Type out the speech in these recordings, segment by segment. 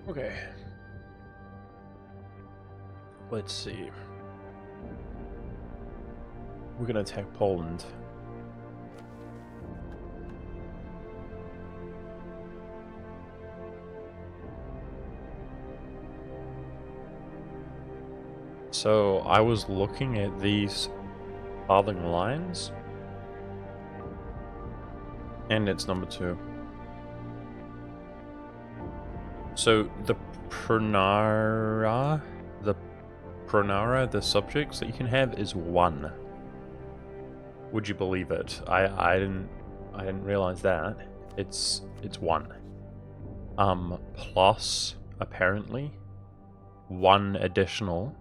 Okay. Let's see. We're gonna attack Poland. So I was looking at these farthing lines, and it's number 2. So the pronara, the subjects that you can have is 1. Would you believe it? I didn't realize that. It's 1. Plus apparently 1 additional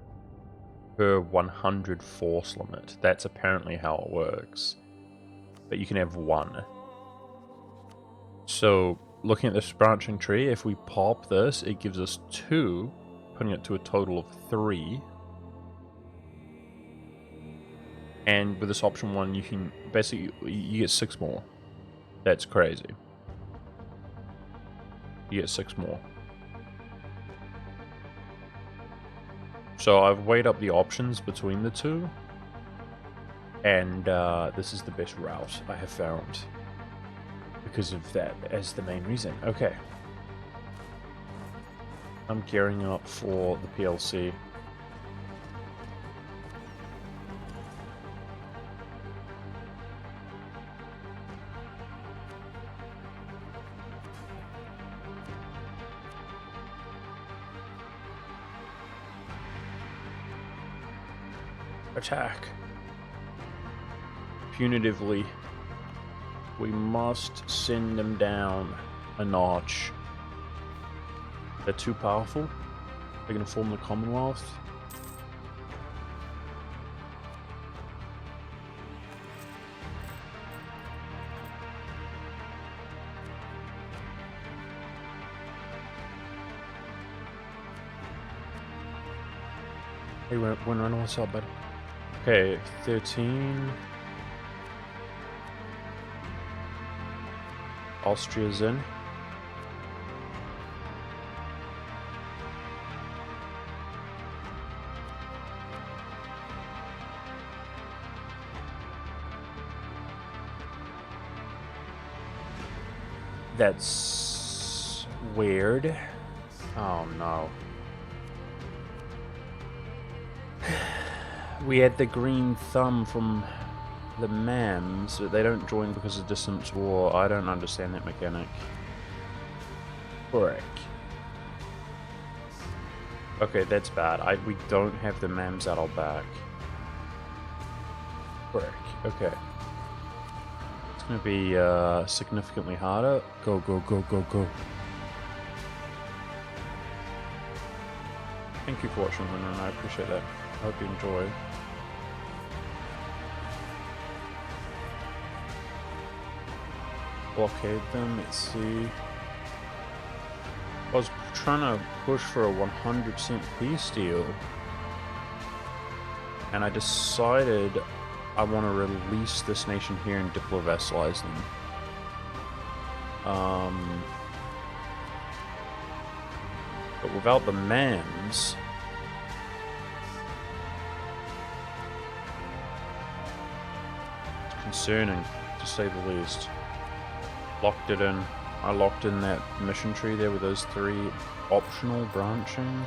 per 100 force limit. That's apparently how it works. But you can have 1. So looking at this branching tree, if we pop this, it gives us 2, putting it to a total of 3. And with this option 1, you can basically you get 6 more. That's crazy. You get 6 more. So I've weighed up the options between the 2, and this is the best route I have found because of that as the main reason. Okay. I'm gearing up for the PLC. Attack. Punitively. We must send them down a notch. They're too powerful. They're going to form the Commonwealth. Hey, run, what's up, bud? Okay, 13. Austria's in. That's weird. Oh no. We had the green thumb from the MEMS, but they don't join because of distance war. I don't understand that mechanic. Frick. Okay, that's bad. We don't have the MEMS at our back. Frick. Okay. It's gonna be significantly harder. Go, go, go, go, go. Thank you for watching, and I appreciate that. I hope you enjoy. Blockade them, let's see. I was trying to push for a 100% peace deal, and I decided I want to release this nation here and diplo-vassalize them. But without the MEMS, it's concerning, to say the least. Locked it in. I locked in that mission tree there with those 3 optional branching.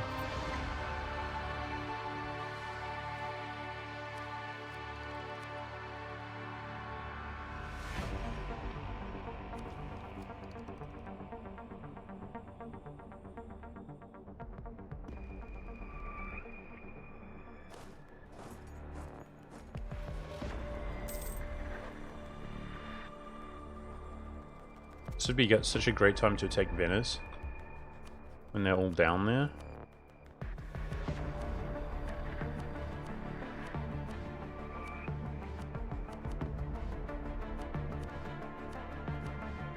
This would be such a great time to attack Venice when they're all down there.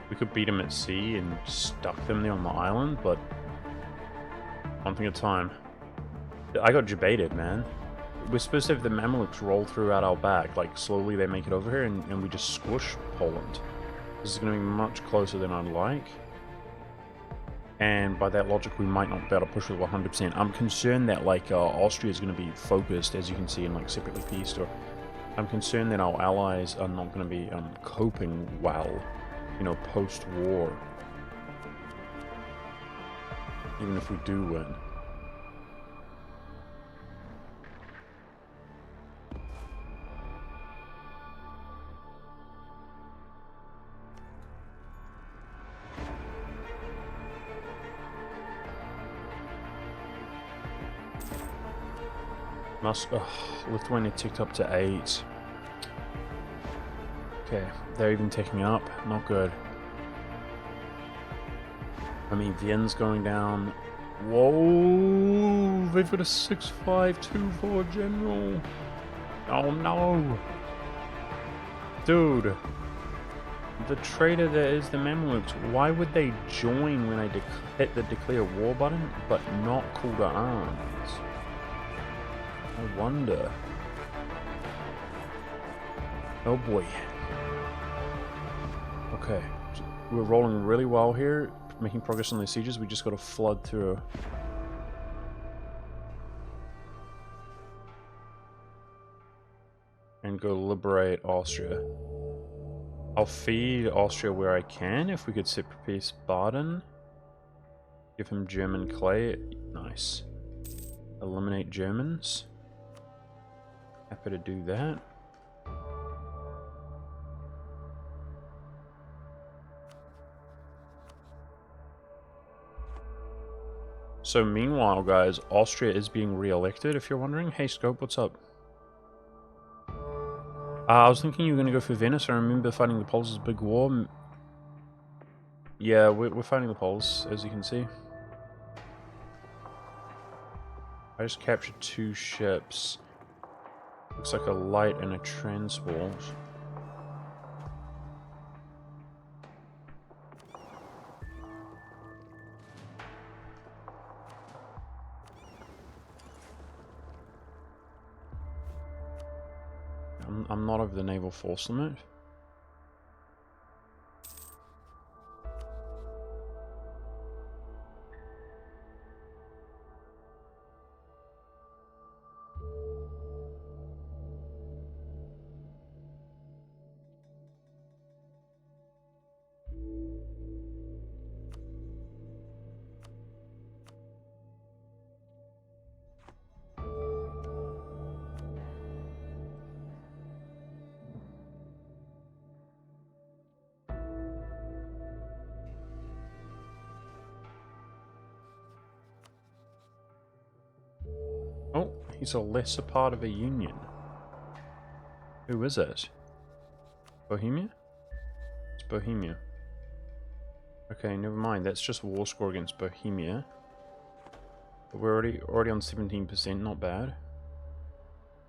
We could beat them at sea and stuck them there on the island, but one thing at a time. I got debated, man. We're supposed to have the Mamluks roll throughout our back, like slowly they make it over here and we just squish Poland. This is going to be much closer than I'd like. And by that logic, we might not be able to push it to 100%. I'm concerned that, like, Austria is going to be focused, as you can see, in, like, separately pieced. Or I'm concerned that our allies are not going to be coping well, you know, post-war. Even if we do win. Lithuania ticked up to 8. Okay, they're even ticking up. Not good. I mean, Vienna's going down. Whoa! They've got a 6-5-2-4 general. Oh no! Dude. The traitor that is the Mamluks, why would they join when they hit the declare war button, but not call to arms? I wonder. Oh boy. Okay. We're rolling really well here, making progress on these sieges. We just got to flood through. And go liberate Austria. I'll feed Austria where I can. If we could set peace Baden. Give him German clay. Nice. Eliminate Germans. Happy to do that. So meanwhile, guys, Austria is being re-elected, if you're wondering. Hey, Scope, what's up? I was thinking you were going to go for Venice. I remember fighting the Poles as a big war. Yeah, we're fighting the Poles, as you can see. I just captured 2 ships. Looks like a light and a transport. I'm not over the naval force limit. Oh, he's a lesser part of a union. Who is it? Bohemia? It's Bohemia. Okay, never mind. That's just war score against Bohemia. But we're already on 17%. Not bad.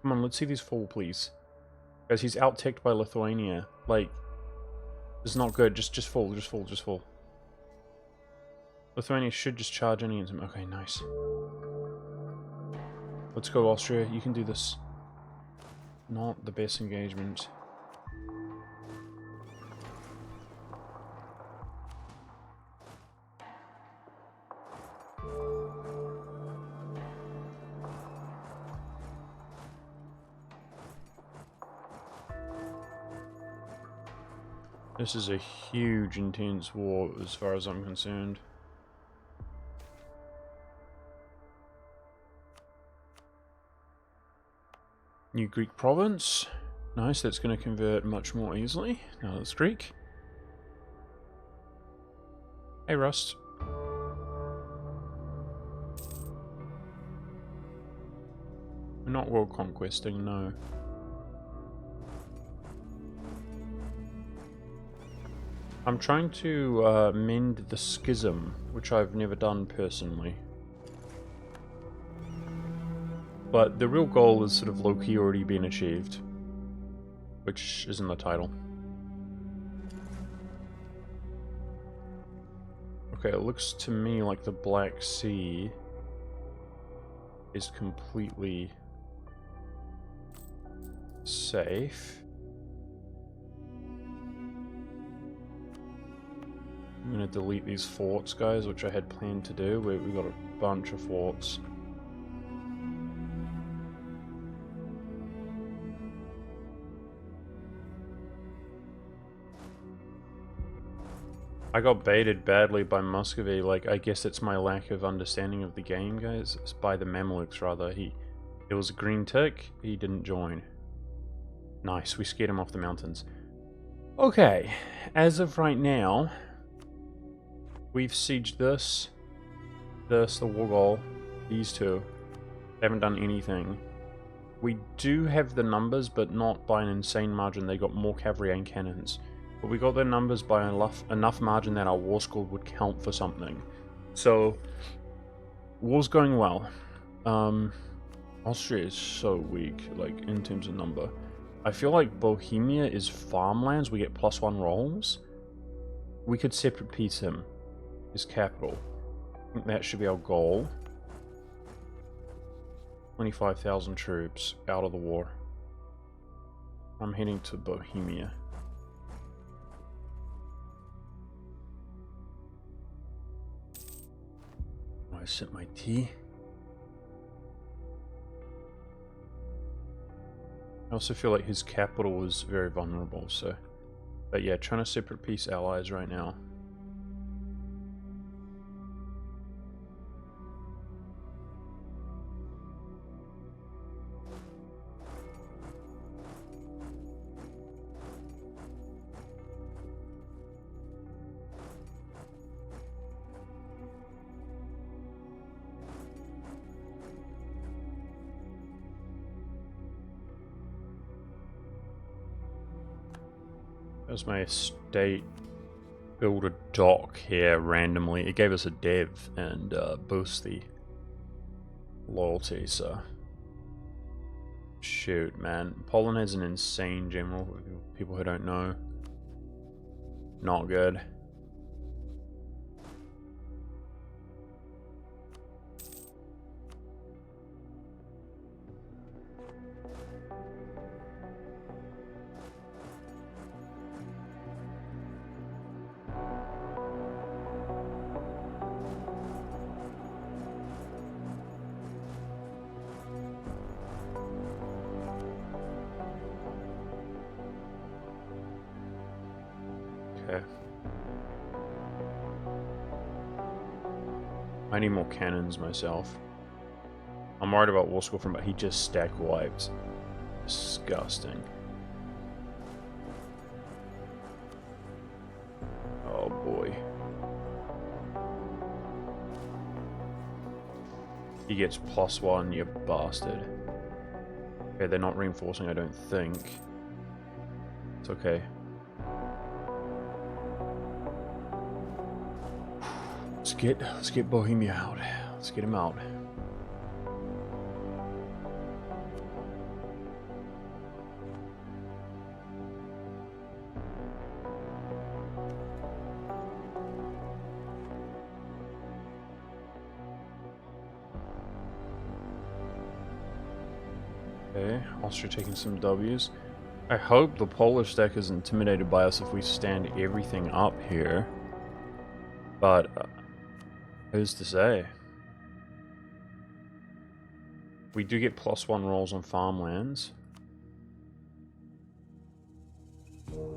Come on, let's see these fall, please. Guys, he's out-ticked by Lithuania. Like, this is not good. Just fall, just fall, just fall. Lithuania should just charge in against him. Okay, nice. Let's go, Austria. You can do this. Not the best engagement. This is a huge, intense war as far as I'm concerned. New Greek province. Nice, that's going to convert much more easily. Now that's Greek. Hey, Rust. We're not world conquesting, no. I'm trying to mend the schism, which I've never done personally. But the real goal is sort of low-key already been achieved, which is in the title. Okay, it looks to me like the Black Sea is completely safe. I'm gonna delete these forts, guys, which I had planned to do. We got a bunch of forts. I got baited badly by Muscovy. Like, I guess it's my lack of understanding of the game, guys. It's by the Mamelukes, rather. It was a green tick. He didn't join. Nice. We scared him off the mountains. Okay. As of right now, we've sieged this, the Wargol, these two. They haven't done anything. We do have the numbers, but not by an insane margin. They got more cavalry and cannons. But we got their numbers by enough margin that our war score would count for something. So, war's going well. Austria is so weak, like, in terms of number. I feel like Bohemia is farmlands. We get +1 rolls. We could separate peace him. His capital. I think that should be our goal. 25,000 troops out of the war. I'm heading to Bohemia. I sip my tea. I also feel like his capital is very vulnerable, so... But yeah, trying to separate peace allies right now. As my estate build a dock here randomly, it gave us a dev and boost the loyalty, so shoot, man. Poland has an insane general, people who don't know. Not good. Okay. I need more cannons myself. I'm worried about war score from, but he just stack wiped. Disgusting. Oh boy. He gets +1, you bastard. Okay, they're not reinforcing, I don't think. It's okay. Let's get Bohemia out. Let's get him out. Okay, Austria taking some W's. I hope the Polish deck is intimidated by us if we stand everything up here. But who's to say? We do get +1 rolls on farmlands.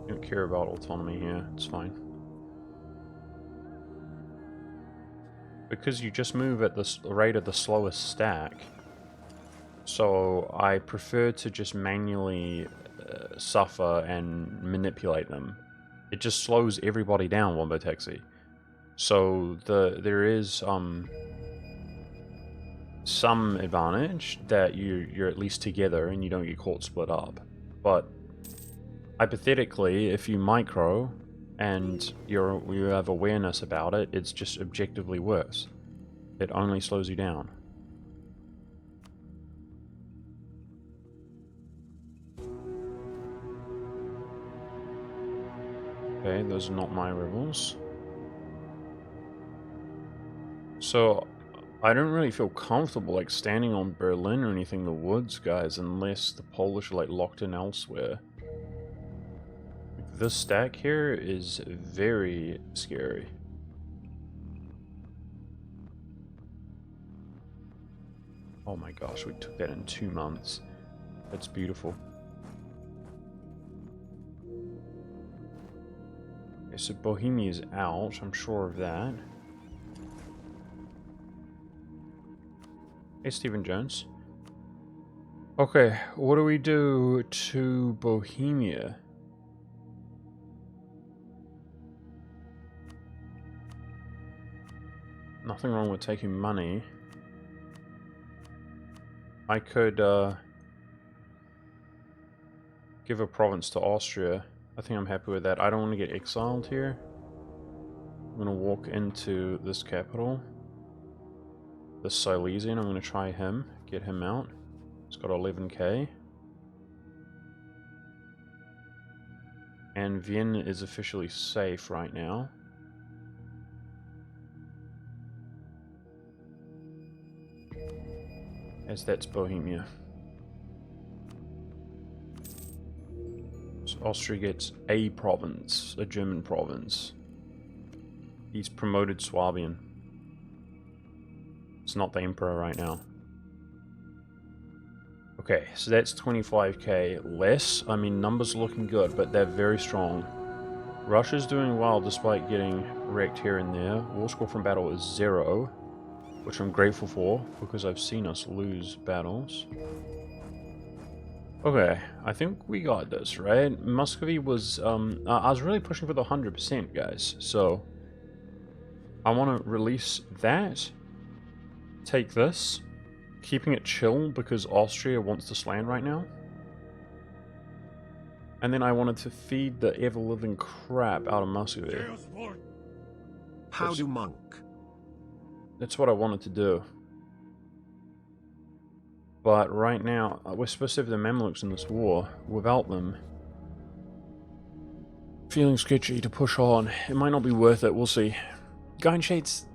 Don't care about autonomy here, it's fine. Because you just move at the rate of the slowest stack, so I prefer to just manually suffer and manipulate them. It just slows everybody down, Wombo Taxi. So there is some advantage that you're at least together and you don't get caught split up. But hypothetically, if you micro and you have awareness about it, it's just objectively worse. It only slows you down. Okay, those are not my rebels. So, I don't really feel comfortable like standing on Berlin or anything in the woods, guys, unless the Polish are like locked in elsewhere. This stack here is very scary. Oh my gosh, we took that in 2 months. That's beautiful. Okay, so Bohemia's out, I'm sure of that. Hey, Stephen Jones. Okay, what do we do to Bohemia? Nothing wrong with taking money. I could give a province to Austria. I think I'm happy with that. I don't want to get exiled here. I'm going to walk into this capital. The Silesian, I'm going to try him. Get him out. He's got 11k. And Vienna is officially safe right now. As that's Bohemia. So Austria gets a province, a German province. He's promoted Swabian. It's not the emperor right now. Okay, so that's 25k less. I mean, numbers looking good, but they're very strong. Russia's doing well despite getting wrecked here and there. War score from battle is 0, which I'm grateful for because I've seen us lose battles. Okay, I think we got this, right? Muscovy was, I was really pushing for the 100%, guys, so I want to release that, take this, keeping it chill because Austria wants this land right now. And then I wanted to feed the ever-living crap out of Muscovy. How do monk? That's what I wanted to do. But right now, we're supposed to have the Mamluks in this war. Without them, feeling sketchy to push on. It might not be worth it, we'll see. Guy in Shades,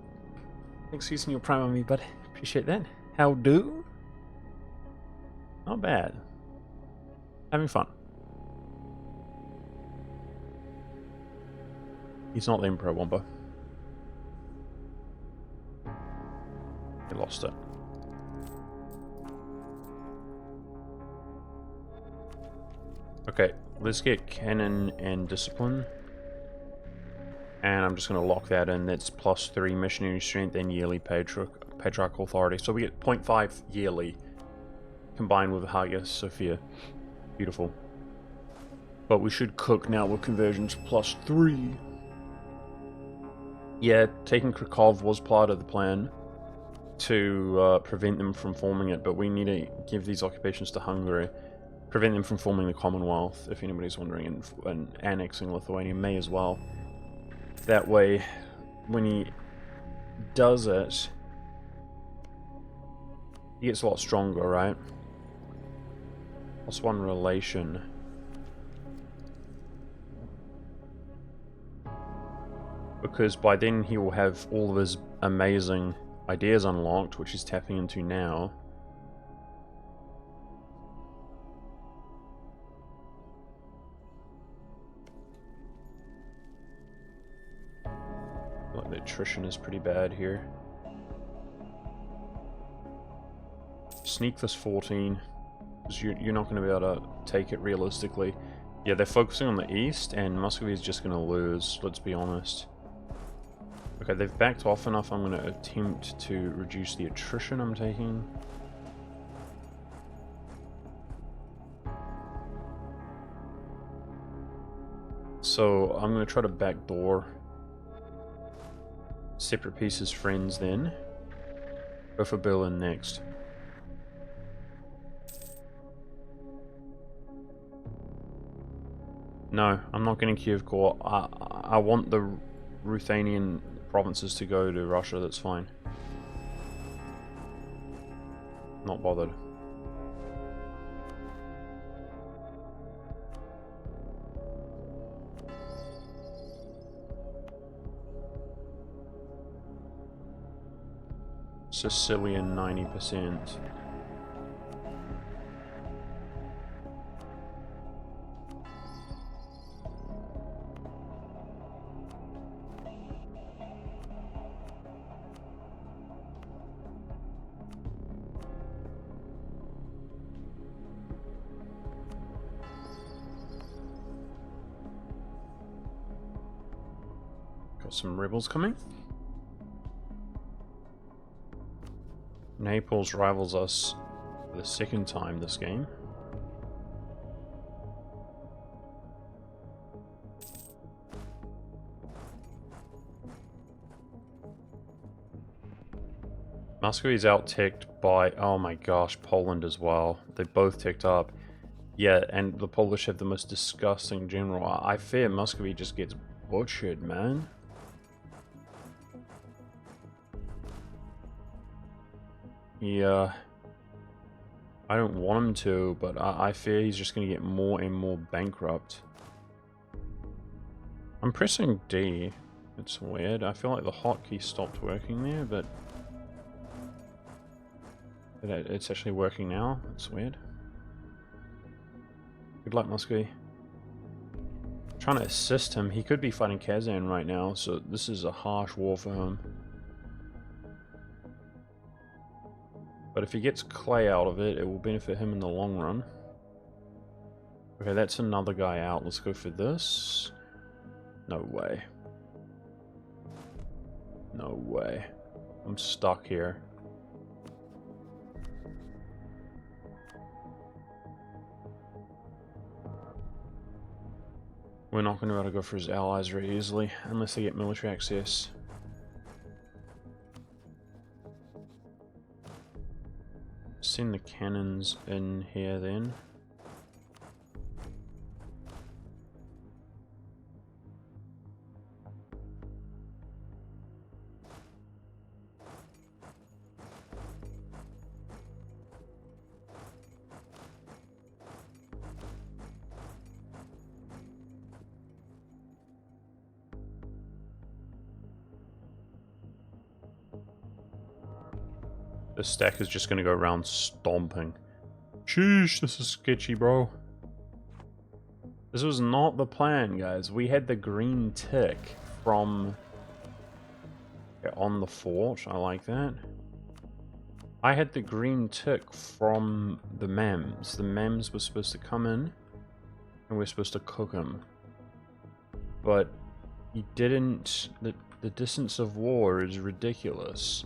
thanks for using your prime on me, bud. Appreciate that. How do? Not bad. Having fun. He's not the Emperor, Wombo. He lost it. Okay, let's get Cannon and Discipline. And I'm just going to lock that in. That's +3 missionary strength and yearly patriarchal authority. So we get 0.5 yearly combined with Hagia Sophia. Beautiful. But we should cook now with conversions +3. Yeah, taking Krakow was part of the plan to prevent them from forming it, but we need to give these occupations to Hungary. Prevent them from forming the Commonwealth, if anybody's wondering, and annexing Lithuania may as well. That way, when he does it, he gets a lot stronger, right? +1 relation. Because by then he will have all of his amazing ideas unlocked, which he's tapping into now. Like the attrition is pretty bad here. Sneak this 14, because you're not going to be able to take it realistically. Yeah, they're focusing on the east, and Muscovy is just going to lose, let's be honest. Okay, they've backed off enough. I'm going to attempt to reduce the attrition I'm taking. So I'm going to try to backdoor separate pieces friends then. Go for Berlin next. No, I'm not getting Kiev core. I want the Ruthenian provinces to go to Russia, that's fine. Not bothered. Sicilian 90%. Got some rebels coming. Naples rivals us for the second time this game. Muscovy's out-ticked by, oh my gosh, Poland as well. They both ticked up. Yeah, and the Polish have the most disgusting general. I fear Muscovy just gets butchered, man. Yeah. I don't want him to, but I fear he's just going to get more and more bankrupt. I'm pressing D. It's weird. I feel like the hotkey stopped working there, but it's actually working now. It's weird. Good luck, Muscovy. Trying to assist him. He could be fighting Kazan right now, so this is a harsh war for him. But if he gets clay out of it, it will benefit him in the long run. Okay, that's another guy out. Let's go for this. No way. No way. I'm stuck here. We're not going to be able to go for his allies very easily, unless they get military access. Send the cannons in here then. The stack is just going to go around stomping. Sheesh, this is sketchy, bro. This was not the plan, guys. We had the green tick from... on the fort. I like that. I had the green tick from the mems. The mems were supposed to come in, and we're supposed to cook them. But he didn't... The distance of war is ridiculous.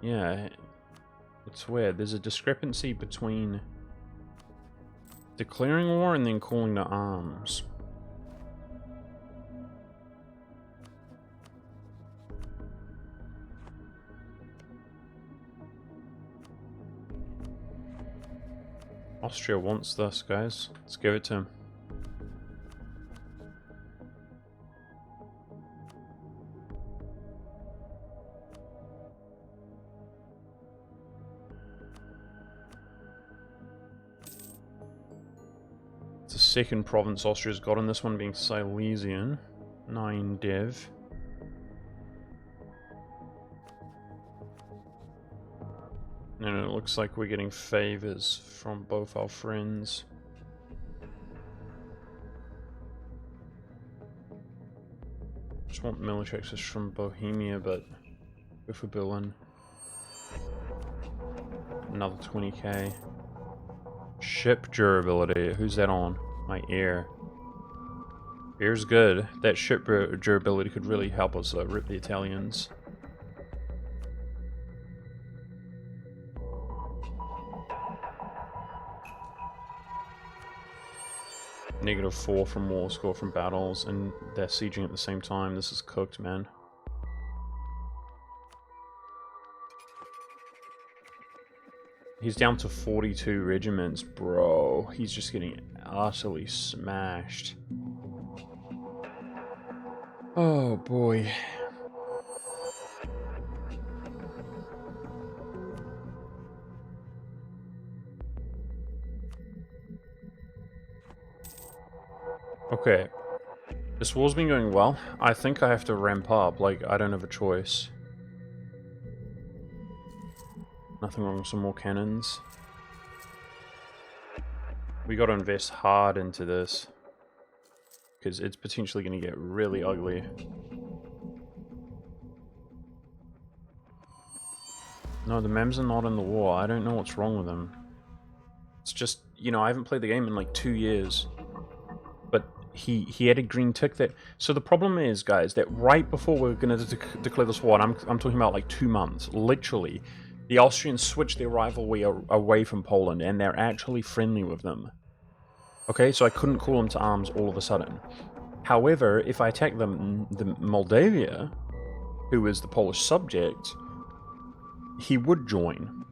Yeah, it's weird. There's a discrepancy between declaring war and then calling to arms. Austria wants this, guys. Let's give it to him. The second province Austria's got in this one being Silesian. 9 dev. And it looks like we're getting favors from both our friends. Just want military access from Bohemia, but go for Berlin. Another 20k. Ship durability. Who's that on? My air. Air's good. That ship durability could really help us rip the Italians. -4 from war score from battles, and they're sieging at the same time. This is cooked, man. He's down to 42 regiments, bro. He's just getting utterly smashed. Oh boy. Okay. This war's been going well. I think I have to ramp up. Like, I don't have a choice. Nothing wrong with some more cannons. We gotta invest hard into this, because it's potentially gonna get really ugly. No, the mems are not in the war. I don't know what's wrong with them. It's just, you know, I haven't played the game in like 2 years. But he had a green tick that. So the problem is, guys, that right before we're going to declare this war, and I'm talking about like 2 months, literally, the Austrians switched their rivalry away from Poland, and they're actually friendly with them. Okay, so I couldn't call them to arms all of a sudden. However, if I attack the Moldavia, who is the Polish subject, he would join.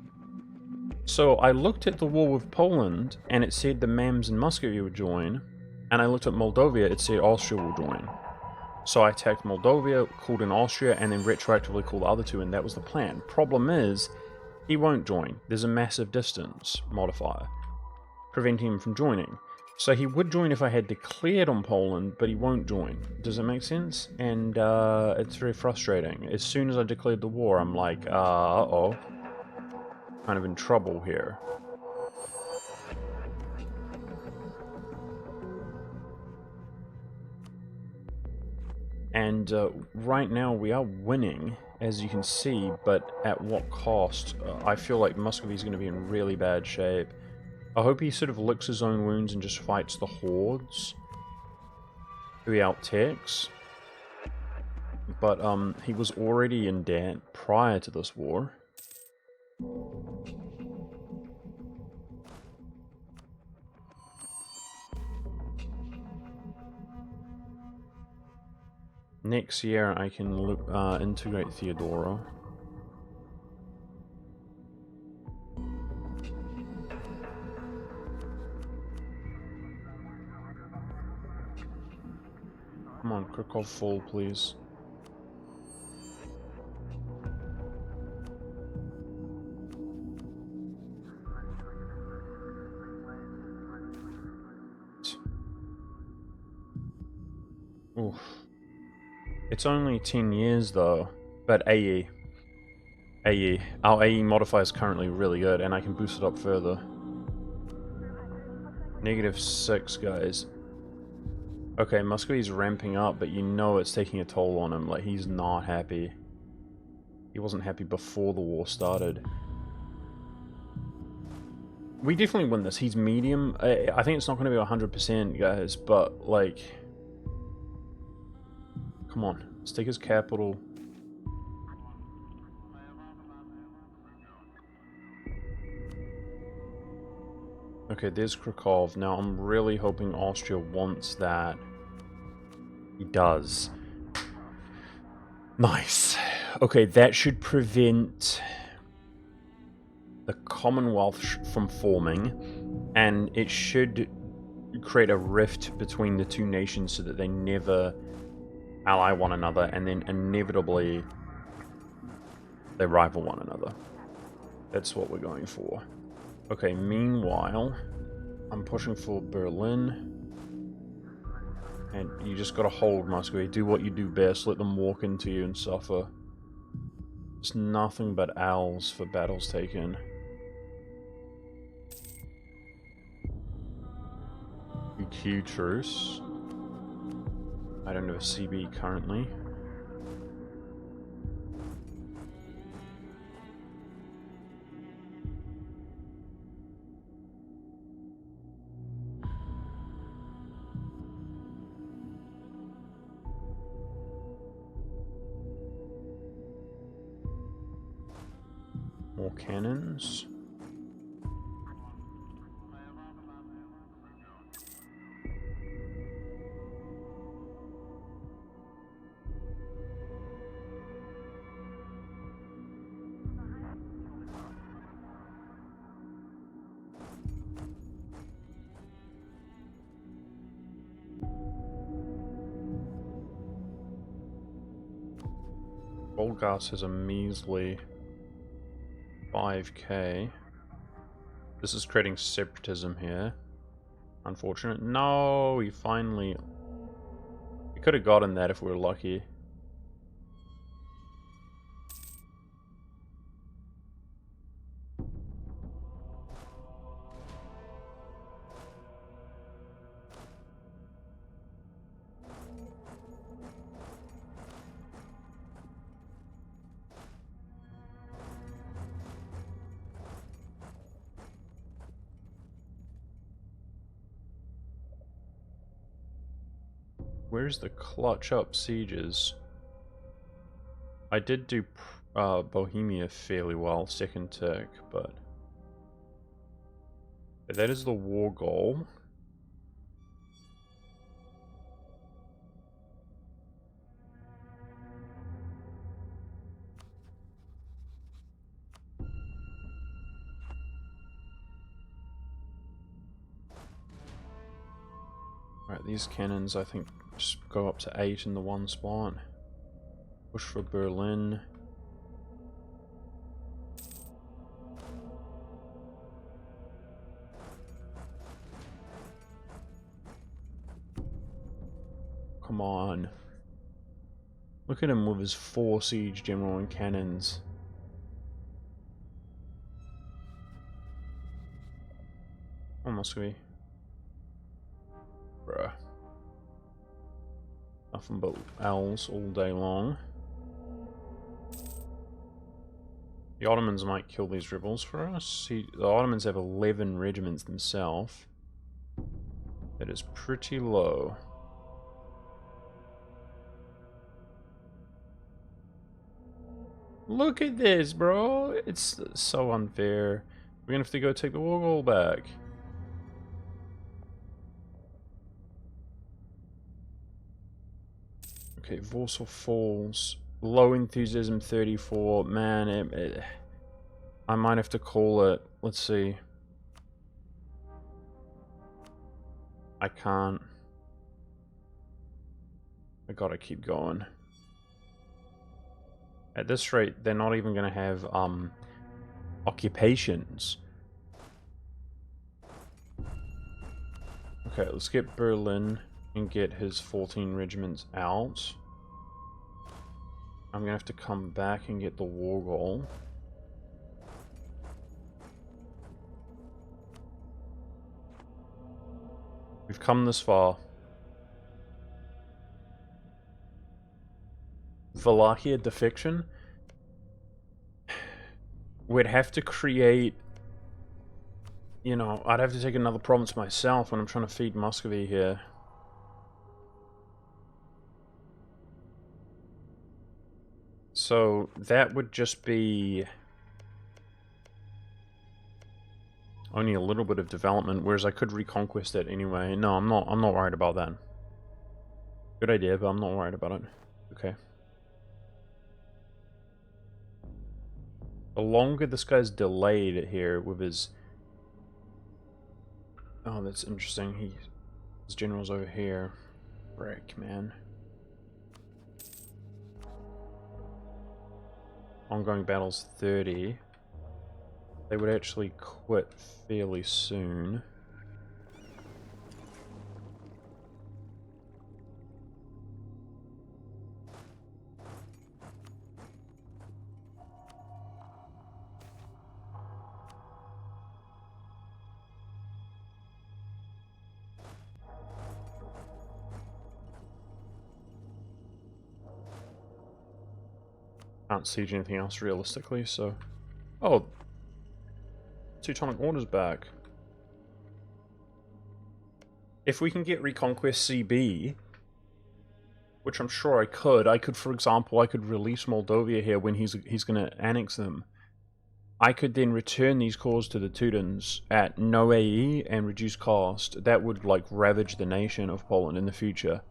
So I looked at the war with Poland, and it said the Mams and Muscovy would join, and I looked at Moldavia, it said Austria will join. So I attacked Moldavia, called in Austria, and then retroactively called the other two, and that was the plan. Problem is, he won't join. There's a massive distance modifier preventing him from joining. So he would join if I had declared on Poland, but he won't join. Does that make sense? And it's very frustrating. As soon as I declared the war, I'm like, uh-oh. Kind of in trouble here. And right now we are winning, as you can see, but at what cost? I feel like Muscovy's going to be in really bad shape. I hope he sort of licks his own wounds and just fights the hordes, who he out-techs. But he was already in debt prior to this war. Next year I can integrate Theodora. Come on, Krakow full, please. Oof. It's only 10 years though, but AE. AE. Our AE modifier is currently really good, and I can boost it up further. -6, guys. Okay, Muscovy's ramping up, but you know it's taking a toll on him. Like, he's not happy. He wasn't happy before the war started. We definitely win this. He's medium. I think it's not going to be 100%, guys, but, like... Come on, let's take his capital. Okay, there's Krakow. Now, I'm really hoping Austria wants that. He does. Nice. Okay, that should prevent the Commonwealth from forming, and it should create a rift between the two nations so that they never ally one another, and then inevitably they rival one another. That's what we're going for. Okay, meanwhile, I'm pushing for Berlin. And you just gotta hold Muscovy. Do what you do best. Let them walk into you and suffer. It's nothing but owls for battles taken. EQ truce. I don't have a CB currently. More cannons. Volgas has a measly 5k. This is creating separatism here. Unfortunate. No, we finally... We could have gotten that if we were lucky. Where's the clutch up sieges? I did do Bohemia fairly well, second tick, but that is the war goal. Alright, these cannons I think just go up to 8 in the one spot. Push for Berlin. Come on. Look at him with his 4 siege general and cannons. Oh, Muscovy. Bruh. Nothing but L's all day long. The Ottomans might kill these rebels for us. See, the Ottomans have 11 regiments themselves. That is pretty low. Look at this, bro! It's so unfair. We're gonna have to go take the war goal back. Okay, Warsaw Falls. Low enthusiasm 34. Man, I might have to call it. Let's see. I can't. I gotta keep going. At this rate, they're not even gonna have occupations. Okay, let's get Berlin and get his 14 regiments out. I'm gonna have to come back and get the war goal. We've come this far. Wallachia defection? We'd have to create... You know, I'd have to take another province myself when I'm trying to feed Muscovy here. So that would just be only a little bit of development, whereas I could reconquest it anyway. No, I'm not worried about that. Good idea, but I'm not worried about it. Okay. The longer this guy's delayed here with his... Oh, that's interesting. His general's over here. Frick, man. Ongoing battles 30. They would actually quit fairly soon. Can't siege anything else realistically, so... Oh! Teutonic Order's back. If we can get Reconquest CB, which I'm sure I could, for example, I could release Moldavia here when he's going to annex them. I could then return these cores to the Teutons at no AE and reduce cost. That would, like, ravage the nation of Poland in the future.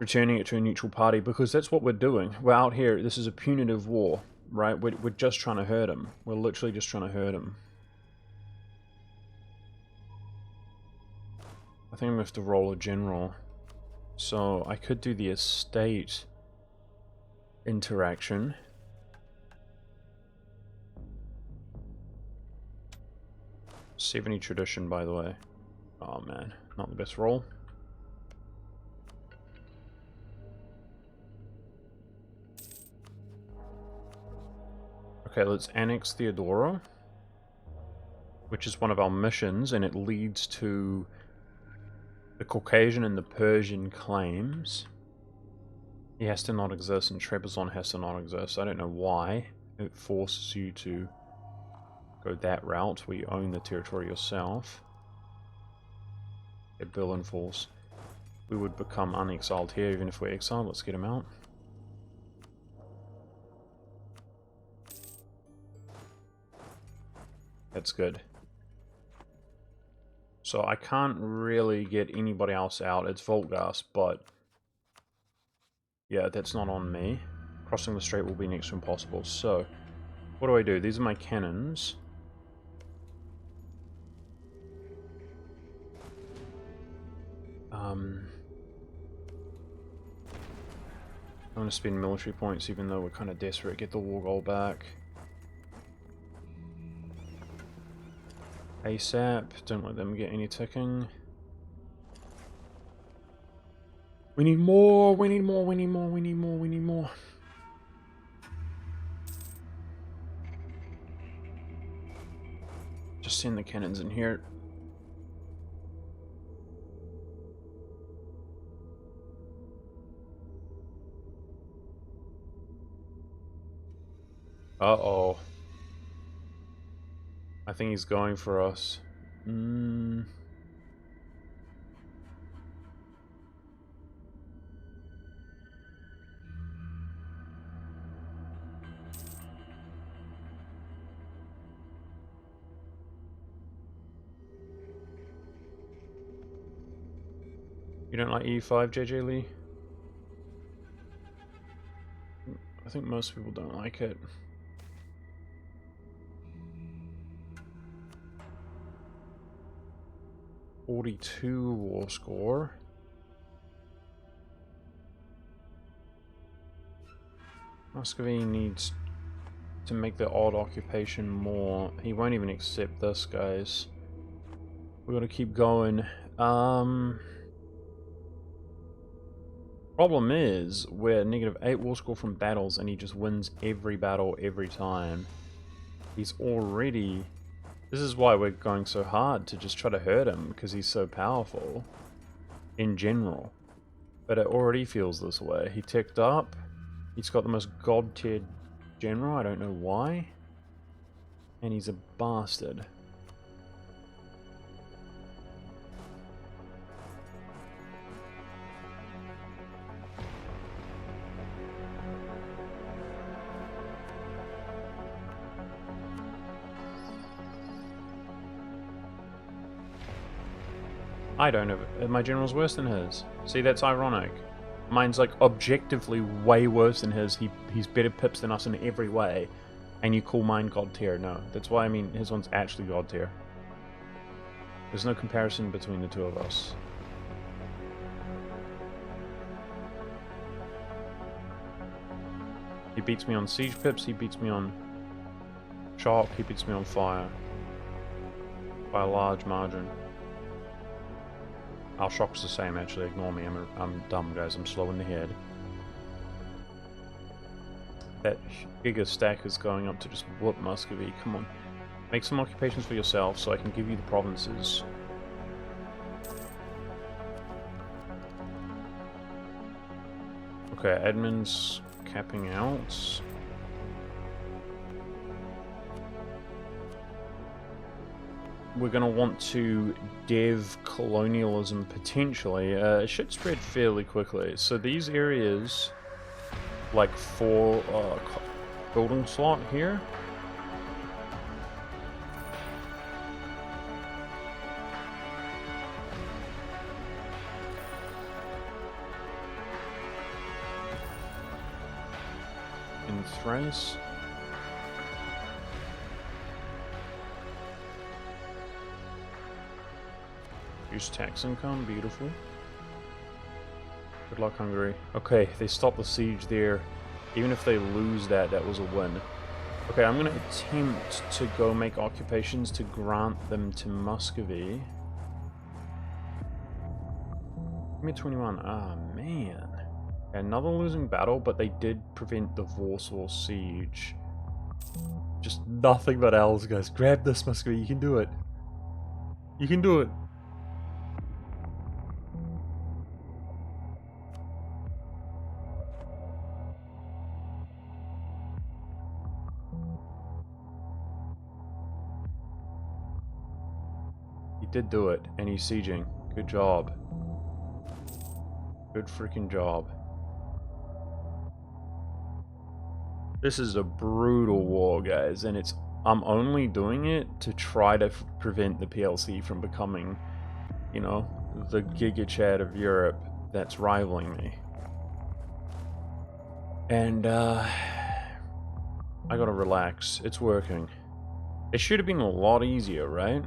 Returning it to a neutral party, because that's what we're doing. We're out here, this is a punitive war, right? We're just trying to hurt him. We're literally just trying to hurt him. I think I'm going to have to roll a general. So I could do the estate interaction. '70 tradition, by the way. Oh man, not the best roll. Okay, let's annex Theodora, which is one of our missions, and it leads to the Caucasian and the Persian claims. He has to not exist, and Trebizond has to not exist. I don't know why. It forces you to go that route, where you own the territory yourself. At Berlin falls. we would become unexiled here, even if we're exiled. Let's get him out. That's good. So I can't really get anybody else out. It's Volgas, but yeah, that's not on me. Crossing the strait will be next to impossible. So what do? These are my cannons. I'm going to spend military points even though we're kind of desperate. Get the war goal back. ASAP. Don't let them get any ticking. We need more, we need more, we need more, we need more, we need more. Just send the cannons in here. Uh-oh. I think he's going for us. You don't like E5, JJ Lee? I think most people don't like it. .42 war score. Muscovy needs to make the odd occupation more. He won't even accept this, guys. We gotta keep going. Problem is, we're -8 war score from battles and he just wins every battle every time. He's already... This is why we're going so hard to just try to hurt him, because he's so powerful. In general. But it already feels this way. He ticked up. He's got the most god-tiered general, I don't know why. And he's a bastard. I don't have... My general's worse than his. See, that's ironic. Mine's like objectively way worse than his. He's better pips than us in every way. And you call mine god tier. No, that's why I mean his one's actually god tier. There's no comparison between the two of us. He beats me on siege pips, he beats me on shock, he beats me on fire. By a large margin. Our shock's the same, actually. Ignore me. I'm dumb, guys. I'm slow in the head. That Giga stack is going up to just whoop Muscovy. Come on. Make some occupations for yourself so I can give you the provinces. Okay, admin's capping out. We're going to want to dev colonialism potentially. It should spread fairly quickly. So these areas, like 4 building slot here. In Thrace. Use tax income, beautiful. Good luck, Hungary. Okay, they stopped the siege there. Even if they lose that, that was a win. Okay, I'm going to attempt to go make occupations to grant them to Muscovy. Give me 21. Ah, man. Another losing battle, but they did prevent the Warsaw siege. Just nothing but L's, guys. Grab this, Muscovy. You can do it. You can do it. He did do it, and he's sieging. Good job. Good freaking job. This is a brutal war, guys, and I'm only doing it to try to prevent the PLC from becoming, you know, the Giga Chad of Europe that's rivaling me. And, I gotta relax. It's working. It should have been a lot easier, right?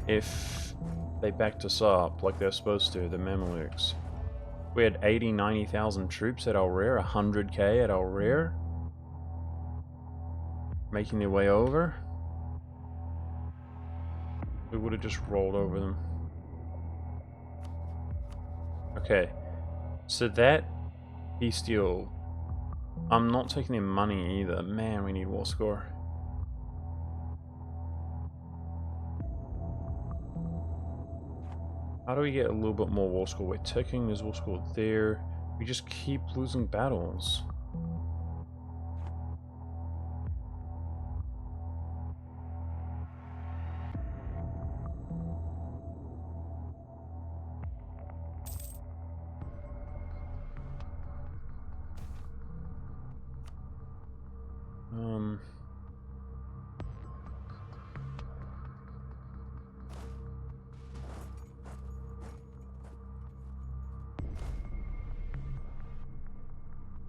If they backed us up like they're supposed to, the Mamelukes. We had 80, 90,000 troops at our rear, 100k at our rear, making their way over. We would have just rolled over them. Okay, so that bestial, I'm not taking their money either. Man, we need war score. How do we get a little bit more war score? We're ticking, there's war score there. We just keep losing battles.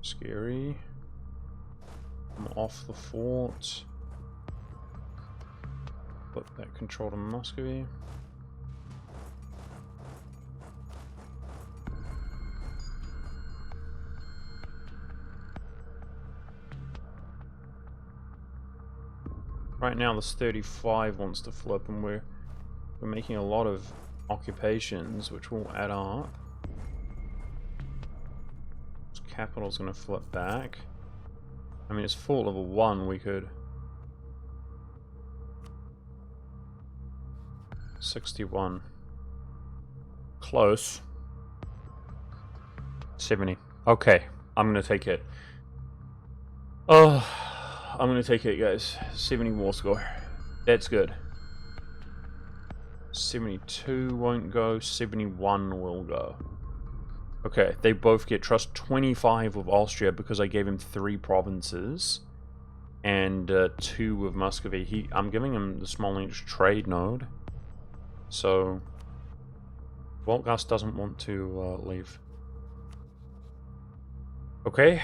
Scary. I'm off the fort. Put that control to Muscovy. Right now, this 35 wants to flip, and we're making a lot of occupations, which will add up. Capital's gonna flip back. I mean, it's fort level 1, we could... 61. Close. 70. Okay, I'm gonna take it. Oh, I'm gonna take it, guys. 70 war score. That's good. 72 won't go, 71 will go. Okay, they both get trust 25 with Austria because I gave him 3 provinces and 2 with Muscovy. I'm giving him the small English trade node, so Wolfgast doesn't want to leave. Okay,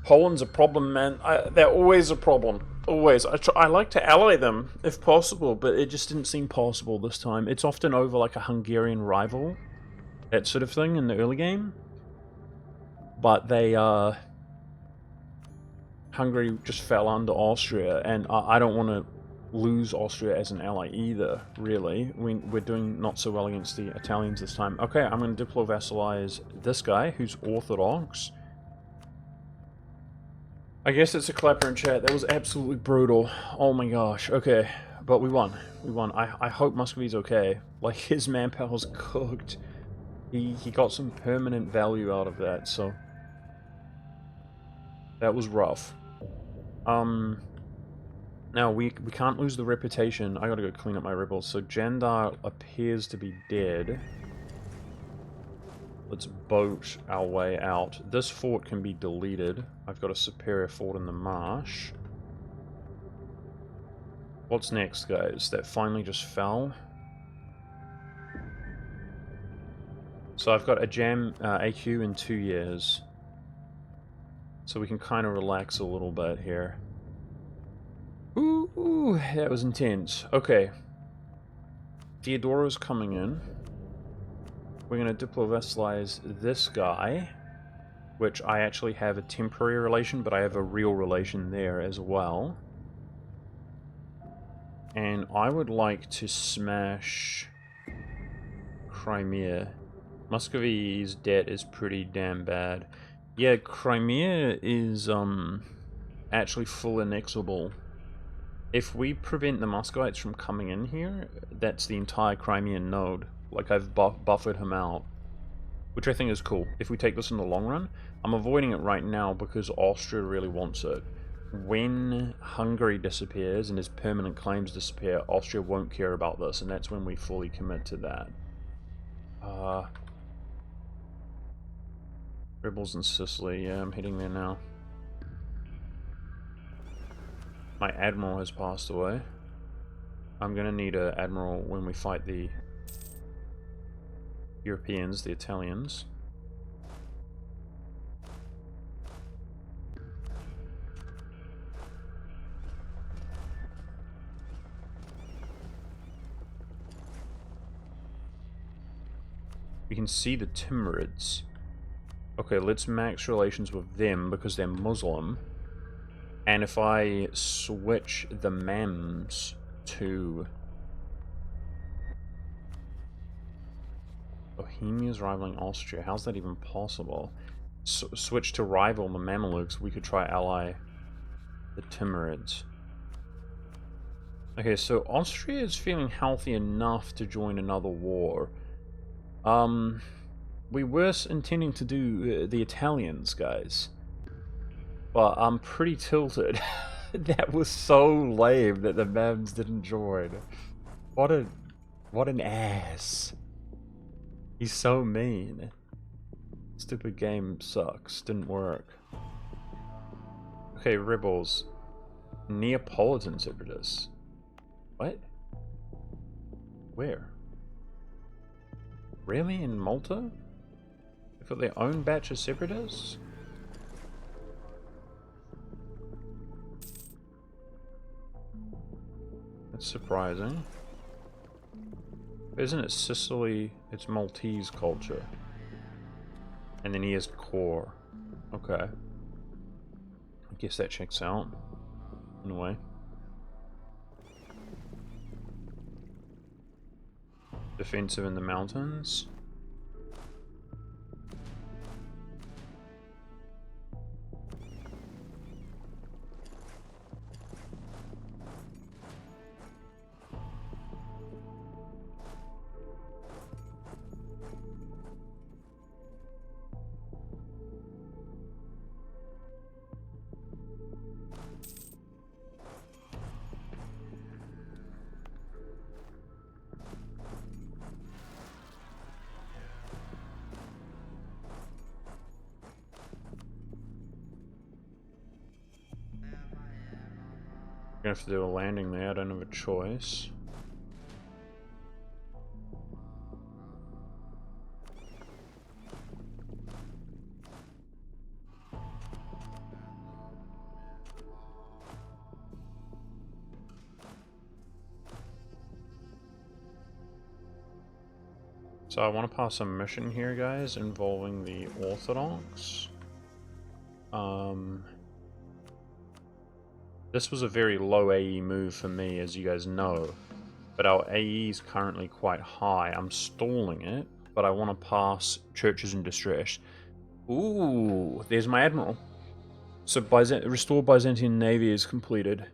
Poland's a problem, man. They're always a problem. Always. I like to ally them if possible, but it just didn't seem possible this time. It's often over like a Hungarian rival. That sort of thing in the early game, but they Hungary just fell under Austria, and I don't want to lose Austria as an ally either. Really, we're doing not so well against the Italians this time. Okay, I'm going to diplo-vassalize this guy who's Orthodox. I guess it's a clapper in chat. That was absolutely brutal. Oh my gosh. Okay, but we won. We won. I hope Muscovy's okay. Like, his manpower's cooked. He got some permanent value out of that, so that was rough. Now we can't lose the reputation. I gotta go clean up my rebels. So Jandar appears to be dead. Let's boat our way out. This fort can be deleted. I've got a superior fort in the marsh. What's next, guys? That finally just fell. So I've got a jam AQ in 2 years. So we can kind of relax a little bit here. Ooh, that was intense. Okay. Theodoro's coming in. We're going to diplo-vassalize this guy, which I actually have a temporary relation, but I have a real relation there as well. And I would like to smash Crimea. Muscovy's debt is pretty damn bad. Yeah, Crimea is actually full annexable. If we prevent the Muscovites from coming in here, that's the entire Crimean node. Like, I've buffered him out, which I think is cool. If we take this in the long run, I'm avoiding it right now because Austria really wants it. When Hungary disappears and his permanent claims disappear, Austria won't care about this, and that's when we fully commit to that. Rebels in Sicily. Yeah, I'm heading there now. My admiral has passed away. I'm gonna need an admiral when we fight the Europeans, the Italians. We can see the Timurids. Okay, let's max relations with them because they're Muslim. And if I switch the Mems to Bohemia's rivaling Austria, how's that even possible? Switch to rival the Mamelukes, we could try ally the Timurids. Okay, so Austria is feeling healthy enough to join another war. We were intending to do the Italians, guys. But I'm pretty tilted. That was so lame that the Mems didn't join. What an ass. He's so mean. Stupid game sucks. Didn't work. Okay, rebels. Neapolitan separatists. What? Where? Really? In Malta? They've got their own batch of separatists? That's surprising. Isn't it Sicily? It's Maltese culture. And then he has core. Okay. I guess that checks out. In a way. Defensive in the mountains. Gonna have to do a landing there, I don't have a choice. So I want to pass a mission here, guys, involving the Orthodox. This was a very low AE move for me, as you guys know. But our AE is currently quite high. I'm stalling it, but I want to pass churches in distress. Ooh, there's my admiral. So restore Byzantine Navy is completed.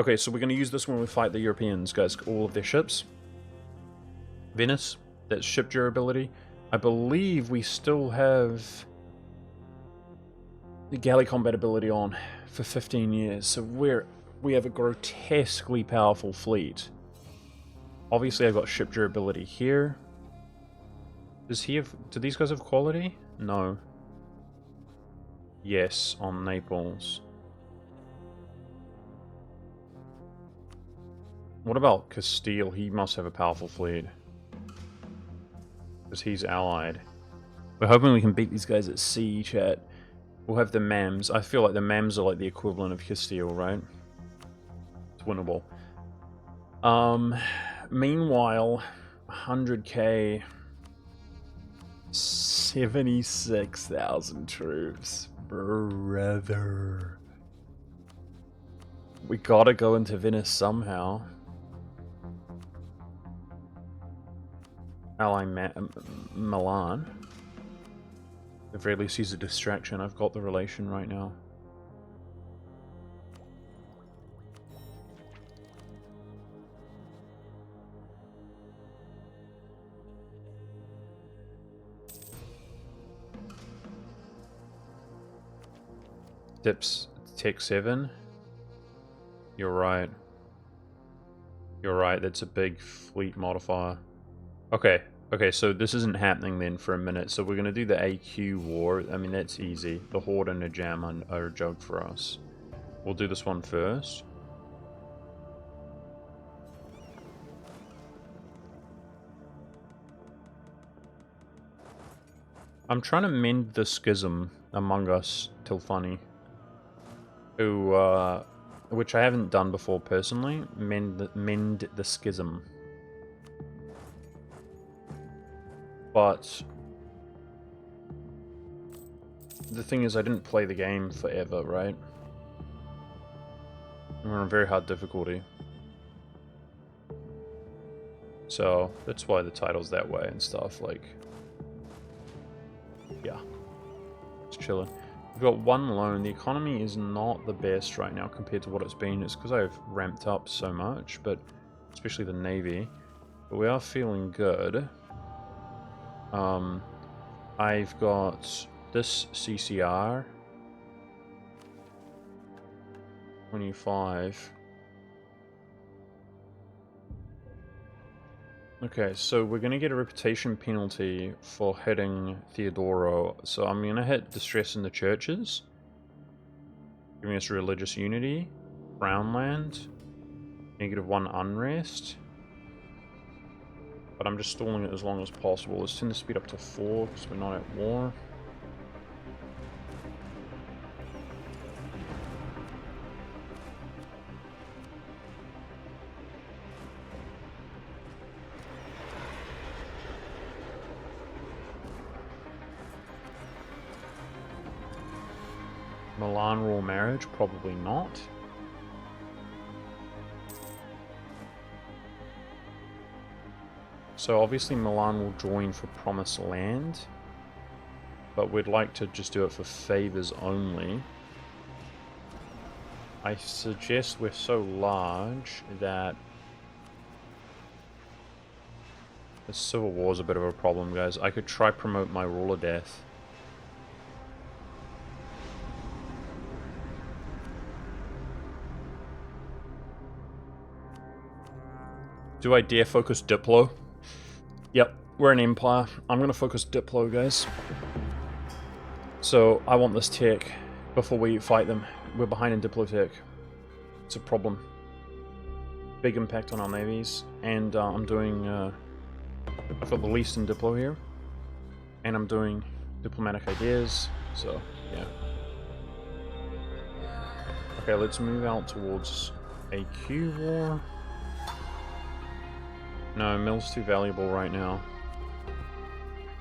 Okay, so we're going to use this when we fight the Europeans, guys. All of their ships. Venice, that's ship durability. I believe we still have the galley combat ability on for 15 years, so we have a grotesquely powerful fleet. Obviously, I've got ship durability here. Does he have? Do these guys have quality? No. Yes, on Naples. What about Castile? He must have a powerful fleet. Because he's allied. We're hoping we can beat these guys at sea, chat. We'll have the Mems. I feel like the Mems are like the equivalent of Castile, right? It's winnable. Meanwhile, 100k... 76,000 troops. Brother. We gotta go into Venice somehow. Ally Milan. At the very least, he's a distraction. I've got the relation right now. Dips Tech 7. You're right. You're right, that's a big fleet modifier. Okay, Okay, so this isn't happening then for a minute, so we're going to do the AQ war. I mean, that's easy. The Horde and the Jam are a joke for us. We'll do this one first. I'm trying to mend the schism among us, Tilfani. Who, which I haven't done before personally. Mend the schism. But the thing is, I didn't play the game forever, right? We're on a very hard difficulty. So, that's why the title's that way and stuff, like... Yeah. It's chilling. We've got one loan. The economy is not the best right now compared to what it's been. It's because I've ramped up so much, but... Especially the Navy. But we are feeling good. I've got this CCR. 25. Okay, so we're going to get a reputation penalty for hitting Theodoro. So I'm going to hit distress in the churches. Giving us religious unity. Brownland. -1 unrest. But I'm just stalling it as long as possible. Let's turn the speed up to 4 because we're not at war. Milan royal marriage? Probably not. So obviously Milan will join for Promised Land, but we'd like to just do it for favors only. I suggest we're so large that the civil war is a bit of a problem, guys. I could try promote my ruler death. Do I dare focus Diplo? Yep, we're an empire. I'm going to focus Diplo, guys. So, I want this tech before we fight them. We're behind in Diplo tech. It's a problem. Big impact on our navies. And I'm doing... I've got the least in Diplo here. And I'm doing diplomatic ideas. So, yeah. Okay, let's move out towards AQ war. No, mill's too valuable right now.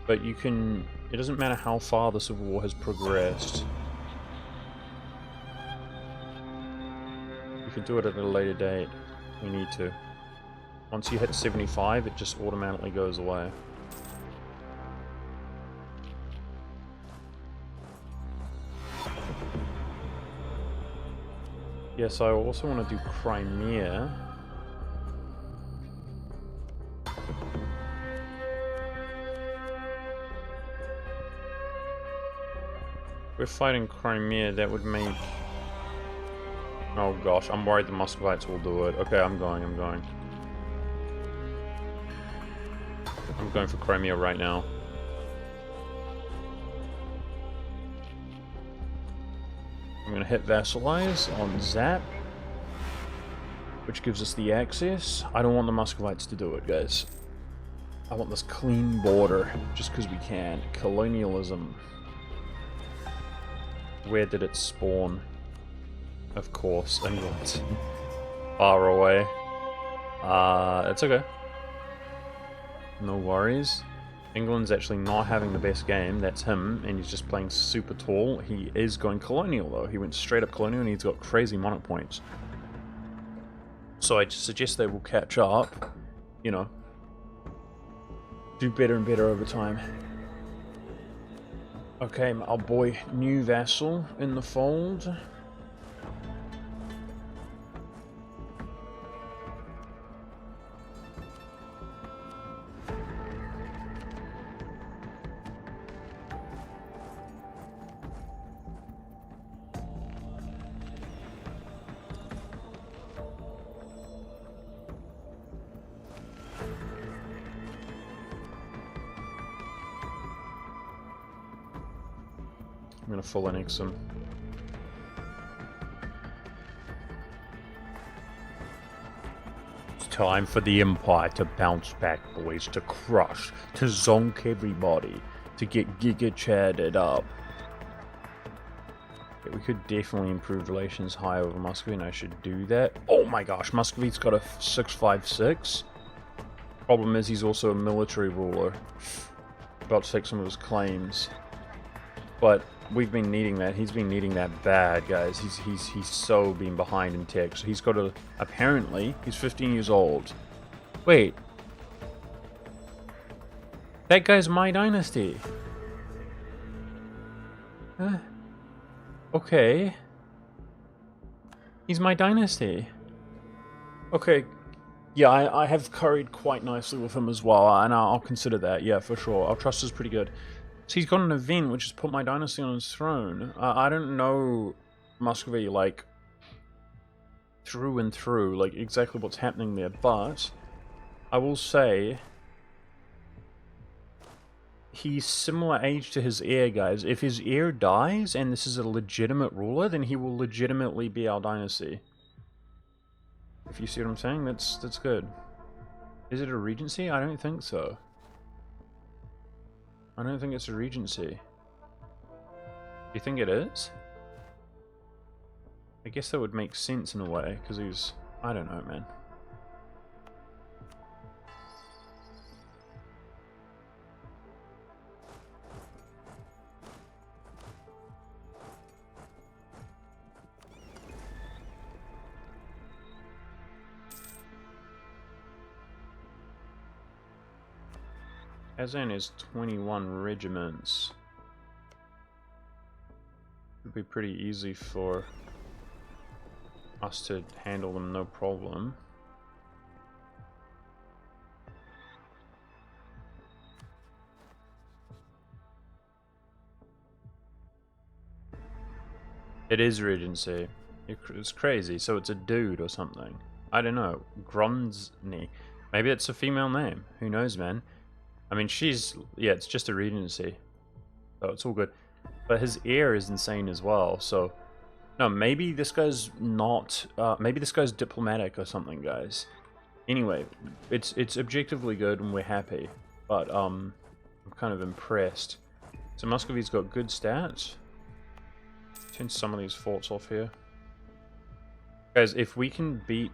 But you can... It doesn't matter how far the Civil War has progressed. You can do it at a later date. We need to. Once you hit 75, it just automatically goes away. Yes, I also want to do Crimea. We're fighting Crimea, that would make... Oh gosh, I'm worried the Muscovites will do it. Okay, I'm going. I'm going for Crimea right now. I'm gonna hit Vassalize on Zap, which gives us the access. I don't want the Muscovites to do it, guys. I want this clean border, just because we can. Colonialism. Where did it spawn? Of course, England. Far away. It's okay. No worries. England's actually not having the best game. That's him, and he's just playing super tall. He is going colonial, though. He went straight up colonial, and he's got crazy monarch points. So I suggest they will catch up. You know. Do better and better over time. Okay, our boy, new vassal in the fold. I'm gonna full annex him. It's time for the Empire to bounce back, boys. To crush, to zonk everybody, to get giga-chatted up. Yeah, we could definitely improve relations high over Muscovy, and I should do that. Oh my gosh, Muscovy's got a 656. Problem is, he's also a military ruler. About to take some of his claims. But we've been needing that. He's been needing that bad, guys. He's so been behind in tech. So he's got a... Apparently, he's 15 years old. Wait. That guy's my dynasty. Huh? Okay. He's my dynasty. Okay. Yeah, I have curried quite nicely with him as well, and I'll consider that, yeah, for sure. Our trust is pretty good. So he's got an event which has put my dynasty on his throne. I don't know Muscovy, like, through and through, like, exactly what's happening there, but I will say he's similar age to his heir, guys. If his heir dies, and this is a legitimate ruler, then he will legitimately be our dynasty. If you see what I'm saying, that's good. Is it a regency? I don't think so. I don't think it's a regency. You think it is? I guess that would make sense in a way, because he's... I don't know, man. Kazan is 21 regiments. It'd be pretty easy for us to handle them, no problem. It is Regency. It's crazy, so it's a dude or something. I don't know. Gronsny. Maybe it's a female name. Who knows, man? I mean, she's... Yeah, it's just a Regency. So it's all good. But his heir is insane as well, so... No, maybe this guy's not... maybe this guy's diplomatic or something, guys. Anyway, it's objectively good and we're happy. But, I'm kind of impressed. So Muscovy's got good stats. Turn some of these forts off here. Guys, if we can beat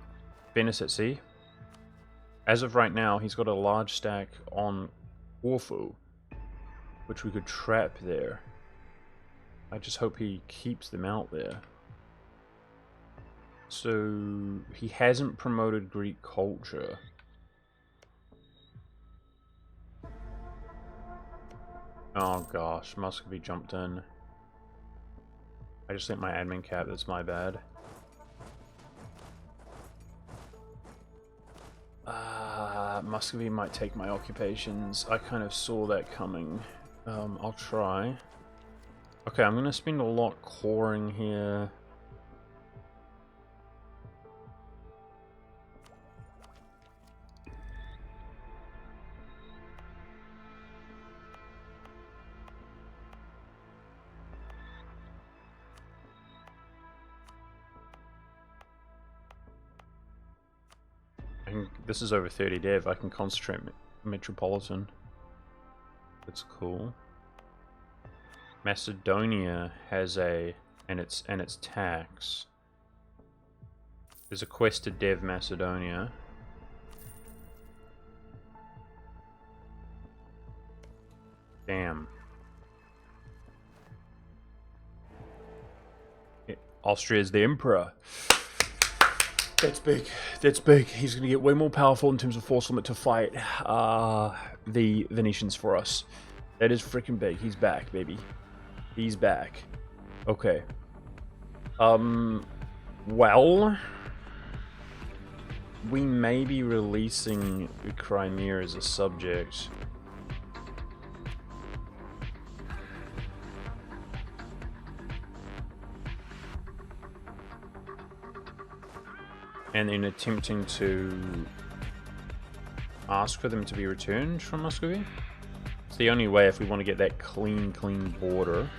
Venice at sea... As of right now, he's got a large stack on Corfu, which we could trap there. I just hope he keeps them out there. So, he hasn't promoted Greek culture. Oh gosh, Muscovy jumped in. I just let my admin cap, that's my bad. Muscovy might take my occupations. I kind of saw that coming. I'll try. Okay, I'm gonna spend a lot coring here. This is over 30 dev. I can concentrate metropolitan. That's cool. Macedonia has a and its tax. There's a quest to dev Macedonia. Damn. Austria's the emperor. That's big. That's big. He's going to get way more powerful in terms of force limit to fight the Venetians for us. That is freaking big. He's back, baby. He's back. Okay. Well, we may be releasing Crimea as a subject. And then attempting to ask for them to be returned from Muscovy. It's the only way if we want to get that clean border.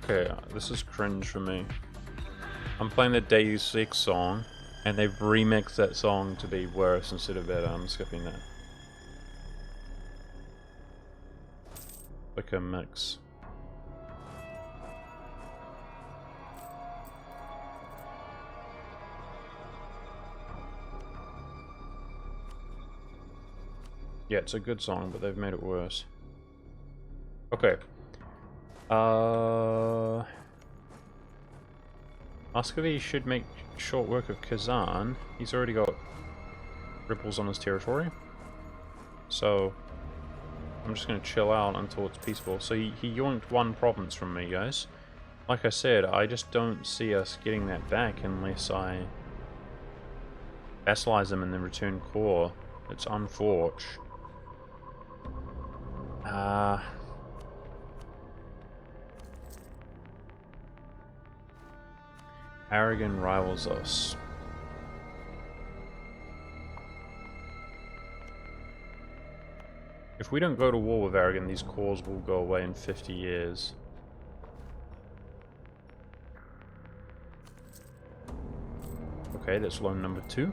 Okay, this is cringe for me. I'm playing the Deus Ex song, and they've remixed that song to be worse instead of better. I'm skipping that. Like a mix. Yeah, it's a good song, but they've made it worse. Okay. Muscovy should make short work of Kazan. He's already got ripples on his territory. So, I'm just going to chill out until it's peaceful. So he yoinked one province from me, guys. Like I said, I just don't see us getting that back unless I vassalize him and then return core. It's unfortunate. Aragon rivals us. If we don't go to war with Aragon, these cores will go away in 50 years. Okay, that's loan number 2.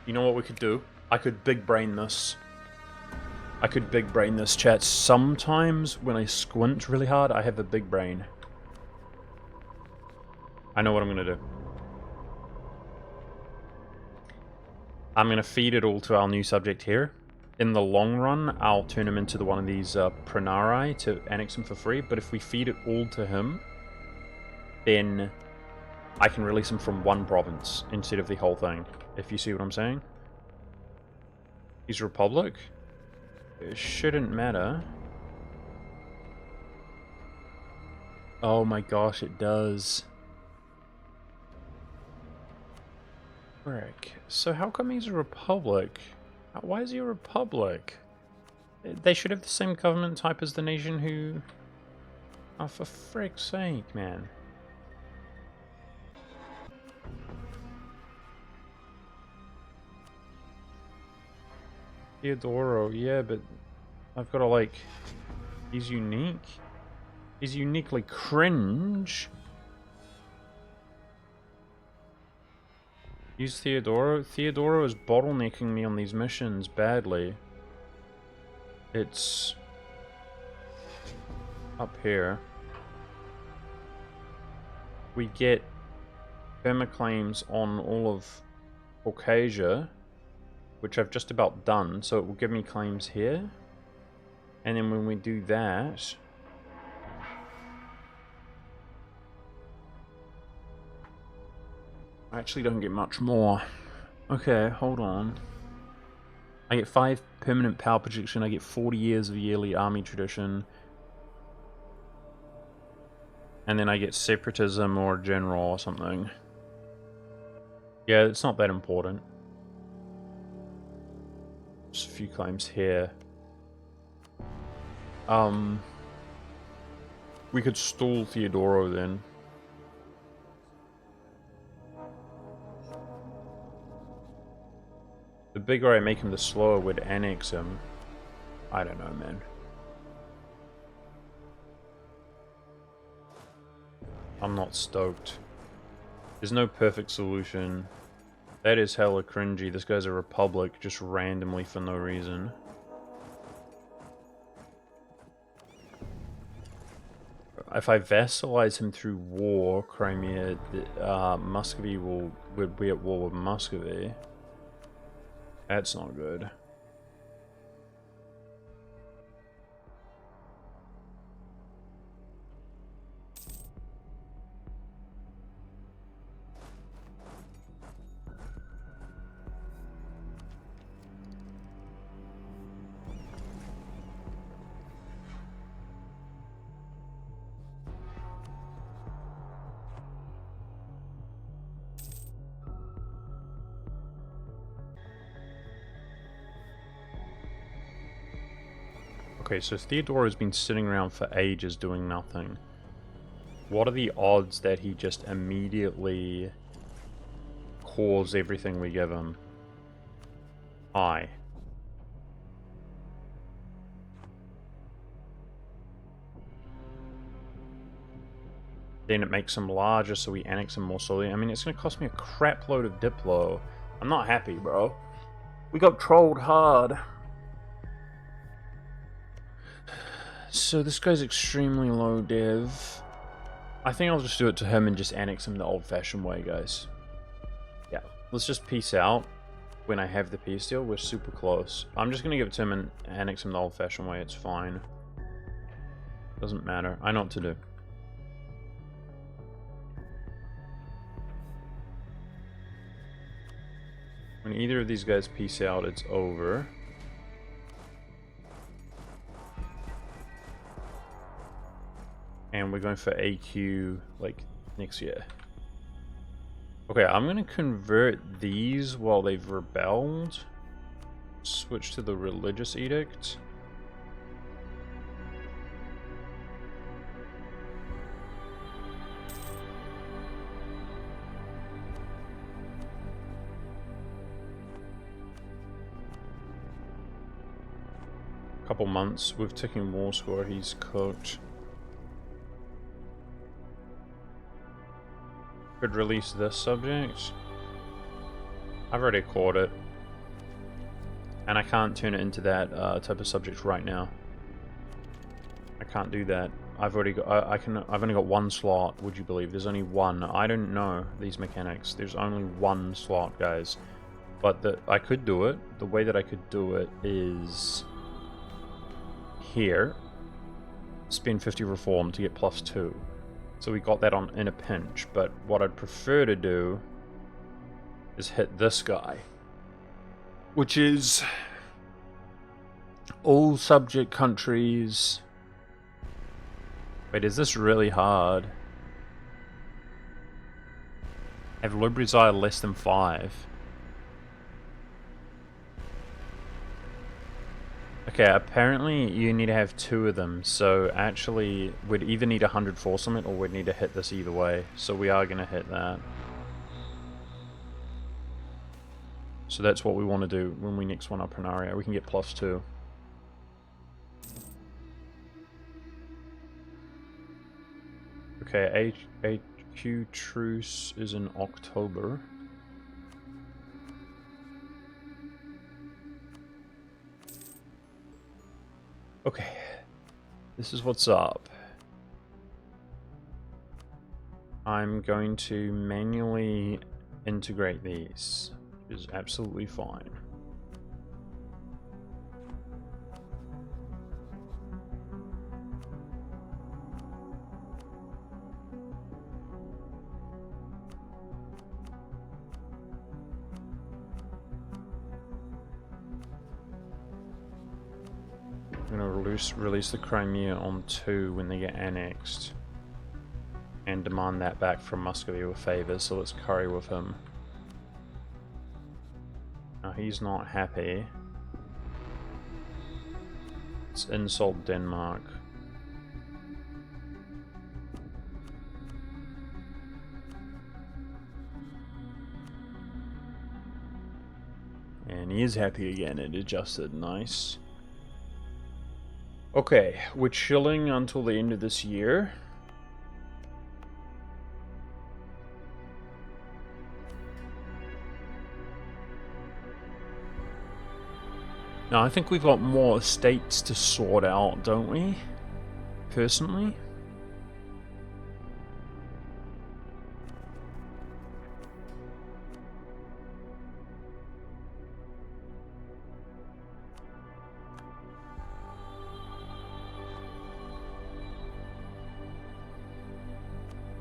You know what we could do? I could big brain this. I could big brain this, chat. Sometimes when I squint really hard, I have a big brain. I know what I'm going to do. I'm going to feed it all to our new subject here. In the long run, I'll turn him into one of these Pranari to annex him for free. But if we feed it all to him, then I can release him from one province instead of the whole thing. If you see what I'm saying. He's Republic. It shouldn't matter. Oh my gosh, it does. Frick. So how come he's a Republic? Why is he a Republic? They should have the same government type as the nation who... Oh, for frick's sake, man. Theodoro, yeah, but I've got to, like... He's unique. He's uniquely cringe. Use Theodoro. Theodoro is bottlenecking me on these missions badly. It's up here. We get permaclaims on all of Caucasia, which I've just about done, so it will give me claims here. And then when we do that... I actually don't get much more. Okay, hold on. I get 5 permanent power projection, I get 40 years of yearly army tradition. And then I get separatism or general or something. Yeah, it's not that important. Just a few claims here. We could stall Theodoro then. The bigger I make him, the slower would annex him. I don't know, man. I'm not stoked. There's no perfect solution. That is hella cringy. This guy's a republic just randomly for no reason. If I vassalize him through war, Crimea, Muscovy would be at war with Muscovy. That's not good. Okay, so Theodore has been sitting around for ages doing nothing. What are the odds that he just immediately cores everything we give him? high. Then it makes them larger, so we annex them more slowly. I mean, it's going to cost me a crap load of Diplo. I'm not happy, bro. We got trolled hard. So this guy's extremely low dev. I think I'll just do it to him and just annex him the old-fashioned way, guys. Yeah, let's just peace out when I have the peace deal. We're super close. I'm just going to give it to him and annex him the old-fashioned way. It's fine. Doesn't matter. I know what to do. When either of these guys peace out, it's over. And we're going for AQ, like, next year. Okay, I'm going to convert these while they've rebelled. Switch to the religious edict. Couple months with ticking war score, he's cooked. Could release this subject. I've already caught it, and I can't turn it into that type of subject right now. I can't do that. I've already got. I've only got one slot. Would you believe? There's only one. I don't know these mechanics. There's only one slot, guys. But I could do it. The way that I could do it is here. Spend 50 reform to get +2. So we got that on in a pinch, but what I'd prefer to do is hit this guy, which is all subject countries. Wait, is this really hard? Have Lubrizai less than 5? Okay, apparently you need to have 2 of them, so actually we'd either need 100 force on it or we'd need to hit this either way, so we are going to hit that. So that's what we want to do when we next one up in area. We can get +2. Okay, HQ truce is in October. Okay, this is what's up. I'm going to manually integrate these, which is absolutely fine. I'm going to release the Crimea on 2 when they get annexed. And demand that back from Muscovy with favors, so let's curry with him. Now he's not happy. Let's insult Denmark. And he is happy again, it adjusted, nice. Okay, we're chilling until the end of this year. Now, I think we've got more estates to sort out, don't we? Personally?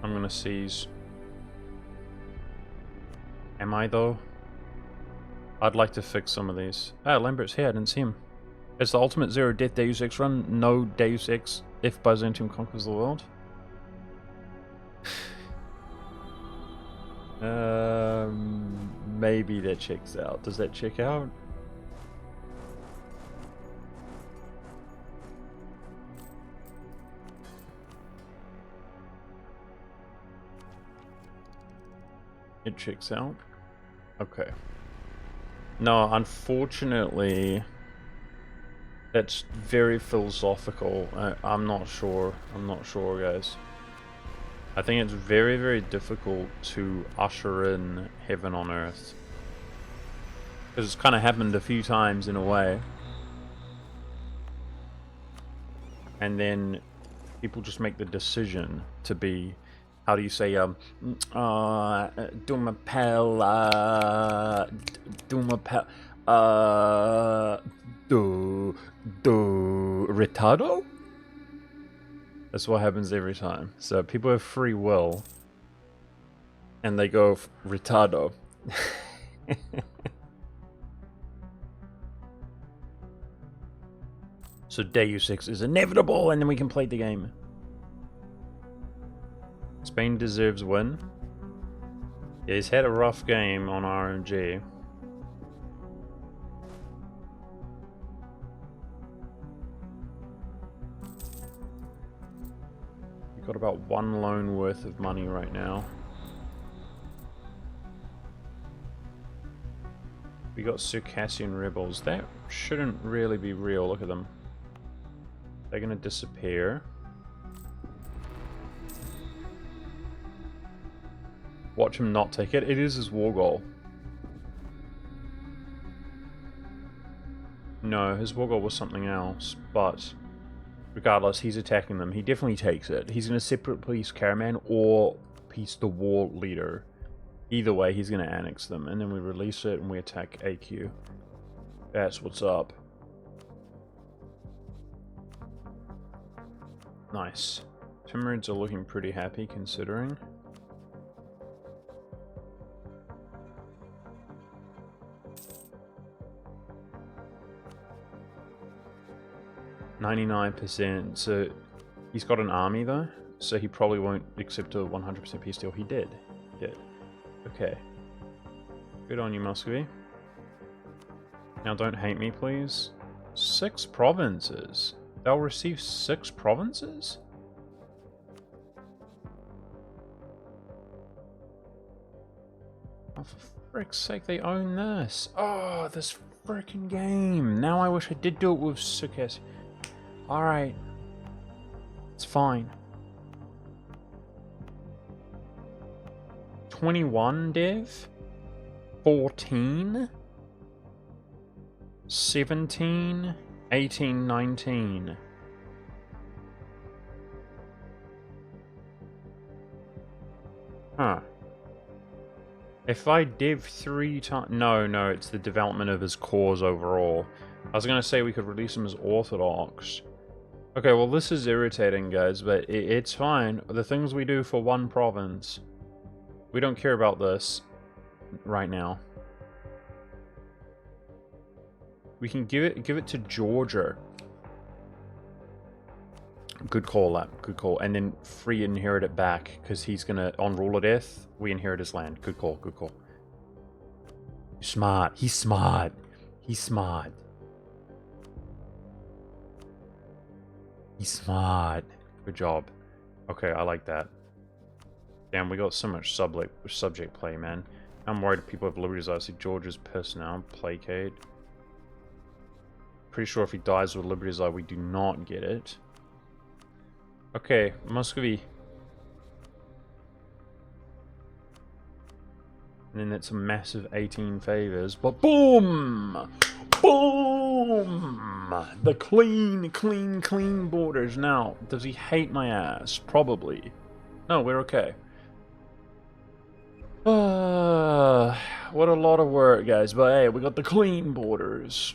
I'm gonna seize. Am I though? I'd like to fix some of these. Ah, Lambert's here, I didn't see him. It's the ultimate zero death Deus Ex run. No Deus Ex if Byzantium conquers the world. Maybe that checks out. Does that check out? It checks out. Okay. No, unfortunately, that's very philosophical. I'm not sure. I'm not sure, guys. I think it's very, very difficult to usher in heaven on earth. Because it's kind of happened a few times in a way. And then people just make the decision to be, how do you say, Dumapel, Retardo? That's what happens every time. So people have free will, and they go retardo. So Deus Ex is inevitable, and then we can play the game. Spain deserves win. Yeah, he's had a rough game on RMG. We've got about 1 loan worth of money right now. We got Circassian rebels. That shouldn't really be real. Look at them. They're gonna disappear. Watch him not take it. It is his war goal. No, his war goal was something else, but regardless, he's attacking them. He definitely takes it. He's gonna separate police Caraman or piece the war leader. Either way, he's gonna annex them, and then we release it and we attack AQ. That's what's up. Nice. Timurids are looking pretty happy considering. %. So he's got an army though, so he probably won't accept a 100% peace deal. He did. He did. Okay. Good on you, Muscovy. Now don't hate me, please. 6 provinces. They'll receive 6 provinces? Oh, for frick's sake, they own this. Oh, this freaking game. Now I wish I did do it with Circassian. Alright. It's fine. 21 dev? 14? 17? 18, 19. Huh. If I div 3 times... No, it's the development of his cause overall. I was going to say we could release him as Orthodox. Okay, well this is irritating, guys, but it's fine. The things we do for one province. We don't care about this right now. We can give it to Georgia. Good call, Lap. Good call. And then free inherit it back, because he's gonna, on rule of death, we inherit his land. Good call, good call. Smart. He's smart. He's smart. He's smart. Good job. Okay, I like that. Damn, we got so much subject play, man. I'm worried people have liberties. I see Georgia's pissed now. Placate. Pretty sure if he dies with liberties, we do not get it. Okay, Muscovy. And then that's a massive 18 favors. But boom! Boom! The clean borders. Now, does he hate my ass? Probably. No, we're okay. What a lot of work, guys. But hey, we got the clean borders.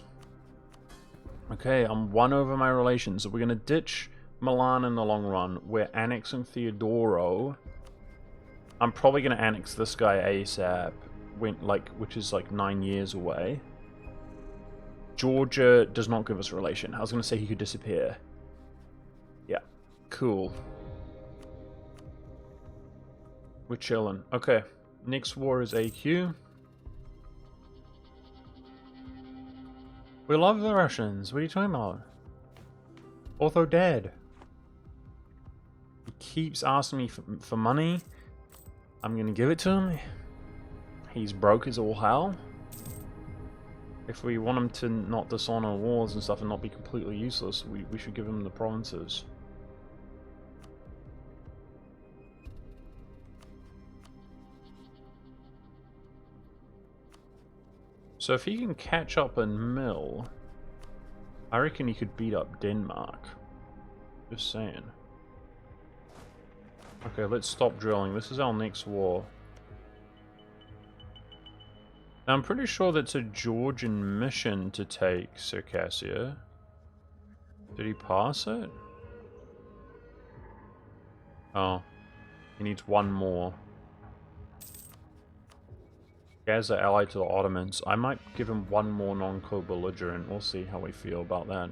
Okay, I'm 1 over my relations. So we're going to ditch Milan in the long run. We're annexing Theodoro. I'm probably going to annex this guy ASAP, which is like 9 years away. Georgia does not give us a relation. I was going to say he could disappear. Yeah, cool. We're chilling. Okay, next war is AQ. We love the Russians. What are you talking about? Ortho dead. He keeps asking me for money. I'm gonna give it to him. He's broke as all hell. If we want him to not dishonor wars and stuff and not be completely useless, we should give him the provinces. So if he can catch up and mill, I reckon he could beat up Denmark. Just saying. Okay, let's stop drilling. This is our next war. Now, I'm pretty sure that's a Georgian mission to take Circassia. Did he pass it? Oh. He needs one more. As an ally to the Ottomans, I might give him one more non-co-belligerent. We'll see how we feel about that.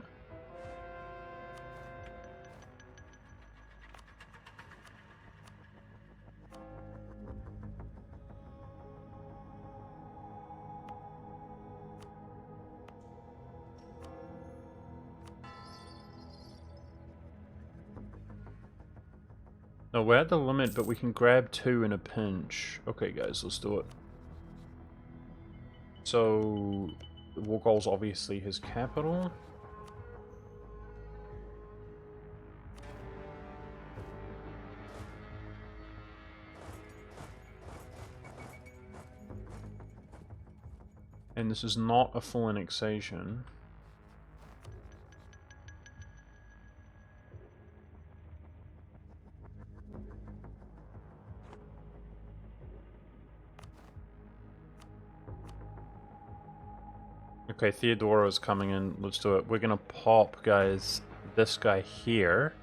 No, we're at the limit, but we can grab 2 in a pinch. Okay, guys, let's do it. So, the war goal's obviously his capital. And this is not a full annexation. Okay, Theodoro's coming in. Let's do it. We're going to pop, guys, this guy here,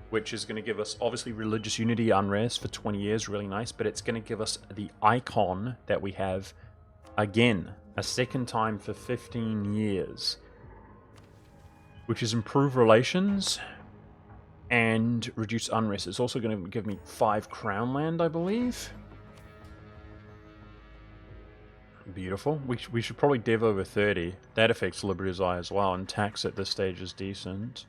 which is going to give us, obviously, religious unity unrest for 20 years. Really nice. But it's going to give us the icon that we have, again, a second time for 15 years, which is improve relations and reduce unrest. It's also going to give me 5 crown land, I believe. Beautiful. We should probably dev over 30. That affects Liberty's Eye as well, and tax at this stage is decent.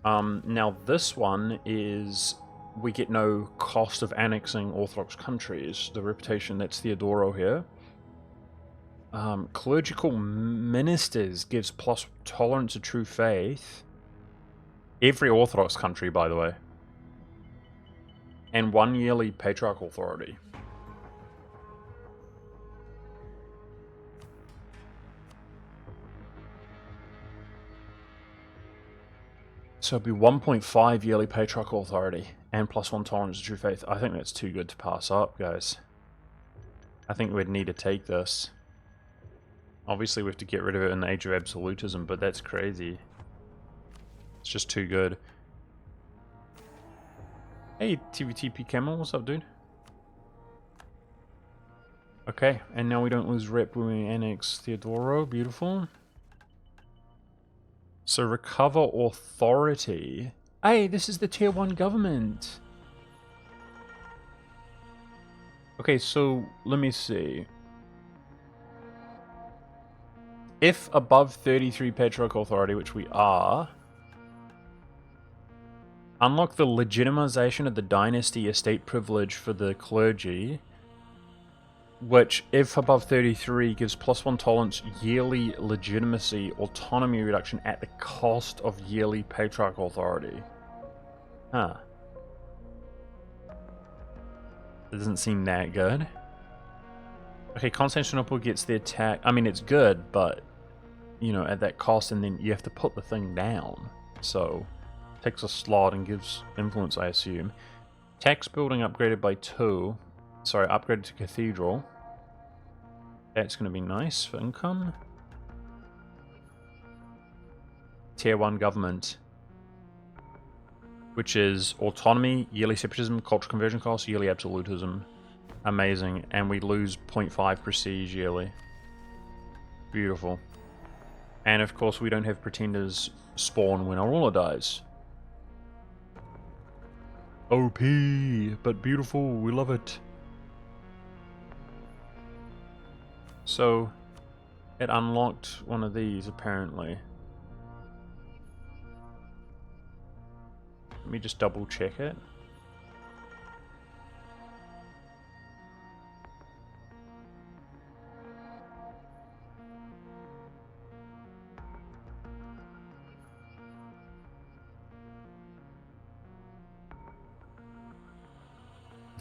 Now this one is, we get no cost of annexing Orthodox countries. The reputation, that's Theodoro here. Clerical ministers gives plus tolerance to true faith. Every Orthodox country, by the way. And 1 yearly patriarchal authority. So it'd be 1.5 yearly patriarchal authority and +1 tolerance to true faith. I think that's too good to pass up, guys. I think we'd need to take this. Obviously, we have to get rid of it in the age of absolutism, but that's crazy. It's just too good. Hey, TVTP Camel, what's up, dude? Okay, and now we don't lose rep when we annex Theodoro. Beautiful. So recover authority. Hey, this is the tier 1 government. Okay, so let me see. If above 33 patriarchal authority, which we are, unlock the legitimization of the dynasty estate privilege for the clergy, which, if above 33, gives +1 tolerance, yearly legitimacy, autonomy reduction at the cost of yearly patriarchal authority. Huh. It doesn't seem that good. Okay, Constantinople gets the attack. I mean, it's good, but, you know, at that cost, and then you have to put the thing down. So, takes a slot and gives influence, I assume. Tax building upgraded by 2. Sorry, upgraded to cathedral. That's going to be nice for income. Tier 1 government, which is autonomy, yearly separatism, cultural conversion costs, yearly absolutism. Amazing. And we lose 0.5 prestige yearly. Beautiful. And of course, we don't have pretenders spawn when our ruler dies. OP, but beautiful. We love it. So, it unlocked one of these, apparently. Let me just double check it.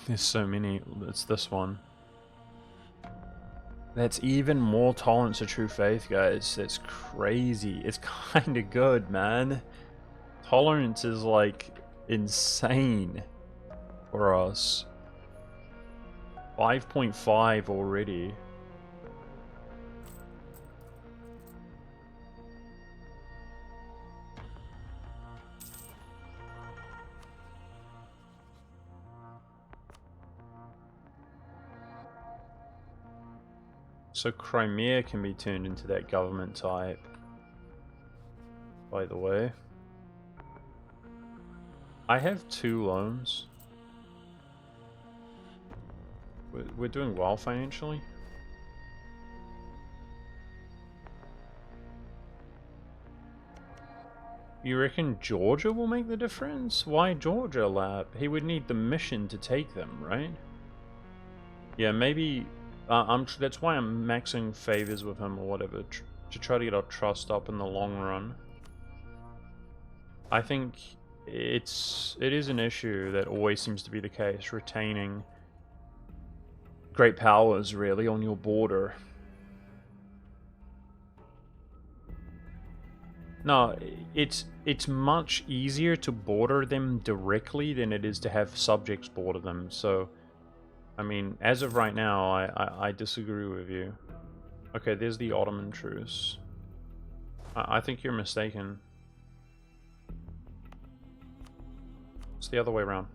There's so many. It's this one. That's even more tolerance of true faith, guys. That's crazy. It's kind of good, man. Tolerance is like insane for us. 5.5 already. So Crimea can be turned into that government type, by the way. I have 2 loans. We're doing well financially. You reckon Georgia will make the difference? Why Georgia, Lab? He would need the mission to take them, right? Yeah, maybe... that's why I'm maxing favors with him or whatever, to try to get our trust up in the long run. I think it is an issue that always seems to be the case, retaining great powers, really, on your border. No, it's much easier to border them directly than it is to have subjects border them, so... I mean, as of right now, I disagree with you. Okay, there's the Ottoman truce. I think you're mistaken. It's the other way around.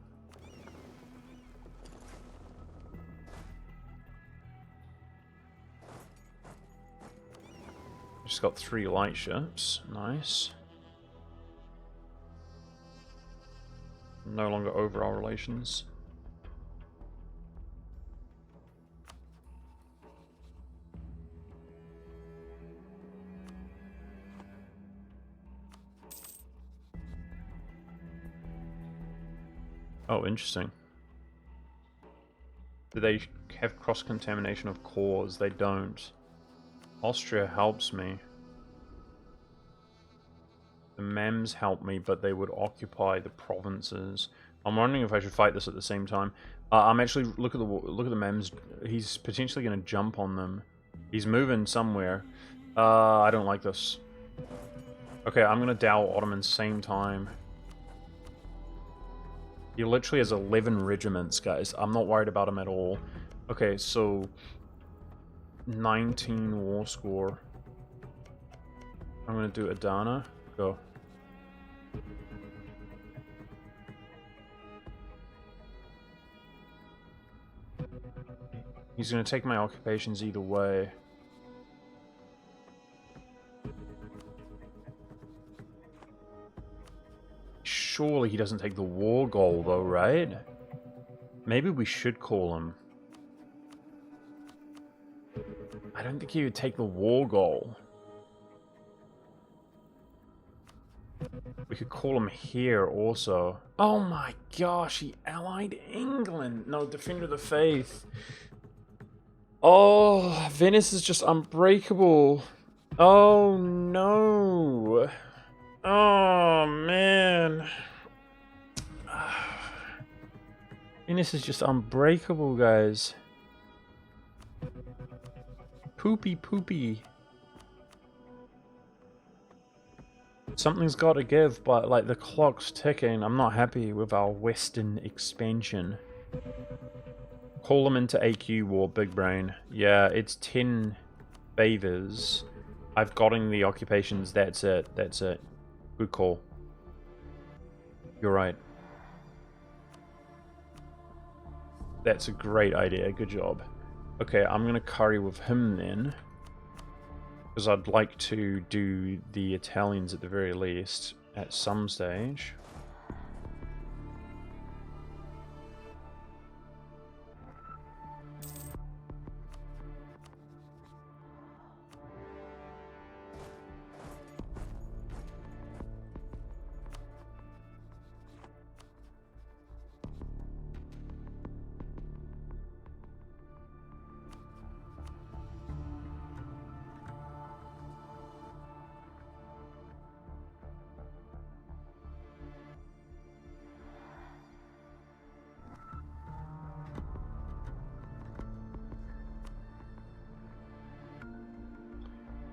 Just got 3 light ships. Nice. No longer over our relations. Oh, interesting. Do they have cross-contamination of cores? They don't. Austria helps me. The MEMS help me, but they would occupy the provinces. I'm wondering if I should fight this at the same time. I'm actually... Look at the MEMS. He's potentially going to jump on them. He's moving somewhere. I don't like this. Okay, I'm going to dow Ottoman same time. He literally has 11 regiments, guys. I'm not worried about him at all. Okay, so... 19 war score. I'm gonna do Adana. Go. He's gonna take my occupations either way. Surely he doesn't take the war goal though, right? Maybe we should call him. I don't think he would take the war goal. We could call him here also. Oh my gosh, he allied England. No, Defender of the Faith. Oh, Venice is just unbreakable. Oh no. Oh man. Venice is just unbreakable, guys. Poopy poopy. Something's got to give, but like the clock's ticking. I'm not happy with our western expansion. Call them into AQ war, big brain. Yeah, it's 10 favors. I've gotten the occupations. That's it. That's it. Good call. You're right. That's a great idea. Good job. Okay, I'm gonna curry with him then. Because I'd like to do the Italians at the very least at some stage.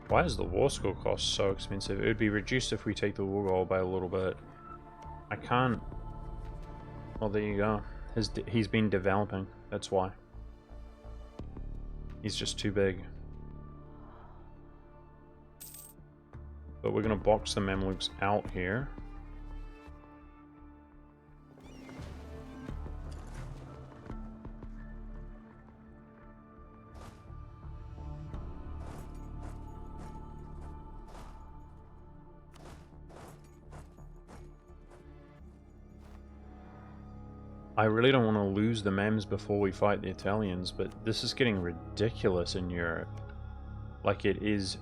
Why is the war score cost so expensive? It would be reduced if we take the war goal by a little bit. I can't... Well, there you go. He's been developing. That's why. He's just too big. But we're going to box the Mamluks out here. I really don't want to lose the Mems before we fight the Italians, but this is getting ridiculous in Europe. Like, it is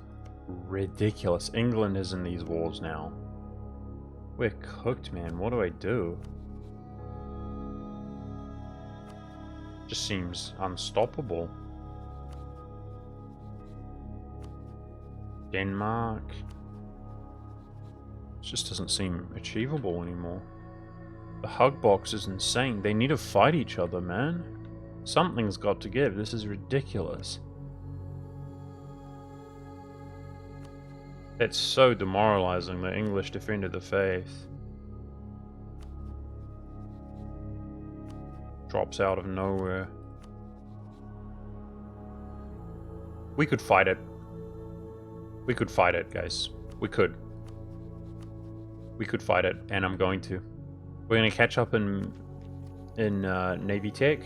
ridiculous. England is in these wars now. We're cooked, man. What do I do? Just seems unstoppable. Denmark. It just doesn't seem achievable anymore. The hug box is insane. They need to fight each other, man. Something's got to give. This is ridiculous. It's so demoralizing. The English defended the faith. Drops out of nowhere. We could fight it. We could fight it, guys. We could. We could fight it, and I'm going to. We're going to catch up in Navy tech.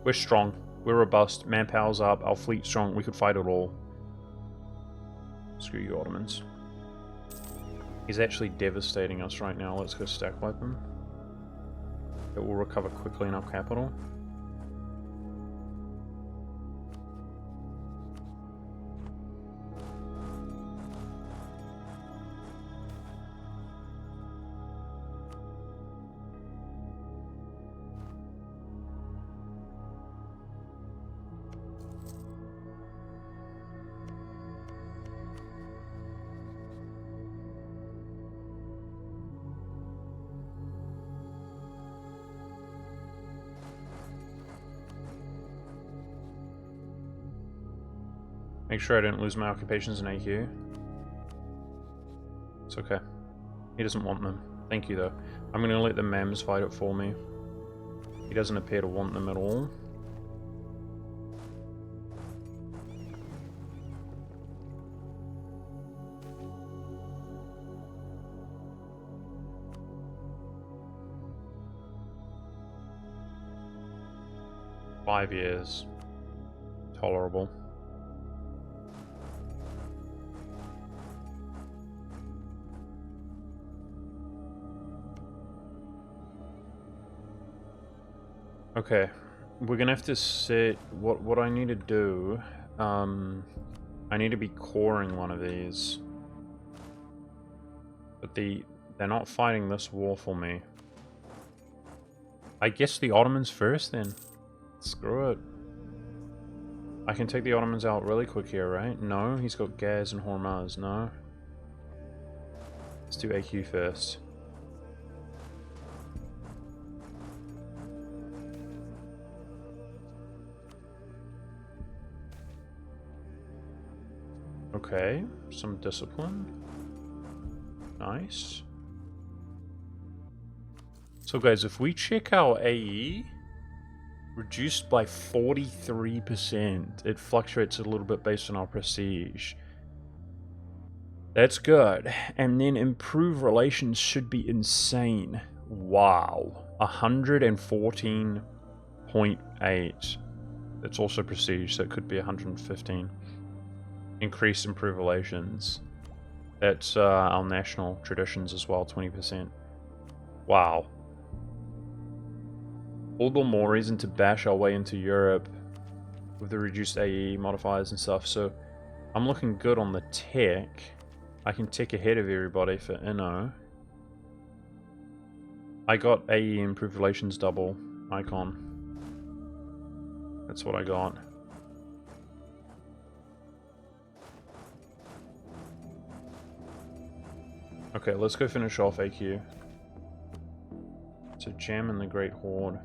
We're strong. We're robust. Manpower's up. Our fleet's strong. We could fight it all. Screw you, Ottomans. He's actually devastating us right now. Let's go stack wipe him. It will recover quickly in our capital. Make sure I didn't lose my occupations in AQ. It's okay. He doesn't want them. Thank you, though. I'm going to let the Mems fight it for me. He doesn't appear to want them at all. Five years. Tolerable. Okay, we're gonna have to set what I need to do. I need to be coring one of these, but they're not fighting this war for me. I guess the Ottomans first then. Screw it. I can take the Ottomans out really quick here, right? No, he's got Gaz and Hormuz. No. Let's do AQ first. Okay, some discipline. Nice. So guys, if we check our AE, reduced by 43%. It fluctuates a little bit based on our prestige. That's good. And then improve relations should be insane. Wow. 114.8. It's also prestige, so it could be 115. Increase improve relations. That's our national traditions as well, 20%. Wow. All the more reason to bash our way into Europe with the reduced AE modifiers and stuff. So I'm looking good on the tech. I can tech ahead of everybody for Inno. I got AE improved relations double icon. That's what I got. Okay, let's go finish off AQ. So jam in the Great Horde.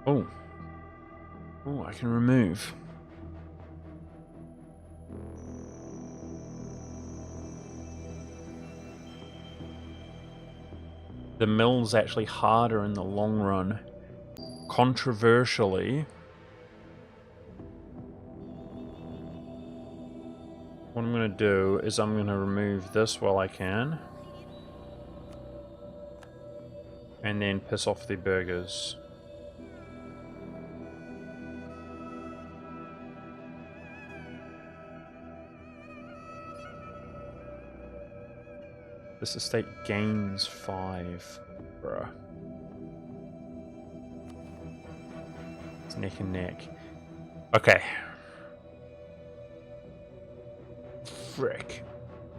Oh. Oh, I can remove. The mill's actually harder in the long run. Controversially, what I'm going to do is I'm going to remove this while I can. And then piss off the burgers. This estate gains 5. Bruh. It's neck and neck. Okay. Frick.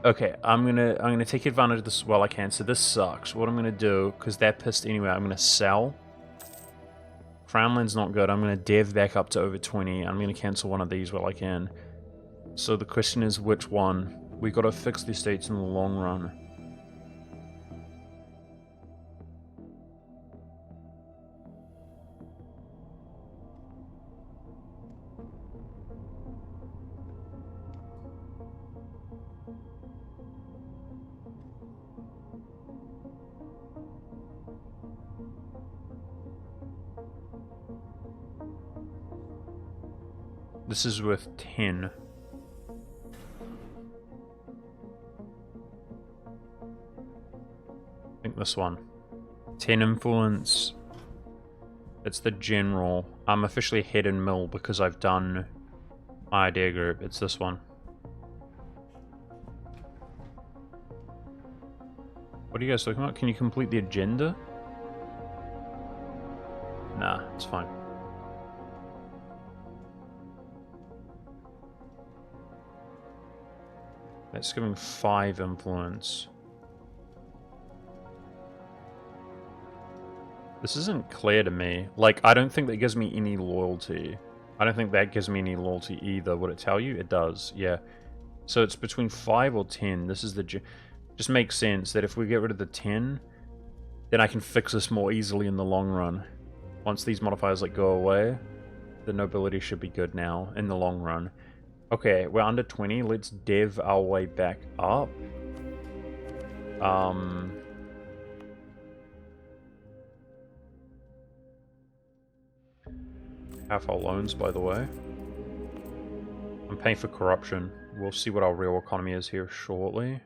Okay, I'm gonna take advantage of this while I can. So this sucks. What I'm gonna do, because they're pissed anyway, I'm gonna sell. Crownland's not good. I'm gonna dev back up to over 20. I'm gonna cancel one of these while I can. So the question is which one? We gotta fix the estates in the long run. This is worth 10. I think this one. 10 influence. It's the general. I'm officially head and mill because I've done my idea group. It's this one. What are you guys talking about? Can you complete the agenda? Nah, it's fine. That's giving 5 influence. This isn't clear to me. Like, I don't think that gives me any loyalty. I don't think that gives me any loyalty either. Would it tell you? It does, yeah. So it's between 5 or 10. This is the... Just makes sense that if we get rid of the 10, then I can fix this more easily in the long run. Once these modifiers, like, go away, the nobility should be good now in the long run. Okay, we're under 20. Let's dev our way back up. Half our loans, by the way. I'm paying for corruption. We'll see what our real economy is here shortly.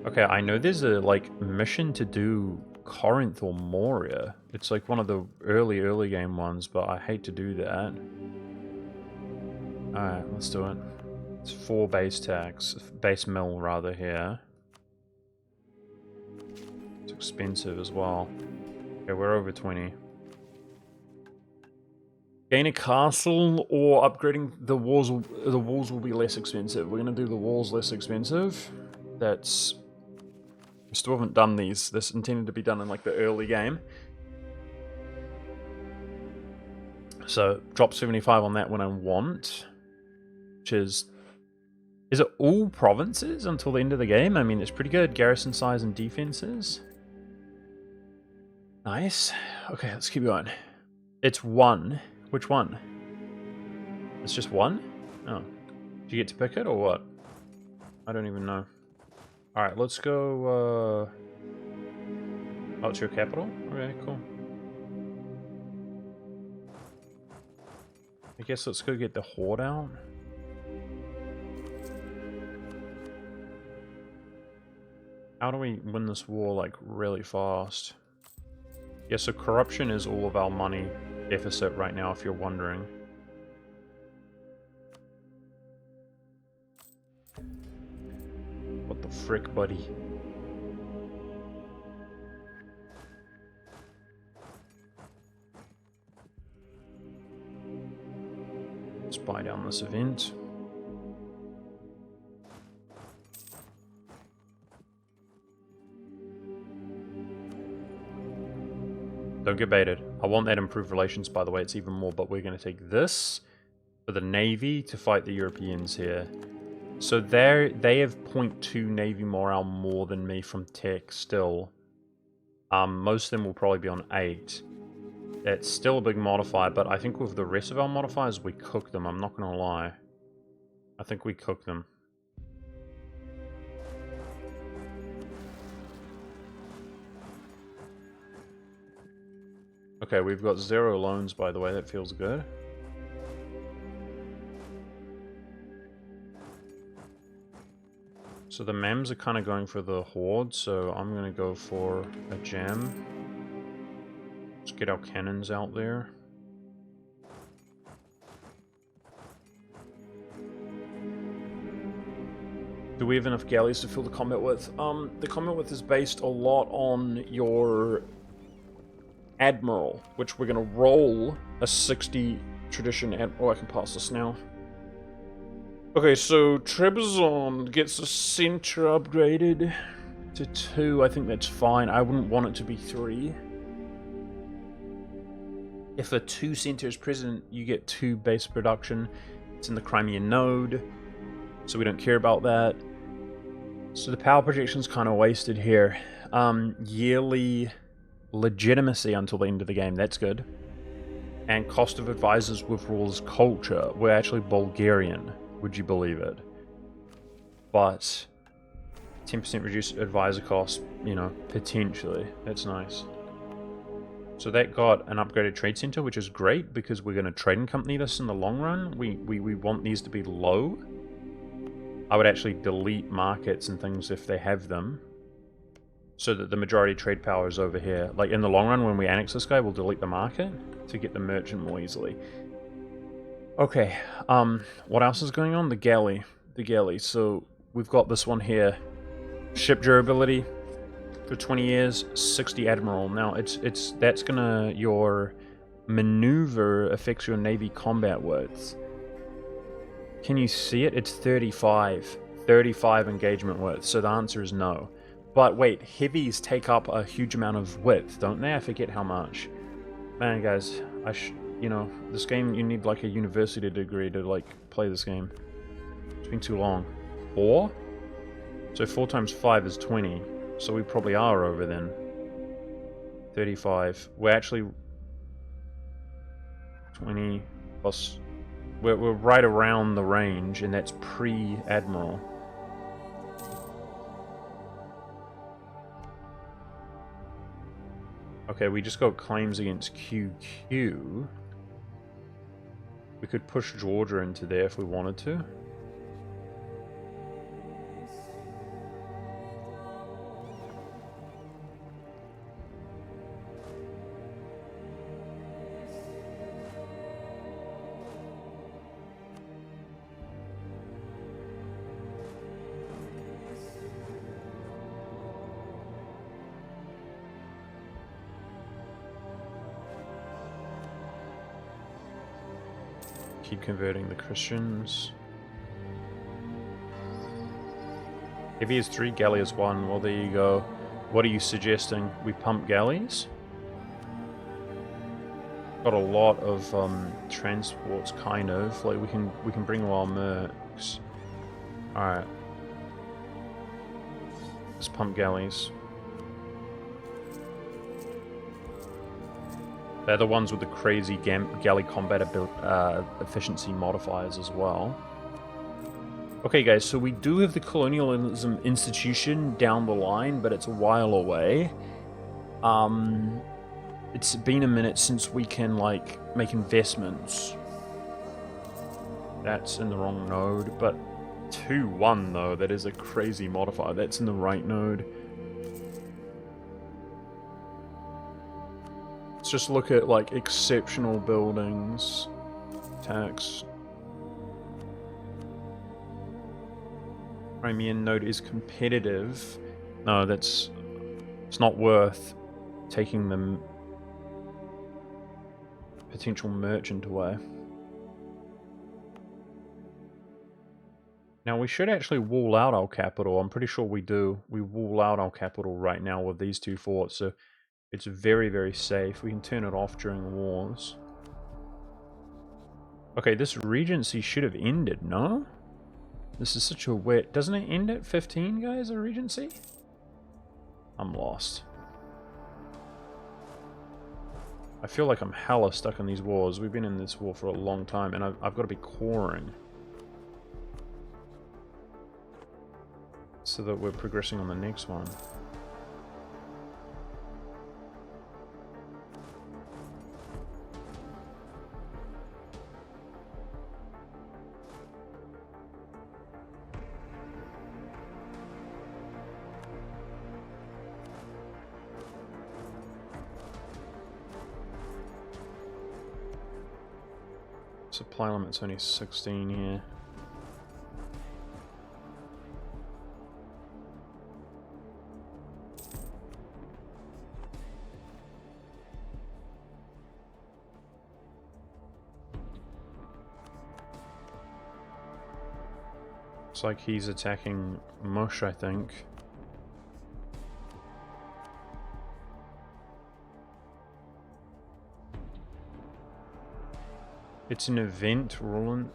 Okay, I know there's a, like, mission to do Corinth or Moria. It's like one of the early game ones, but I hate to do that. Alright, let's do it. It's 4 base tax. Base mill, rather, here. It's expensive as well. Okay, we're over 20. Gain a castle or upgrading the walls will be less expensive. We're gonna do the walls less expensive. That's... We still haven't done these. This intended to be done in like the early game. So drop 75 on that when I want. Which is... Is it all provinces until the end of the game? I mean, it's pretty good. Garrison size and defenses. Nice. Okay, let's keep going. It's 1. Which one? It's just 1? Oh. Do you get to pick it or what? I don't even know. Alright, let's go, Oh, it's your capital? Okay, cool. I guess let's go get the horde out. How do we win this war, like, really fast? Yeah, so corruption is all of our money deficit right now, if you're wondering. What the frick, buddy? Let's buy down this event. Don't get baited. I want that improved relations, by the way. It's even more, but we're going to take this for the Navy to fight the Europeans here. So they have 0.2 Navy morale more than me from tech still. Most of them will probably be on 8. That's still a big modifier, but I think with the rest of our modifiers, we cook them. I'm not going to lie. I think we cook them. Okay, we've got 0 loans, by the way. That feels good. So the Mems are kind of going for the Horde, so I'm going to go for a gem. Let's get our cannons out there. Do we have enough galleys to fill the combat width? The combat width is based a lot on your Admiral, which we're going to roll a 60 tradition. Oh, I can pass this now. Okay, so Trebizond gets a center upgraded to 2. I think that's fine. I wouldn't want it to be 3. If a 2 center is present, you get 2 base production. It's in the Crimean node, so we don't care about that. So the power projection's kind of wasted here. Yearly legitimacy until the end of the game, that's good. And cost of advisors with rules culture. We're actually Bulgarian, would you believe it? But 10% reduced advisor cost, you know, potentially. That's nice. So that got an upgraded trade center, which is great because we're going to trade and company this in the long run. We want these to be low. I would actually delete markets and things if they have them, so that the majority trade power is over here. Like in the long run, when we annex this guy, we'll delete the market to get the merchant more easily. Okay, what else is going on? The galley. The galley. So we've got this one here. Ship durability for 20 years, 60 admiral. Now that's gonna, your maneuver affects your navy combat width. Can you see it? It's 35. 35 engagement width, so the answer is no. But wait, heavies take up a huge amount of width, don't they? I forget how much. Man, guys, you know, this game, you need like a university degree to like play this game. It's been too long. 4? So 4 times 5 is 20. So we probably are over then. 35. We're actually 20 plus. We're right around the range, and that's pre-admiral. Okay, we just got claims against QQ. We could push Georgia into there if we wanted to. Keep converting the Christians. Heavy is 3, galley is 1. Well, there you go. What are you suggesting? We pump galleys? Got a lot of transports, kind of. Like we can bring all our mercs. All right. Let's pump galleys. They're the ones with the crazy galley combat efficiency modifiers as well. Okay guys, so we do have the colonialism institution down the line, but it's a while away. It's been a minute since we can like make investments. That's in the wrong node, but 2-1 though, that is a crazy modifier. That's in the right node. Let's just look at like exceptional buildings. Tax. Crimean node is competitive. No, it's not worth taking the potential merchant away. Now we should actually wall out our capital. I'm pretty sure we do. We wall out our capital right now with these 2 forts, so it's very, very safe. We can turn it off during wars. Okay, this regency should have ended, no? This is such a weird... Doesn't it end at 15, guys, a regency? I'm lost. I feel like I'm hella stuck in these wars. We've been in this war for a long time, and I've got to be coring. So that we're progressing on the next one. Supply limit's only 16 here. Looks like he's attacking Mush, I think. It's an event, ruler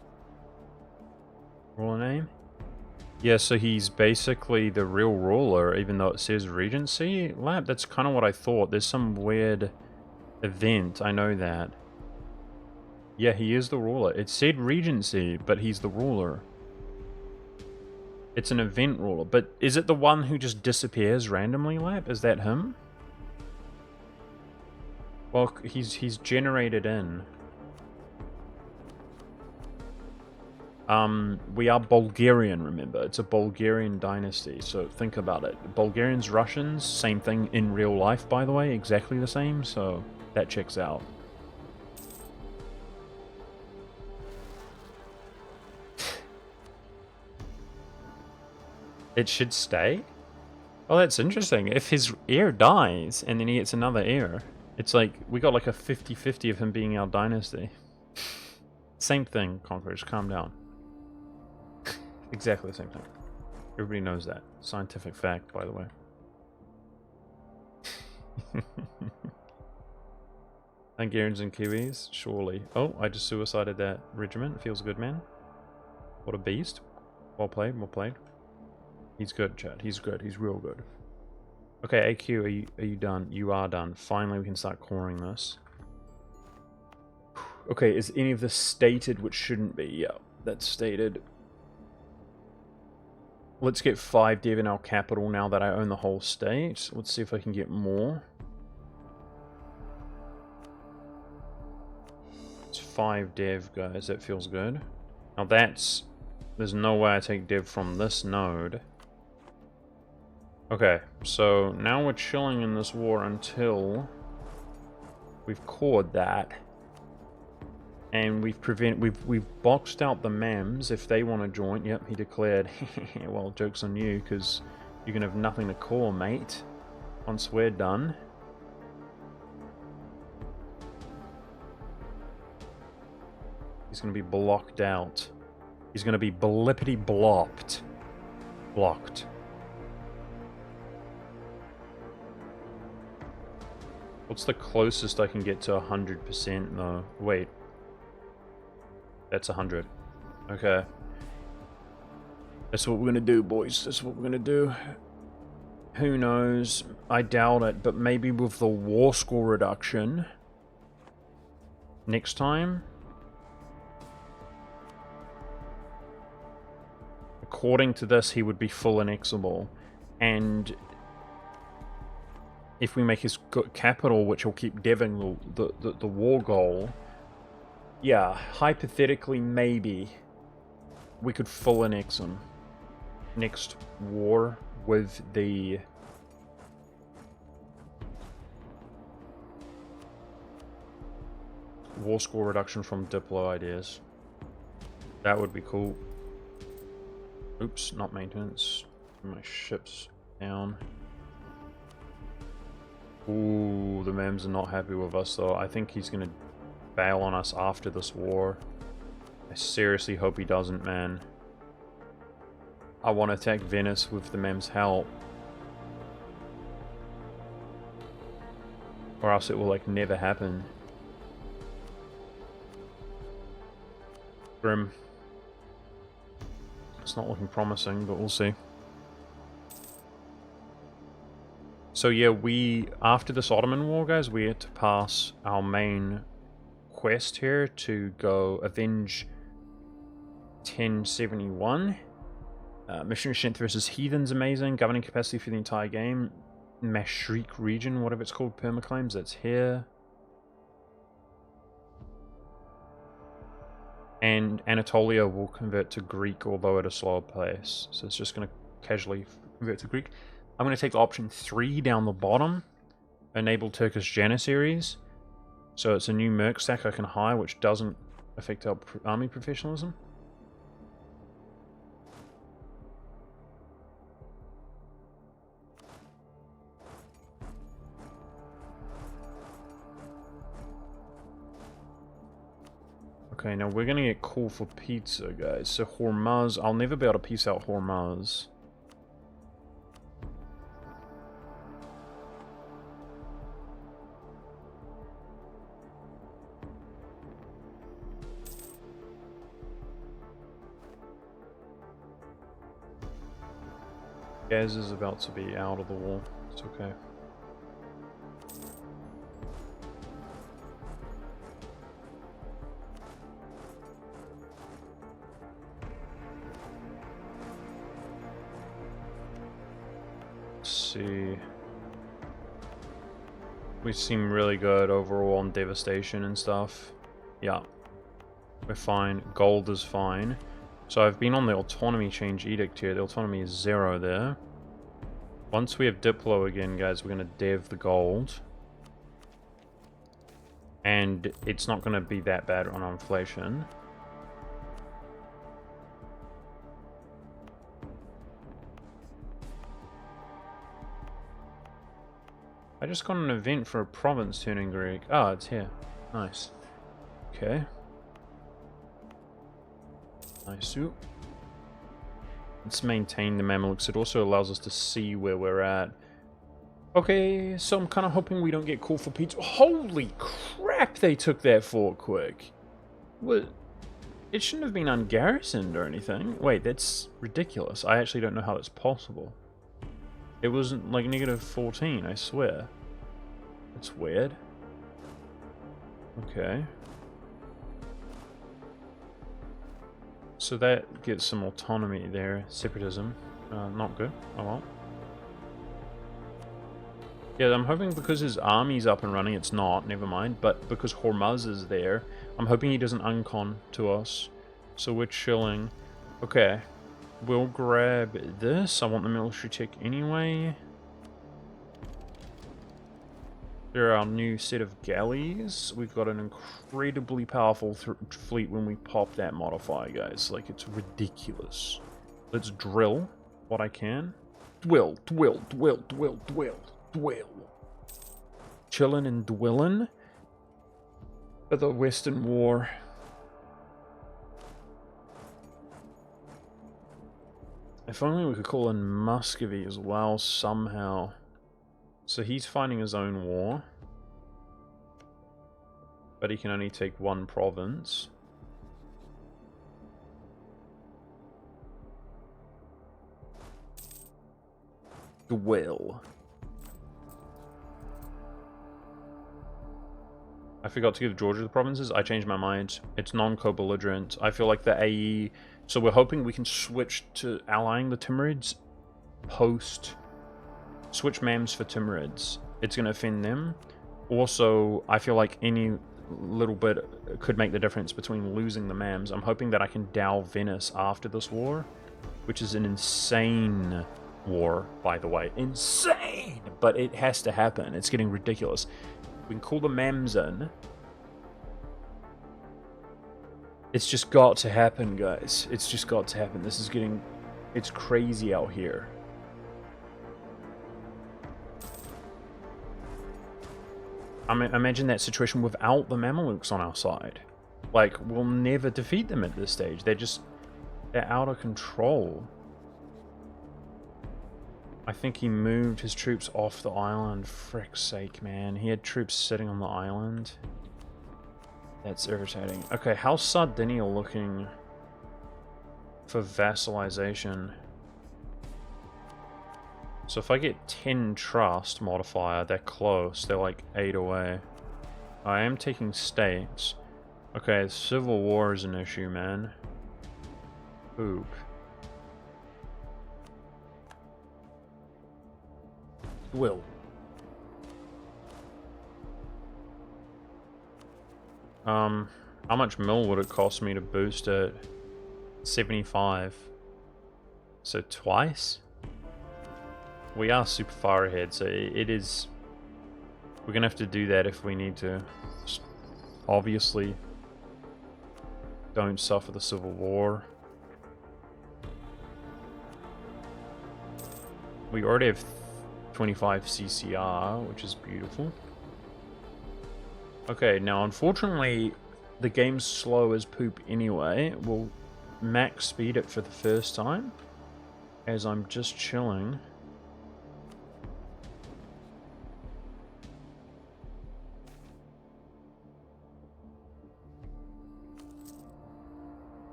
name? Yeah, so he's basically the real ruler, even though it says Regency Lab. That's kind of what I thought. There's some weird event, I know that. Yeah, he is the ruler. It said Regency, but he's the ruler. It's an event ruler, but is it the one who just disappears randomly, Lab? Is that him? Well, he's generated in. We are Bulgarian, remember. It's a Bulgarian dynasty, so think about it. Bulgarians, Russians, same thing in real life, by the way. Exactly the same, so that checks out. It should stay? Well, that's interesting. If his heir dies, and then he gets another heir, it's like, we got like a 50-50 of him being our dynasty. Same thing, Conquerors, calm down. Exactly the same thing. Everybody knows that. Scientific fact, by the way. Hungarians and Kiwis, surely. Oh, I just suicided that regiment. Feels good, man. What a beast. Well played, well played. He's good, Chad. He's good. He's real good. Okay, AQ, are you done? You are done. Finally, we can start coring this. Okay, is any of this stated which shouldn't be? Yeah, that's stated. Let's get 5 dev in our capital now that I own the whole state. Let's see if I can get more. It's 5 dev, guys. That feels good. Now that's... There's no way I take dev from this node. Okay, so now we're chilling in this war until we've cored that. And we've boxed out the Mams if they want to join. Yep, he declared. Well, joke's on you, because you can have nothing to core, mate. Once we're done. He's going to be blocked out. He's going to be blippity blopped. Blocked. What's the closest I can get to 100% though? Wait. That's 100. Okay. That's what we're gonna do, boys. That's what we're gonna do. Who knows? I doubt it, but maybe with the war score reduction next time. According to this, he would be full annexable, and if we make his capital, which will keep deving the war goal. Yeah, hypothetically, maybe we could full annex him next war with the war score reduction from Diplo ideas. That would be cool. Oops, not maintenance. My ship's down. Ooh, the Mems are not happy with us though. I think he's gonna bail on us after this war. I seriously hope he doesn't, man. I want to attack Venice with the Mem's help. Or else it will like never happen. Grim. It's not looking promising, but we'll see. So yeah, after this Ottoman War, guys, we had to pass our main quest here to go avenge 1071. Missionary strength versus heathens, amazing. Governing capacity for the entire game. Mashriq region, whatever it's called, permaclaims, that's here. And Anatolia will convert to Greek, although at a slower pace. So it's just going to casually convert to Greek. I'm going to take option 3 down the bottom. Enable Turkish Janissaries. So it's a new merc stack I can hire, which doesn't affect our army professionalism. Okay, now we're gonna get call for pizza, guys. So Hormuz, I'll never be able to piece out Hormuz. Gaz is about to be out of the war. It's okay. See, we seem really good overall on devastation and stuff. Yeah, we're fine. Gold is fine. So I've been on the autonomy change edict here. The autonomy is 0 there. Once we have Diplo again, guys, we're going to dev the gold. And it's not going to be that bad on inflation. I just got an event for a province turning Greek. Ah, it's here. Nice. Okay. Nice. Let's maintain the Mamelukes. It also allows us to see where we're at. Okay, so I'm kind of hoping we don't get called for pizza. Holy crap, they took that fort quick. What? It shouldn't have been ungarrisoned or anything. Wait, that's ridiculous. I actually don't know how that's possible. It wasn't like -14, I swear. That's weird. Okay. So that gets some autonomy there. Separatism. Not good. Oh well. Yeah, I'm hoping because his army's up and running, it's not, never mind. But because Hormuz is there, I'm hoping he doesn't uncon to us. So we're chilling. Okay. We'll grab this. I want the military tech anyway. They're our new set of galleys. We've got an incredibly powerful fleet when we pop that modifier, guys. Like, it's ridiculous. Let's drill what I can. Dwill. Chillin' and dwillin' for the Western War. If only we could call in Muscovy as well, somehow. So he's fighting his own war. But he can only take one province. Dwell. I forgot to give Georgia the provinces. I changed my mind. It's non-co-belligerent. I feel like the AE... So we're hoping we can switch to allying the Timurids post... Switch Mams for Timurids. It's going to offend them. Also, I feel like any little bit could make the difference between losing the Mams. I'm hoping that I can Dow Venice after this war, which is an insane war, by the way. Insane! But it has to happen. It's getting ridiculous. We can call the Mams in. It's just got to happen, guys. It's just got to happen. This is getting... It's crazy out here. Imagine that situation without the Mamelukes on our side. Like, we'll never defeat them at this stage. They're out of control. I think he moved his troops off the island. Frick's sake, man. He had troops sitting on the island. That's irritating. Okay, how's Sardinia looking for vassalization? So if I get 10 trust modifier, they're close. They're like 8 away. I am taking states. Okay, civil war is an issue, man. Poop. Will. How much mil would it cost me to boost it? 75. So twice? We are super far ahead, so it is... We're gonna have to do that if we need to. Just obviously, don't suffer the civil war. We already have 25 CCR, which is beautiful. Okay, now unfortunately, the game's slow as poop anyway. We'll max speed it for the first time, as I'm just chilling.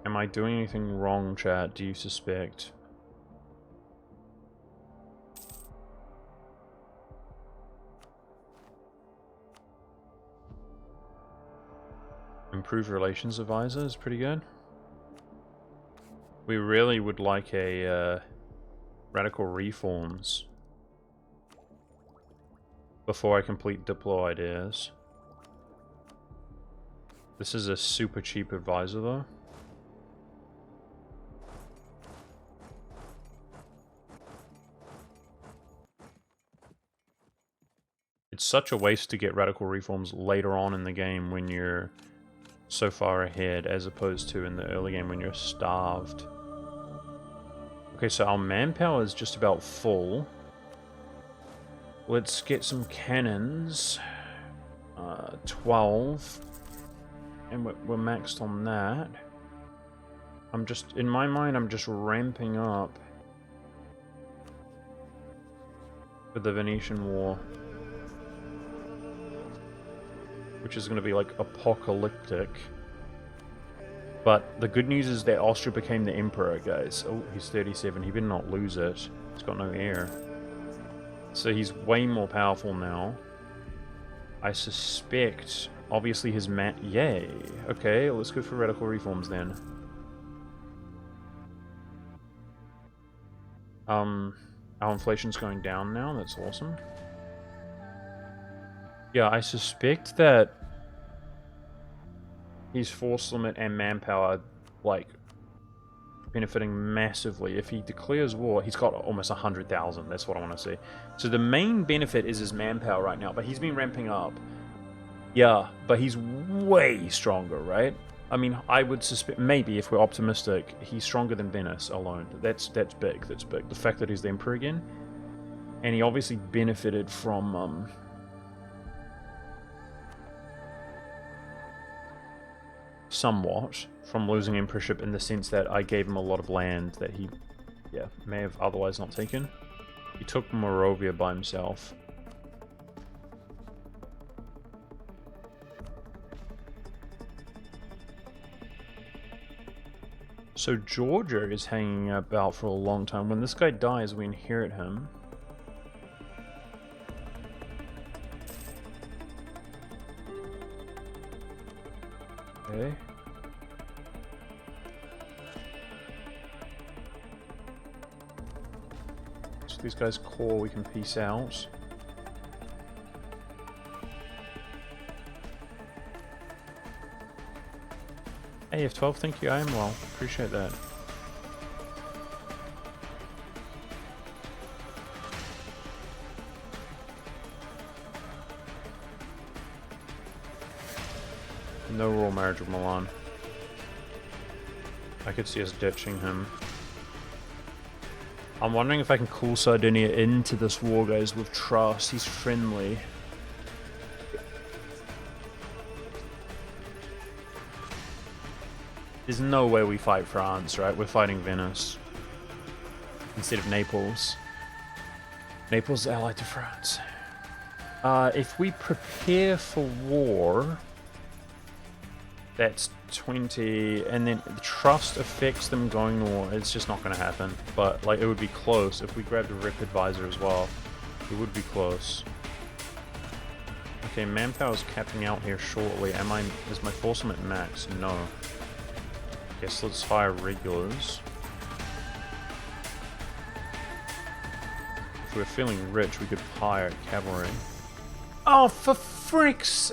Am I doing anything wrong, chat? Do you suspect? Improve Relations Advisor is pretty good. We really would like a Radical Reforms before I complete Diplo ideas. This is a super cheap advisor though. It's such a waste to get Radical Reforms later on in the game when you're so far ahead, as opposed to in the early game when you're starved. Okay, so our manpower is just about full. Let's get some cannons. 12. And we're maxed on that. I'm just, in my mind, I'm just ramping up for the Venetian War, which is going to be like apocalyptic. But the good news is that Austria became the emperor, guys. Oh, he's 37. He better not lose it. He's got no heir. So he's way more powerful now. I suspect, obviously, his Yay. Okay, let's go for Radical Reforms then. Our inflation's going down now. That's awesome. Yeah, I suspect that his force limit and manpower, like, benefiting massively. If he declares war, he's got almost 100,000. That's what I want to see. So the main benefit is his manpower right now, but he's been ramping up. Yeah, but he's way stronger, right? I mean, I would suspect, maybe if we're optimistic, he's stronger than Venice alone. That's big. That's big. The fact that he's the emperor again, and he obviously benefited from somewhat from losing emperorship, in the sense that I gave him a lot of land that he, yeah, may have otherwise not taken. He took Moravia by himself. So Georgia is hanging about for a long time. When this guy dies, we inherit him. Okay. So these guys core, we can peace out. Hey, F12, thank you, I am well. Appreciate that. No royal marriage with Milan. I could see us ditching him. I'm wondering if I can call Sardinia into this war, guys, with trust. He's friendly. There's no way we fight France, right? We're fighting Venice instead of Naples. Naples is allied to France. If we prepare for war, That's 20, and then the trust affects them going to war. It's just not going to happen. But like, it would be close if we grabbed a rep advisor as well. It would be close. Okay, manpower's capping out here shortly. Is my foursome at max? No. Guess let's hire regulars. If we're feeling rich, we could hire cavalry. Oh, for frick's...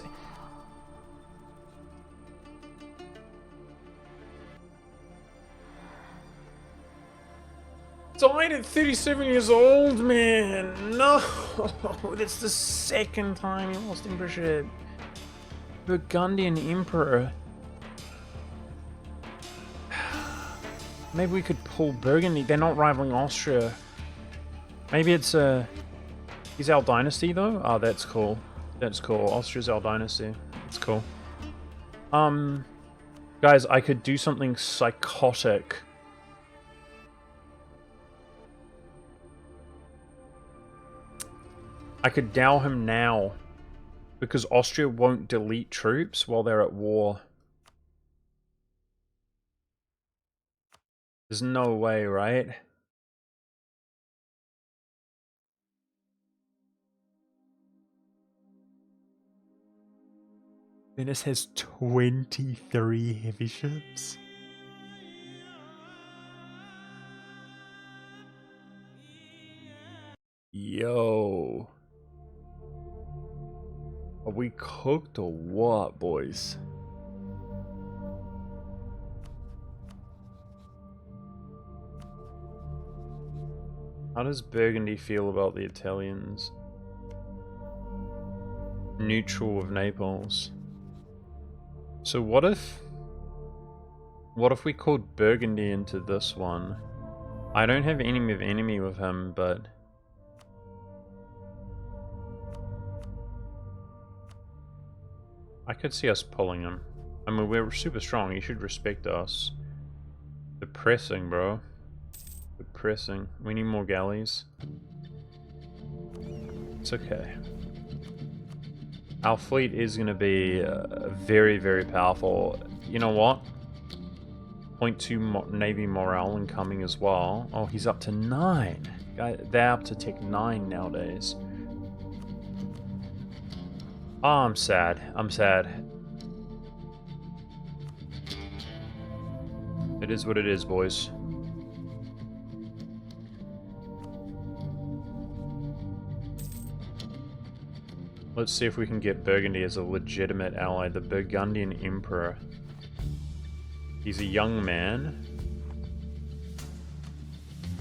Died at 37 years old, man! No! That's the second time he lost emperorship. Burgundian emperor. Maybe we could pull Burgundy. They're not rivaling Austria. Maybe it's he's our dynasty though? Oh, that's cool. That's cool. Austria's our dynasty. That's cool. Guys, I could do something psychotic. I could dow him now, because Austria won't delete troops while they're at war. There's no way, right? Venice has 23 heavy ships. Yo. Are we cooked or what, boys? How does Burgundy feel about the Italians? Neutral of Naples. So what if we called Burgundy into this one? I don't have enemy of enemy with him, but I could see us pulling him. I mean, we're super strong. He should respect us. We're pressing, bro. We're pressing. We need more galleys. It's okay. Our fleet is going to be very, very powerful. You know what? 0.2 Navy morale incoming as well. Oh, he's up to 9. They're up to Tech 9 nowadays. Oh, I'm sad. I'm sad. It is what it is, boys. Let's see if we can get Burgundy as a legitimate ally. The Burgundian Emperor. He's a young man.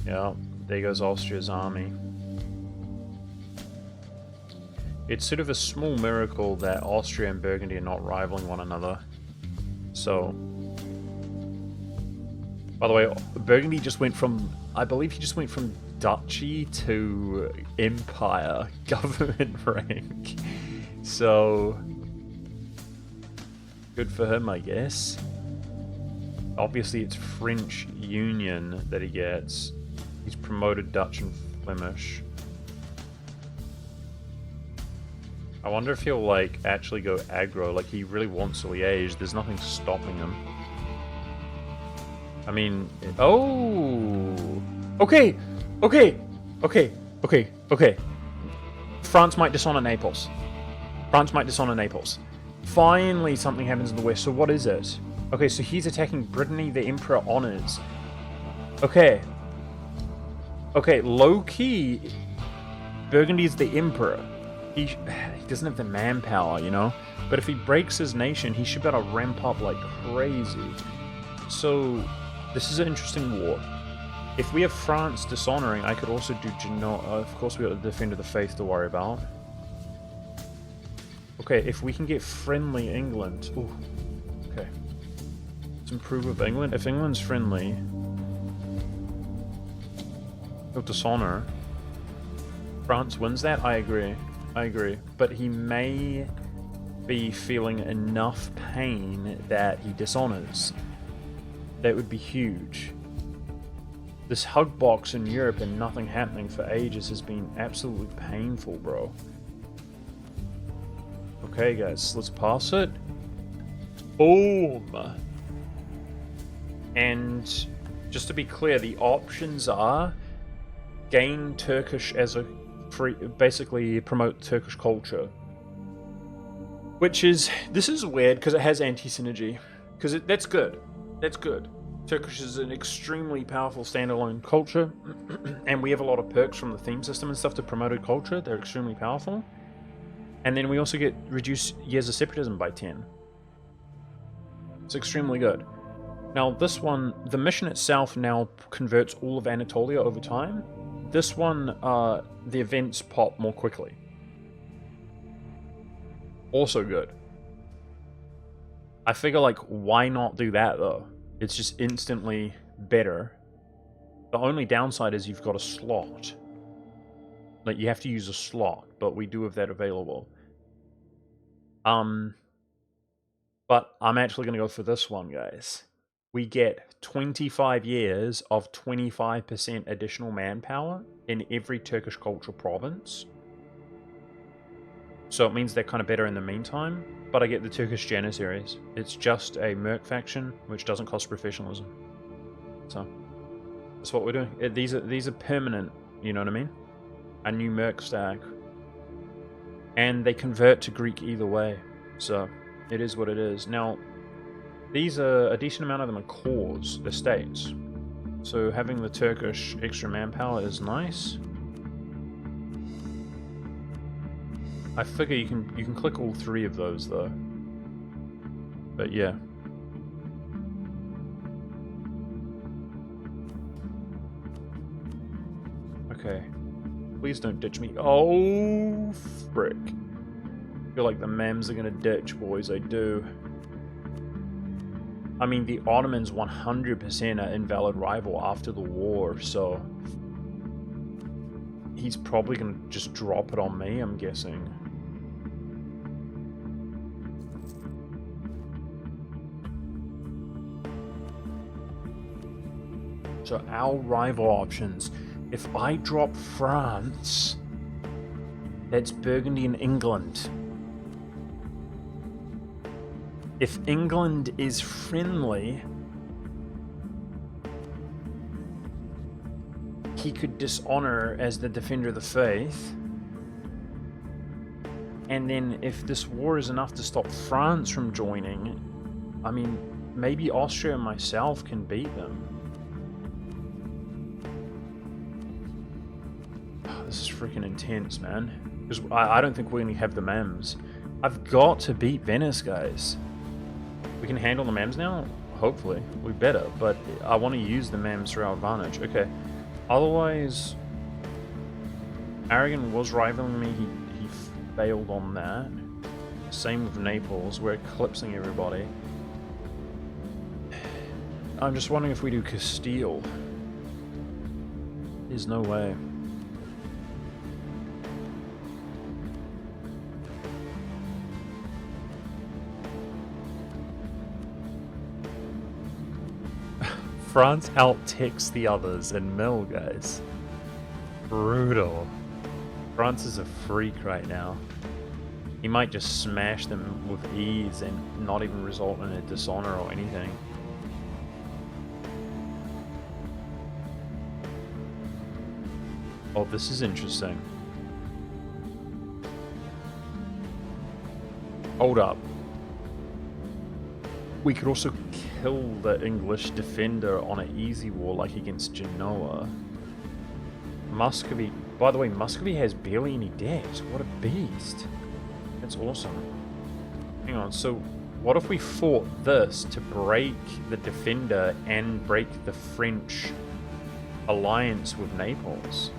Yeah, there goes Austria's army. It's sort of a small miracle that Austria and Burgundy are not rivaling one another. So, by the way, Burgundy just went from, I believe he just went from duchy to empire government rank. So, good for him, I guess. Obviously, it's French Union that he gets. He's promoted Dutch and Flemish. I wonder if he'll, like, actually go aggro. Like, he really wants to liège. There's nothing stopping him. I mean... Oh! Okay! Okay! Okay! Okay! Okay! France might dishonor Naples. France might dishonor Naples. Finally, something happens in the west. So what is it? Okay, so he's attacking Brittany. The Emperor honors. Okay. Okay, low-key, Burgundy's the Emperor. He doesn't have the manpower, you know? But if he breaks his nation, he should be able to ramp up like crazy. So, this is an interesting war. If we have France dishonoring, I could also do Genoa. Of course, we got the Defender of the Faith to worry about. Okay, if we can get friendly England... Ooh, okay. Let's improve with England. If England's friendly... he'll dishonor. France wins that? I agree. I agree. But he may be feeling enough pain that he dishonors. That would be huge. This hug box in Europe and nothing happening for ages has been absolutely painful, bro. Okay, guys, let's pass it. Boom! And just to be clear, the options are gain Turkish as a free, basically promote Turkish culture. Which is, this is weird because it has anti-synergy. Because that's good. That's good. Turkish is an extremely powerful standalone culture, and we have a lot of perks from the theme system and stuff to promote a culture. They're extremely powerful. And then we also get reduced years of separatism by 10. It's extremely good. Now this one, the mission itself now converts all of Anatolia over time. This one, the events pop more quickly. Also good. I figure, like, why not do that, though? It's just instantly better. The only downside is you've got a slot. Like, you have to use a slot, but we do have that available. But I'm actually going to go for this one, guys. We get 25 years of 25% additional manpower in every Turkish culture province. So it means they're kind of better in the meantime, but I get the Turkish Janissaries. It's just a merc faction, which doesn't cost professionalism. So that's what we're doing. These are permanent, you know what I mean? A new merc stack. And they convert to Greek either way. So it is what it is. Now, these are, a decent amount of them are cores, they're states. So having the Turkish extra manpower is nice. I figure you can click all three of those though. But yeah. Okay. Please don't ditch me. Oh, frick. I feel like the mems are gonna ditch, boys. I do. I mean, the Ottomans 100% are invalid rival after the war, so he's probably gonna just drop it on me, I'm guessing. So our rival options. If I drop France, that's Burgundy and England. If England is friendly, he could dishonor as the defender of the faith. And then if this war is enough to stop France from joining, I mean, maybe Austria and myself can beat them. This is freaking intense, man. Because I don't think we're going to have the mems. I've got to beat Venice, guys. We can handle the mems now? Hopefully. We better, but I want to use the mems for our advantage. Okay. Otherwise, Aragon was rivaling me. He failed on that. Same with Naples. We're eclipsing everybody. I'm just wondering if we do Castile. There's no way. France out-ticks the others in mill, guys. Brutal. France is a freak right now. He might just smash them with ease and not even result in a dishonor or anything. Oh, this is interesting. Hold up. We could also kill the English defender on an easy war like against Genoa. Muscovy, by the way, Muscovy has barely any debt. What a beast. That's awesome. Hang on, so what if we fought this to break the defender and break the French alliance with Naples?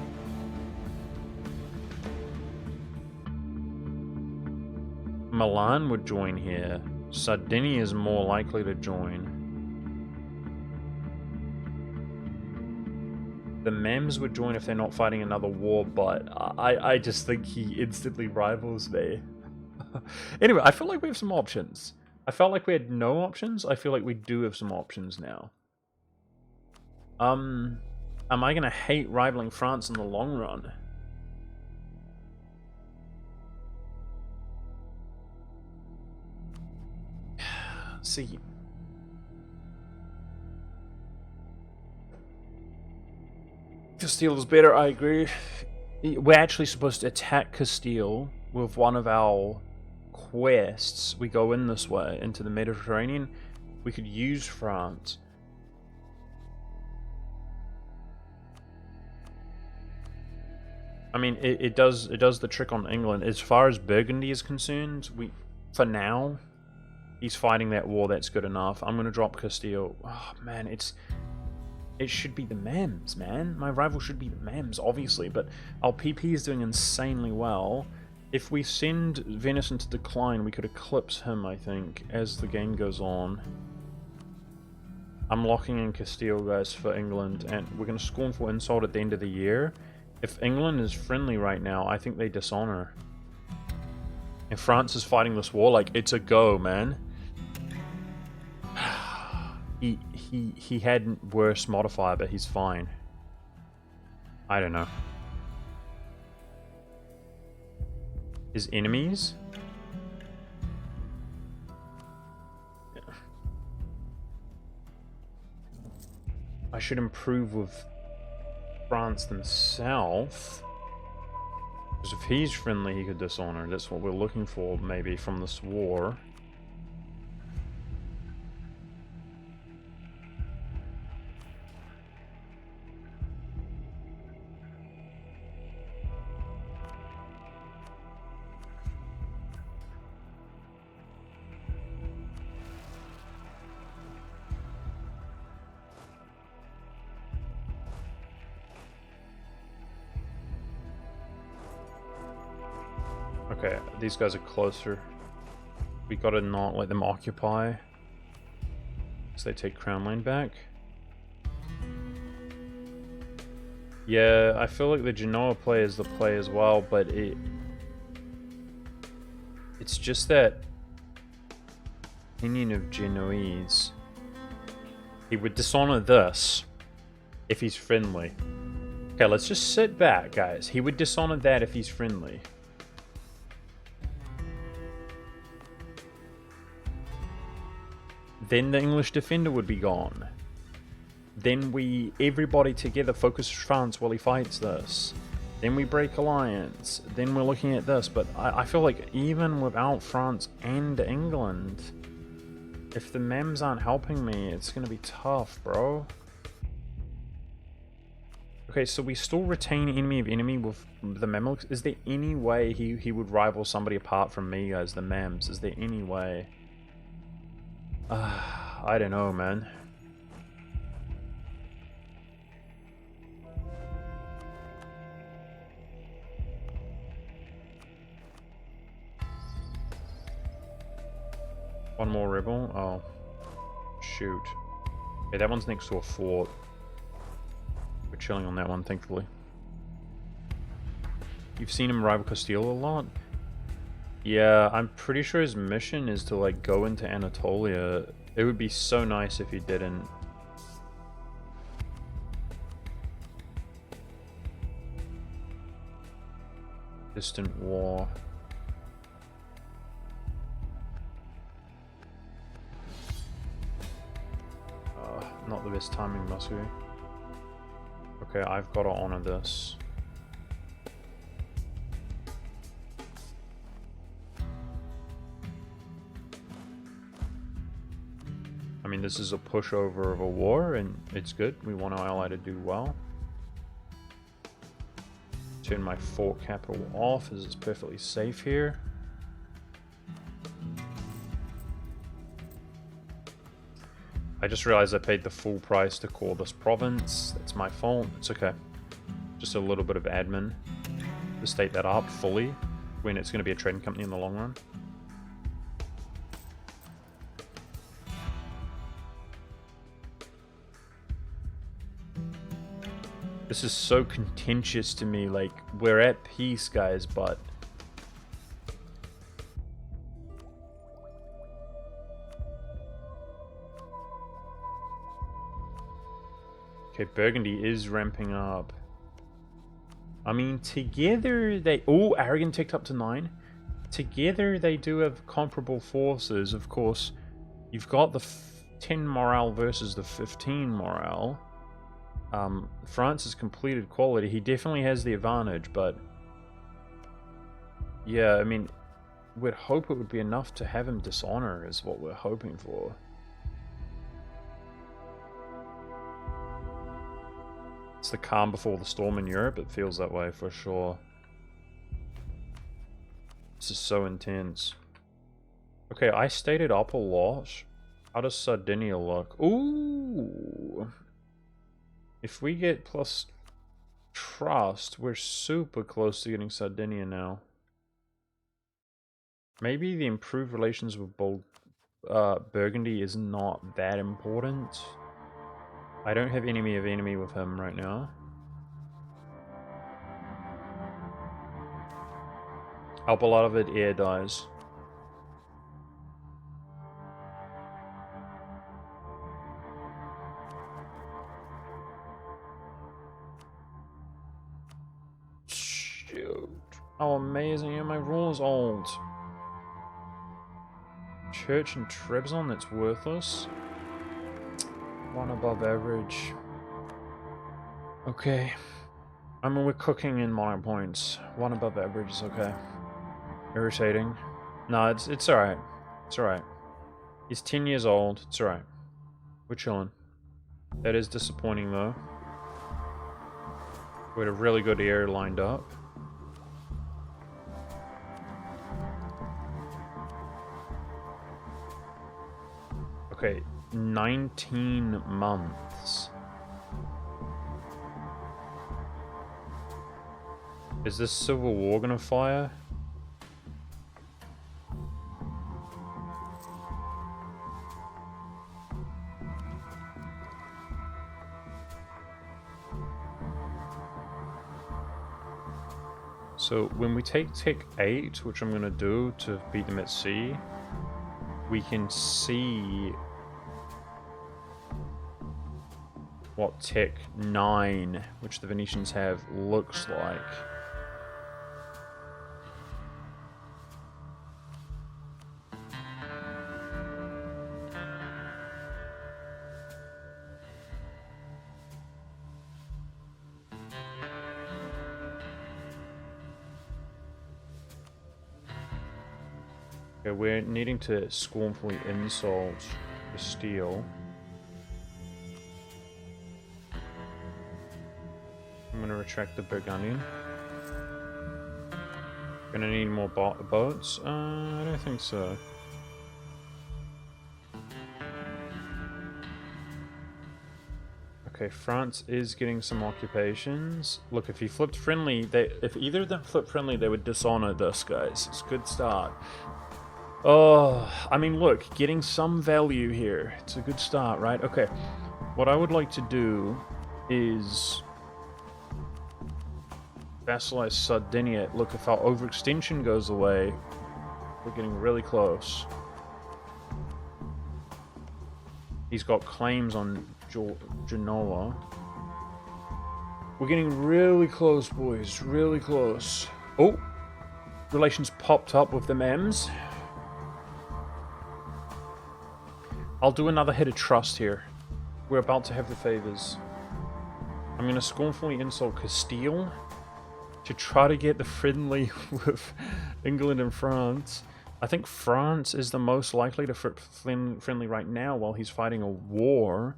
Milan would join here. Sardinia is more likely to join. The Mems would join if they're not fighting another war, but I just think he instantly rivals me. Anyway, I feel like we have some options. I felt like we had no options. I feel like we do have some options now. Am I going to hate rivaling France in the long run? see. Castile is better, I agree. We're actually supposed to attack Castile with one of our quests. We go in this way, into the Mediterranean. We could use France. I mean, it does the trick on England. As far as Burgundy is concerned, for now, he's fighting that war. That's good enough. I'm gonna drop Castile. Oh man, it should be the Mems, man. My rival should be the Mems, obviously, but our PP is doing insanely well. If we send Venice into decline, we could eclipse him, I think, as the game goes on. I'm locking in Castile, guys, for England, and we're gonna Scornful Insult at the end of the year. If England is friendly right now, I think they dishonor. If France is fighting this war, like, it's a go, man. He had worse modifier, but he's fine. I don't know. His enemies? Yeah. I should improve with France themselves. Because if he's friendly, he could dishonor. That's what we're looking for, maybe, from this war. Okay, these guys are closer. We gotta not let them occupy. So they take Crown Land back. Yeah, I feel like the Genoa play is the play as well, but it's just that opinion of Genoese. He would dishonor this if he's friendly. Okay, let's just sit back, guys. He would dishonor that if he's friendly. Then the English defender would be gone. Then everybody together focus France while he fights this. Then we break alliance. Then we're looking at this. But I feel like even without France and England, if the Mems aren't helping me, it's going to be tough, bro. Okay, so we still retain enemy of enemy with the Mamluks. Is there any way he would rival somebody apart from me, guys, the Mems? Is there any way? I don't know, man. One more rebel? Oh. Shoot. Okay, that one's next to a fort. We're chilling on that one, thankfully. You've seen him rival Castile a lot? Yeah, I'm pretty sure his mission is to, like, go into Anatolia. It would be so nice if he didn't. Distant war. Not the best timing, must be. Okay, I've got to honor this. I mean, this is a pushover of a war, and it's good. We want our ally to do well. Turn my fort capital off, as it's perfectly safe here. I just realized I paid the full price to call this province. That's my fault. It's okay. Just a little bit of admin to state that up fully when it's going to be a trading company in the long run. This is so contentious to me. Like, we're at peace, guys, but okay, Burgundy is ramping up. I mean, together they... Oh, Aragon ticked up to 9. Together they do have comparable forces. Of course, You've got the 10 morale versus the 15 morale. France has completed quality. He definitely has the advantage, but yeah, I mean, we'd hope it would be enough to have him dishonor is what we're hoping for. It's the calm before the storm in Europe. It feels that way for sure. This is so intense. Okay, I stayed it up a lot. How does Sardinia look? Ooh! If we get plus trust, we're super close to getting Sardinia now. Maybe the improved relations with Burgundy is not that important. I don't have enemy of enemy with him right now. Help a lot of it air dies. Shoot. Oh, amazing. Yeah, my rule is old. Church and Trebizond, that's worthless. One above average. Okay. I mean, we're cooking in minor points. One above average is okay. Irritating. No, it's alright. It's alright. He's 10 years old. It's alright. We're chilling. That is disappointing, though. We had a really good air lined up. Okay, 19 months. Is this civil war gonna fire? So when we take tick 8, which I'm gonna do to beat them at sea, we can see what tick 9, which the Venetians have, looks like. Okay, we're needing to scornfully insult the steel. I'm gonna retract the Burgundian. Gonna need more boats? I don't think so. Okay, France is getting some occupations. Look, if he flipped friendly, if either of them flipped friendly, they would dishonor this, guys. It's a good start. Oh, I mean, look, getting some value here. It's a good start, right? Okay, what I would like to do is vassalize Sardinia. Look, if our overextension goes away, we're getting really close. He's got claims on Genoa. We're getting really close, boys. Really close. Oh, relations popped up with the Mems. I'll do another hit of trust here. We're about to have the favors. I'm going to scornfully insult Castile to try to get the friendly with England and France. I think France is the most likely to friendly right now while he's fighting a war.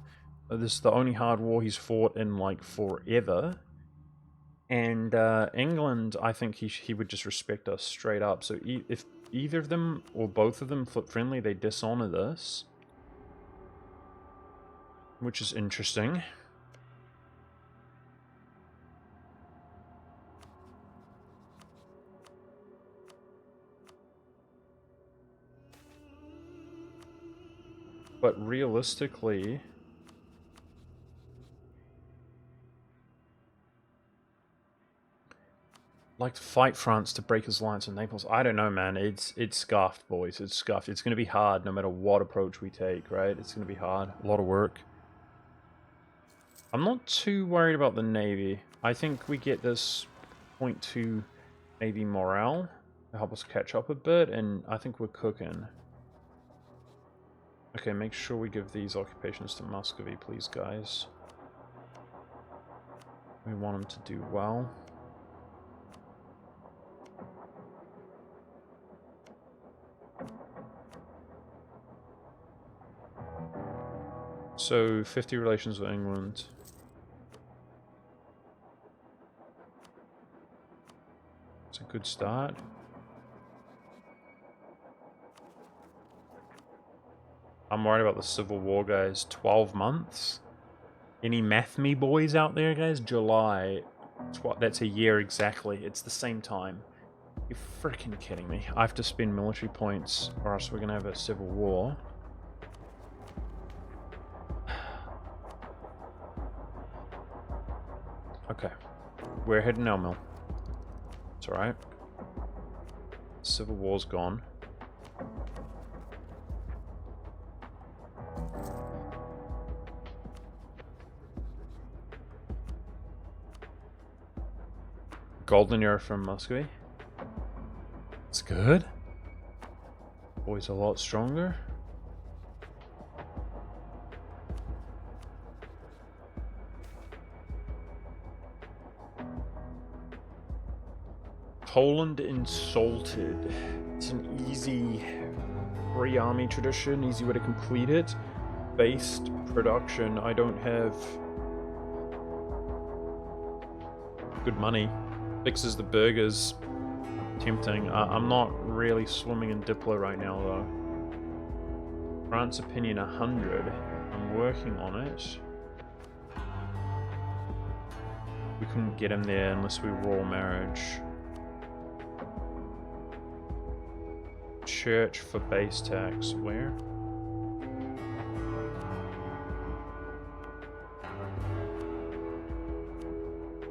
This is the only hard war he's fought in, like, forever. And England, I think he would just respect us straight up. So if either of them or both of them flip friendly, they dishonor this. Which is interesting. But realistically, like to fight France to break his alliance in Naples. I don't know, man. It's scuffed, boys. It's scuffed. It's going to be hard no matter what approach we take, right? It's going to be hard. A lot of work. I'm not too worried about the Navy. I think we get this 0.2 Navy morale to help us catch up a bit, and I think we're cooking. Okay, make sure we give these occupations to Muscovy, please, guys. We want them to do well. So, 50 relations with England. It's a good start. I'm worried about the Civil War, guys. 12 months? Any math me boys out there, guys? July. That's a year exactly. It's the same time. You're freaking kidding me. I have to spend military points or else we're going to have a civil war. Okay. We're heading now, Mill. It's alright. Civil War's gone. Golden Era from Muscovy. It's good. Always a lot stronger. Poland insulted. It's an easy free army tradition, easy way to complete it. Based production, I don't have good money. Fixes the burgers. Tempting. I'm not really swimming in Diplo right now, though. France opinion 100. I'm working on it. We couldn't get him there unless we royal marriage. Church for base tax. Where?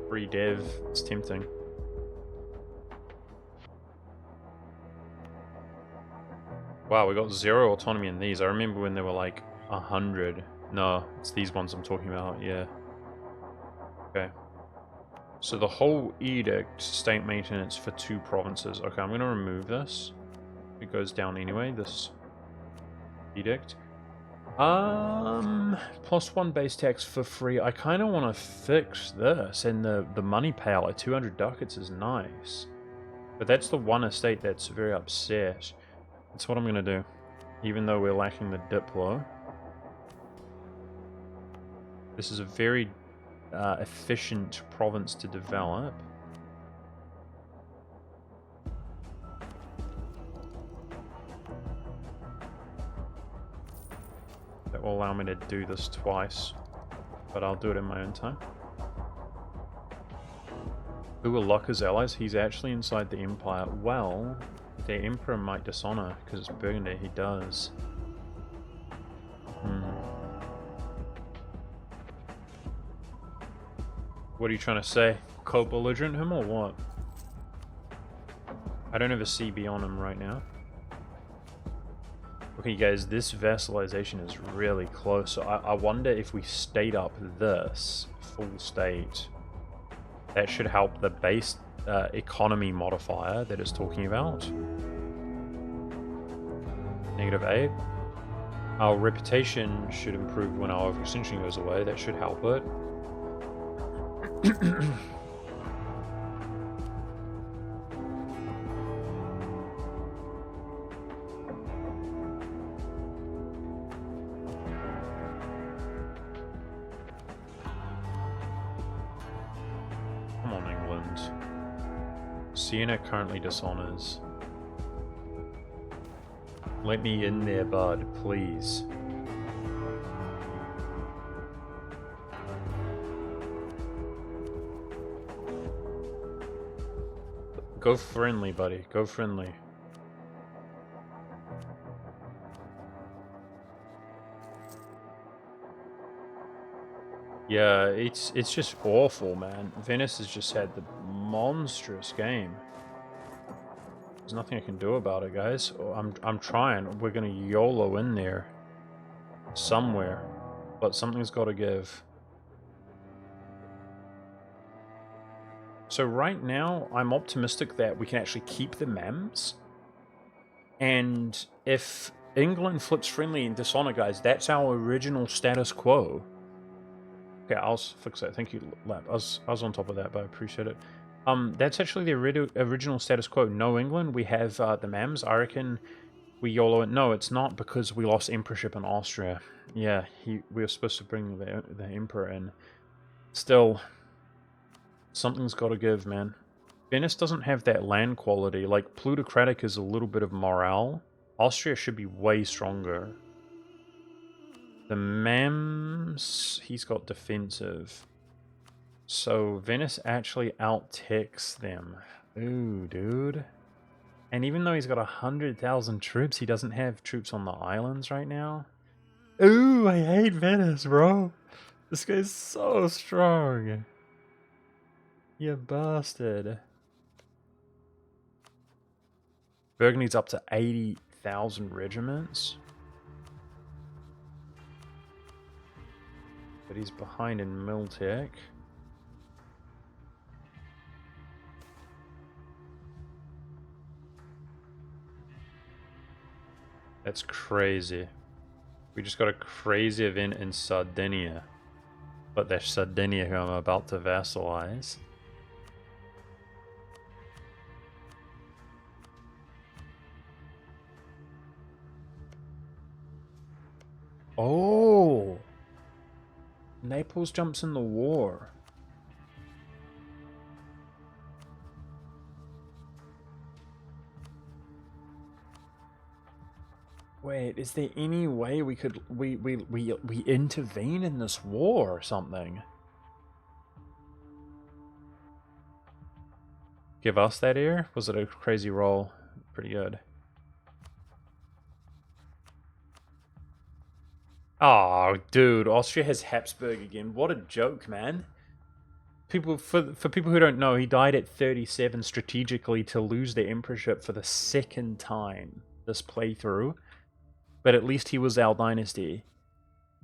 Free dev. It's tempting. Wow, we got 0 autonomy in these. I remember when they were like 100. No, it's these ones I'm talking about, yeah. Okay. So the whole edict, state maintenance for 2 provinces. Okay, I'm going to remove this. It goes down anyway, this edict. +1 base tax for free. I kind of want to fix this, and the money payout, like 200 ducats is nice. But that's the one estate that's very upset. That's what I'm going to do, even though we're lacking the Diplo. This is a very efficient province to develop. That will allow me to do this twice, but I'll do it in my own time. Who will lock his allies? He's actually inside the Empire. Well, the Emperor might dishonor, because it's Burgundy, he does. What are you trying to say? Co-belligerent him or what? I don't have a CB on him right now. Okay, guys, this vassalization is really close. So I wonder if we state up this full state. That should help the base economy modifier that it's talking about. -8. Our reputation should improve when our overextension goes away. That should help it. Come on, England. Siena currently dishonors. Let me in there, bud, please. Go friendly, buddy. Go friendly. Yeah, it's just awful, man. Venice has just had the monstrous game. There's nothing I can do about it, guys. I'm trying. We're gonna YOLO in there somewhere, but something's got to give. So right now, I'm optimistic that we can actually keep the MEMS, and if England flips friendly in dishonor, guys. That's our original status quo. Okay, I'll fix that. Thank you, Lap. I was on top of that, but I appreciate it. That's actually the original status quo. No England. We have the Mams. I reckon we YOLO it. No, it's not, because we lost emperorship in Austria. Yeah, we were supposed to bring the emperor in. Still, something's got to give, man. Venice doesn't have that land quality. Like, plutocratic is a little bit of morale. Austria should be way stronger. The Mams, he's got defensive. So Venice actually out-techs them. Ooh, dude. And even though he's got 100,000 troops, he doesn't have troops on the islands right now. Ooh, I hate Venice, bro. This guy's so strong. You bastard. Burgundy's up to 80,000 regiments. But he's behind in Miltech. That's crazy. We just got a crazy event in Sardinia. But that's Sardinia who I'm about to vassalize. Oh! Naples jumps in the war. Wait, is there any way we could we intervene in this war or something? Give us that ear? Was it a crazy roll? Pretty good. Oh, dude, Austria has Habsburg again. What a joke, man. For people who don't know, he died at 37 strategically to lose the emperorship for the second time this playthrough. But at least he was our dynasty.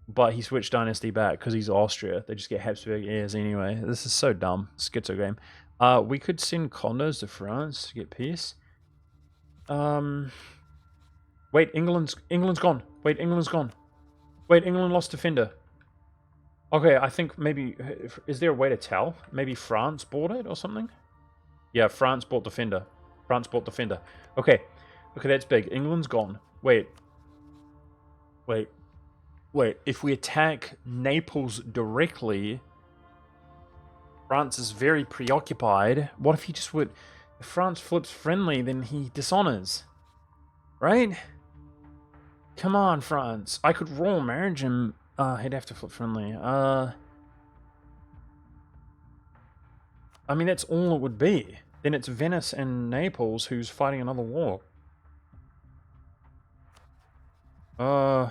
But he switched dynasty back because he's Austria. They just get Habsburg heirs anyway. This is so dumb. Schizo game. We could send condos to France to get peace. Wait, England's gone. Wait, England's gone. Wait, England lost defender. Okay, I think maybe... Is there a way to tell? Maybe France bought it or something? Yeah, France bought defender. France bought defender. Okay. Okay, that's big. England's gone. Wait. Wait. Wait. If we attack Naples directly... France is very preoccupied. What if he just would... If France flips friendly, then he dishonors. Right? Come on, France. I could royal marriage him. He'd have to flip friendly. I mean, that's all it would be. Then it's Venice and Naples who's fighting another war. I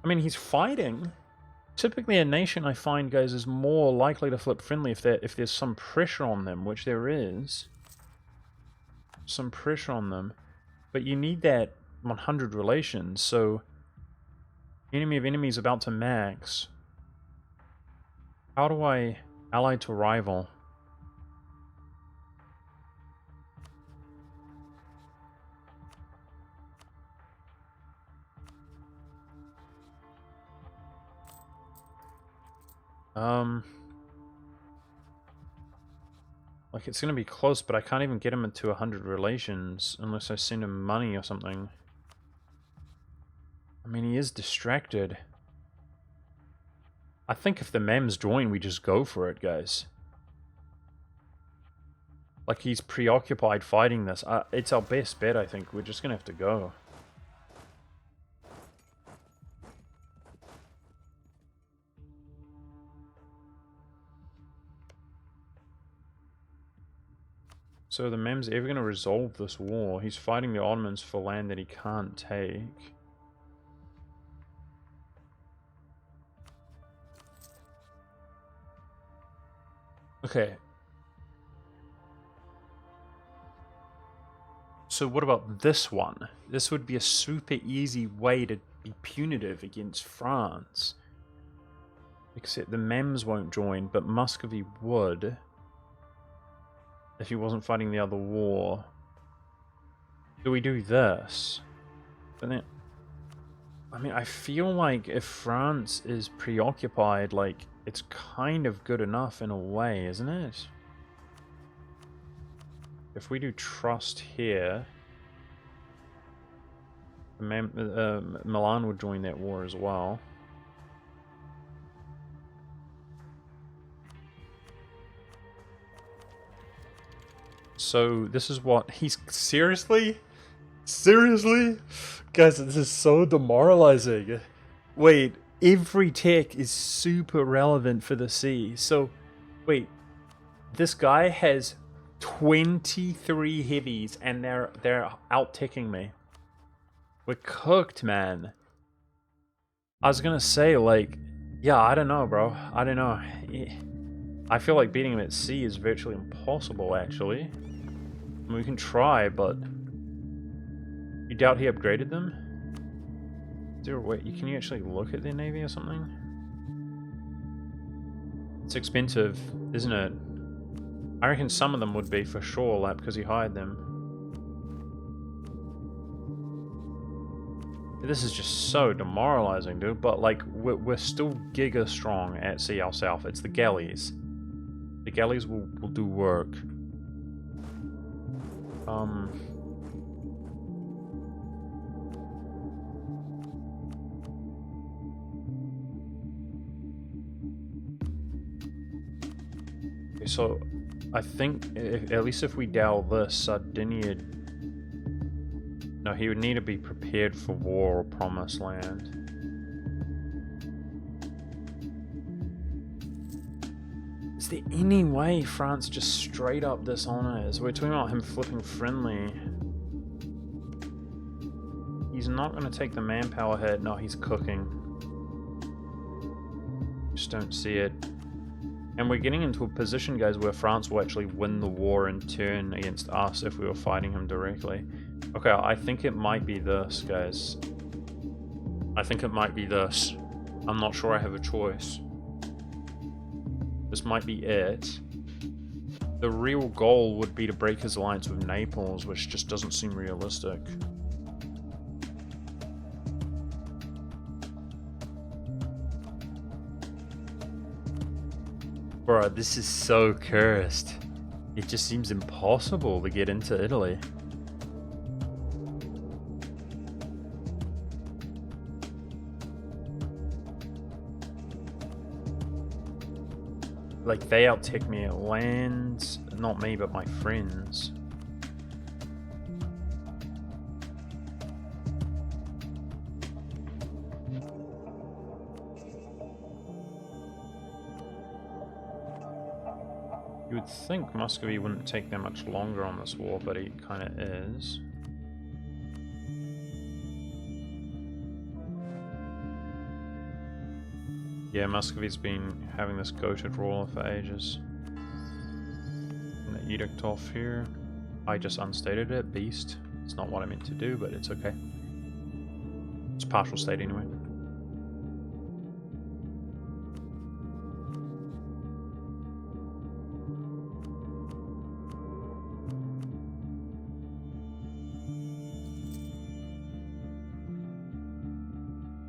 mean, he's fighting. Typically, a nation, I find, guys, is more likely to flip friendly if there's some pressure on them, which there is. Some pressure on them. But you need that 100 relations, so... Enemy of enemies about to max. How do I ally to rival? Like, it's gonna be close, but I can't even get him into 100 relations unless I send him money or something. I mean, he is distracted. I think if the Mems join, we just go for it, guys. Like, he's preoccupied fighting this. It's our best bet, I think. We're just gonna have to go. So the Mem's ever gonna resolve this war? He's fighting the Ottomans for land that he can't take. Okay. So what about this one? This would be a super easy way to be punitive against France. Except the Mems won't join, but Muscovy would. If he wasn't fighting the other war. Do we do this? But then, I mean, I feel like if France is preoccupied, like, it's kind of good enough in a way, isn't it? If we do trust here, Milan would join that war as well. So this is what he's seriously? Seriously? Guys, this is so demoralizing. Wait, every tech is super relevant for the sea. So, wait, this guy has 23 heavies and they're out-ticking me. We're cooked, man. I was gonna say, like, yeah, I don't know, bro. I don't know. I feel like beating him at sea is virtually impossible, actually. I mean, we can try, but... You doubt he upgraded them? Is there a way... Can you actually look at their navy or something? It's expensive, isn't it? I reckon some of them would be for sure, like, because he hired them. This is just so demoralizing, dude. But, like, we're still giga strong at sea ourselves. It's the galleys. The galleys will do work. Okay, so I think at least if we dow this, Sardinia. No, he would need to be prepared for war or promised land. Is there any way France just straight up dishonors? We're talking about him flipping friendly. He's not going to take the manpower hit. No, he's cooking. Just don't see it. And we're getting into a position, guys, where France will actually win the war in turn against us if we were fighting him directly. Okay, I think it might be this, guys. I think it might be this. I'm not sure I have a choice. This might be it. The real goal would be to break his alliance with Naples, which just doesn't seem realistic. Bro, this is so cursed. It just seems impossible to get into Italy. Like, they outtake me at lands. Not me, but my friends. You would think Muscovy wouldn't take that much longer on this war, but he kind of is. Yeah, Muscovy's been having this goated ruler for ages. And the edict off here. I just unstated it, beast. It's not what I meant to do, but it's okay. It's partial state anyway.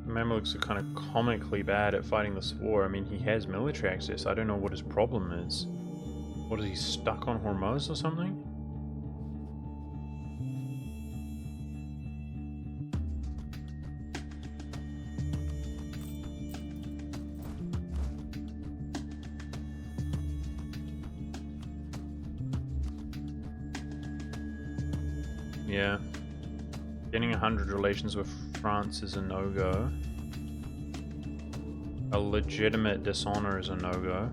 Mamluks are kind of comically bad at fighting this war. I mean, he has military access. I don't know what his problem is. What, is he stuck on Hormuz or something? Yeah. Getting 100 relations with France is a no-go. A legitimate dishonor is a no-go.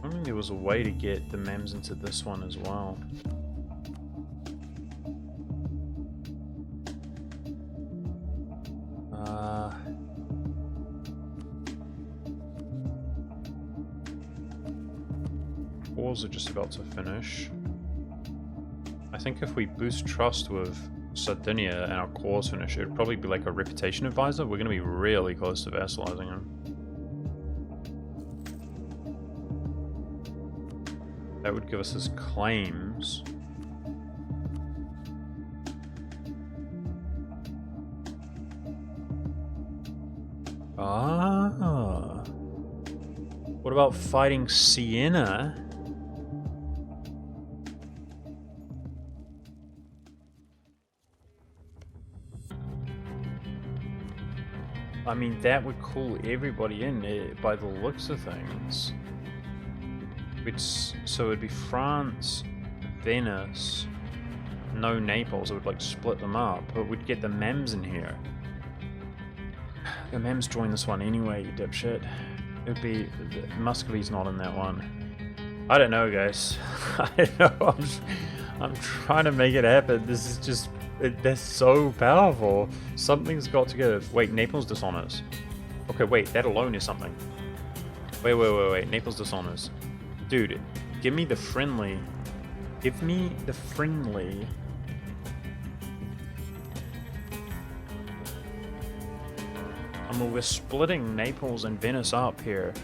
I think there was a way to get the mems into this one as well. cores are just about to finish. I think if we boost trust with Sardinia and our cores finish, it would probably be like a reputation advisor. We're going to be really close to vassalizing him. That would give us his claims. Ah. What about fighting Siena? I mean, that would call everybody in by the looks of things. So it'd be France, Venice, no Naples. It would like split them up, but we'd get the Mems in here. The Mems join this one anyway, you dipshit. It'd be Muscovy's not in that one. I don't know, guys. I don't know. I'm trying to make it happen. This is just they're so powerful. Something's got to give. Wait, Naples dishonors. Okay, wait, that alone is something. Wait. Naples dishonors. Dude, give me the friendly. Give me the friendly. I mean, we're splitting Naples and Venice up here.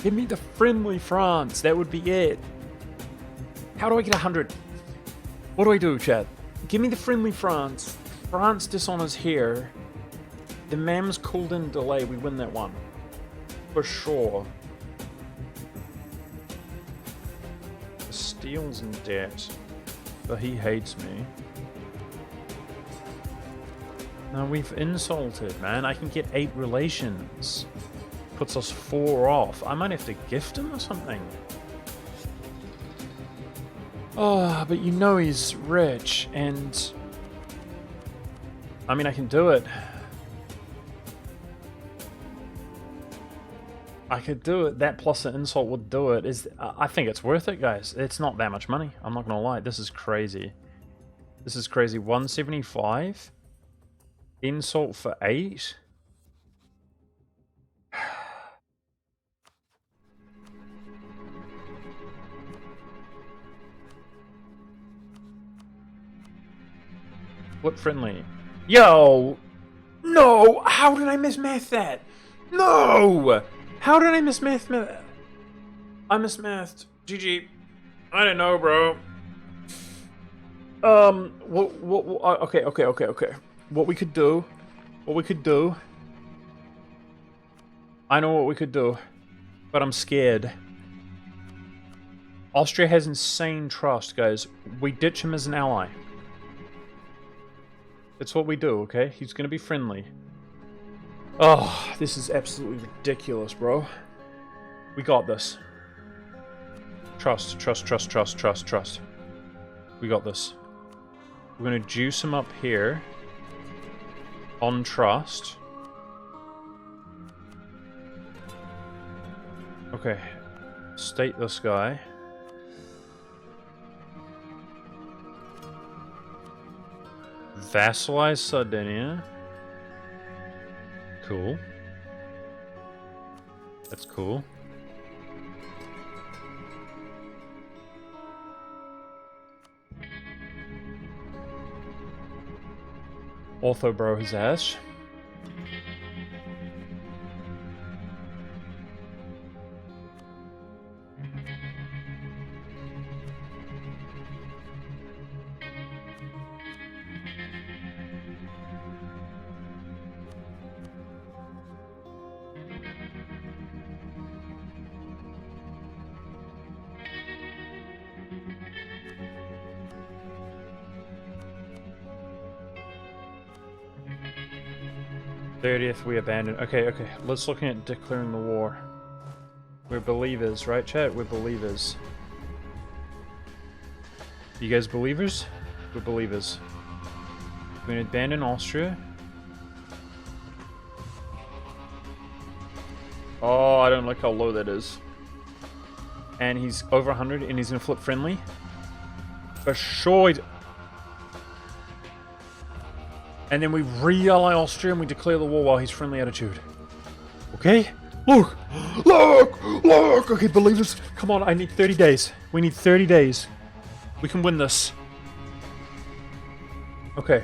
Give me the friendly France. That would be it. How do I get 100? What do I do, chat? Give me the friendly France. France dishonors here. The Mams called in delay. We win that one. For sure. Steele's in debt. But he hates me. No, we've insulted, man. I can get 8 relations. Puts us 4 off. I might have to gift him or something. Oh, but you know he's rich, and... I mean, I can do it. I could do it. That plus an insult would do it. I think it's worth it, guys. It's not that much money. I'm not gonna lie. This is crazy. This is crazy. 175? Insult for 8? Flip friendly. Yo! No! How did I mismath that? No! How did I mismath that? I mismathed. GG. I don't know, bro. Okay. What we could do. I know what we could do. But I'm scared. Austria has insane trust, guys. We ditch him as an ally. That's what we do, okay? He's gonna be friendly. Oh, this is absolutely ridiculous, bro. We got this. Trust. We got this. We're gonna juice him up here. On trust. Okay. State this guy. Vassalize Sardinia. Cool. That's cool. Ortho bro his ass. We abandoned. Okay. Let's look at declaring the war. We're believers, right, chat? We're believers. You guys believers? We're believers. We're gonna abandon Austria. Oh, I don't like how low that is. And he's over 100, and he's gonna flip friendly. For sure. And then we re-ally Austria and we declare the war while he's friendly attitude. Okay? Look! Look! Look! Okay, believers, come on, I need 30 days. We need 30 days. We can win this. Okay.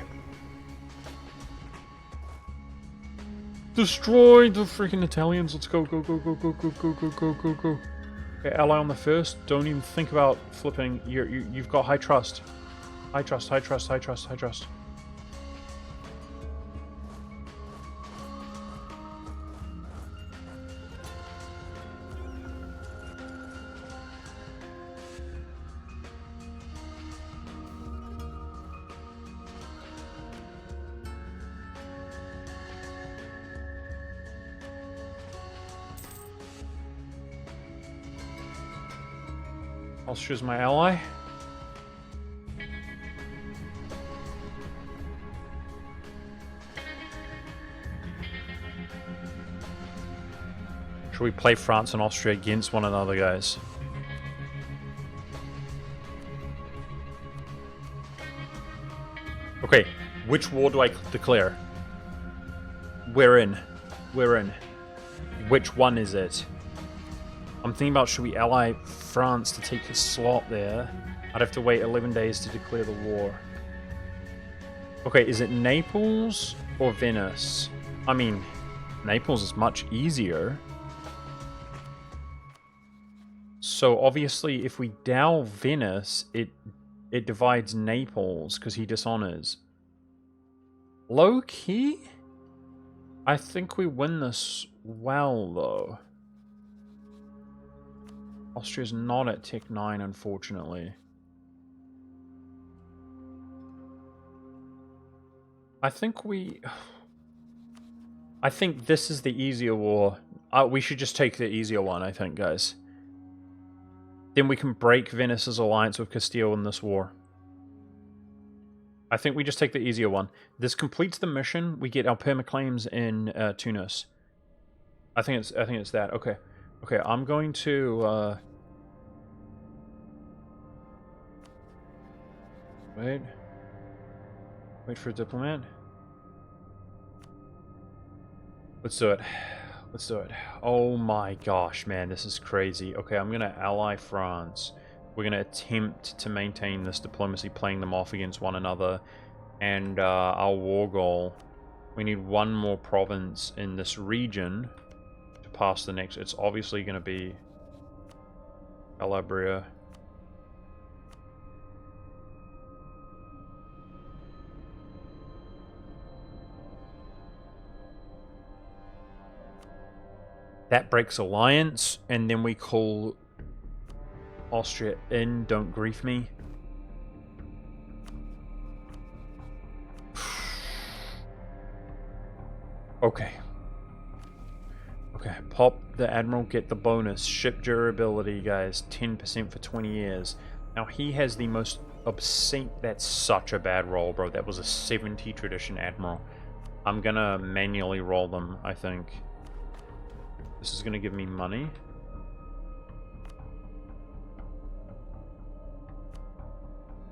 Destroy the freaking Italians. Let's go, go, go, go, go, go, go, go, go, go, go. Okay, ally on the first. Don't even think about flipping. You've got high trust. High trust, high trust, high trust, high trust. Austria's my ally. Should we play France and Austria against one another, guys? Okay, which war do I declare? We're in. We're in. Which one is it? I'm thinking about, should we ally France to take a slot there? I'd have to wait 11 days to declare the war. Okay, is it Naples or Venice? I mean, Naples is much easier. So obviously, if we dow Venice, it divides Naples because he dishonors. Low key? I think we win this well, though. Austria's not at Tech 9, unfortunately. I think this is the easier war. We should just take the easier one, I think, guys. Then we can break Venice's alliance with Castile in this war. I think we just take the easier one. This completes the mission. We get our permaclaims in Tunis. I think it's that. Okay. Okay, I'm going to wait for a diplomat. Let's do it. Let's do it. Oh my gosh, man, this is crazy. Okay, I'm gonna ally France. We're gonna attempt to maintain this diplomacy, playing them off against one another. And our war goal, we need one more province in this region to pass the next. It's obviously gonna be Calabria. That breaks alliance, and then we call Austria in. Don't grief me. Okay. Okay, pop the Admiral, get the bonus. Ship durability, guys. 10% for 20 years. Now, he has the most obscene... That's such a bad roll, bro. That was a 70 tradition Admiral. I'm gonna manually roll them, I think. This is going to give me money.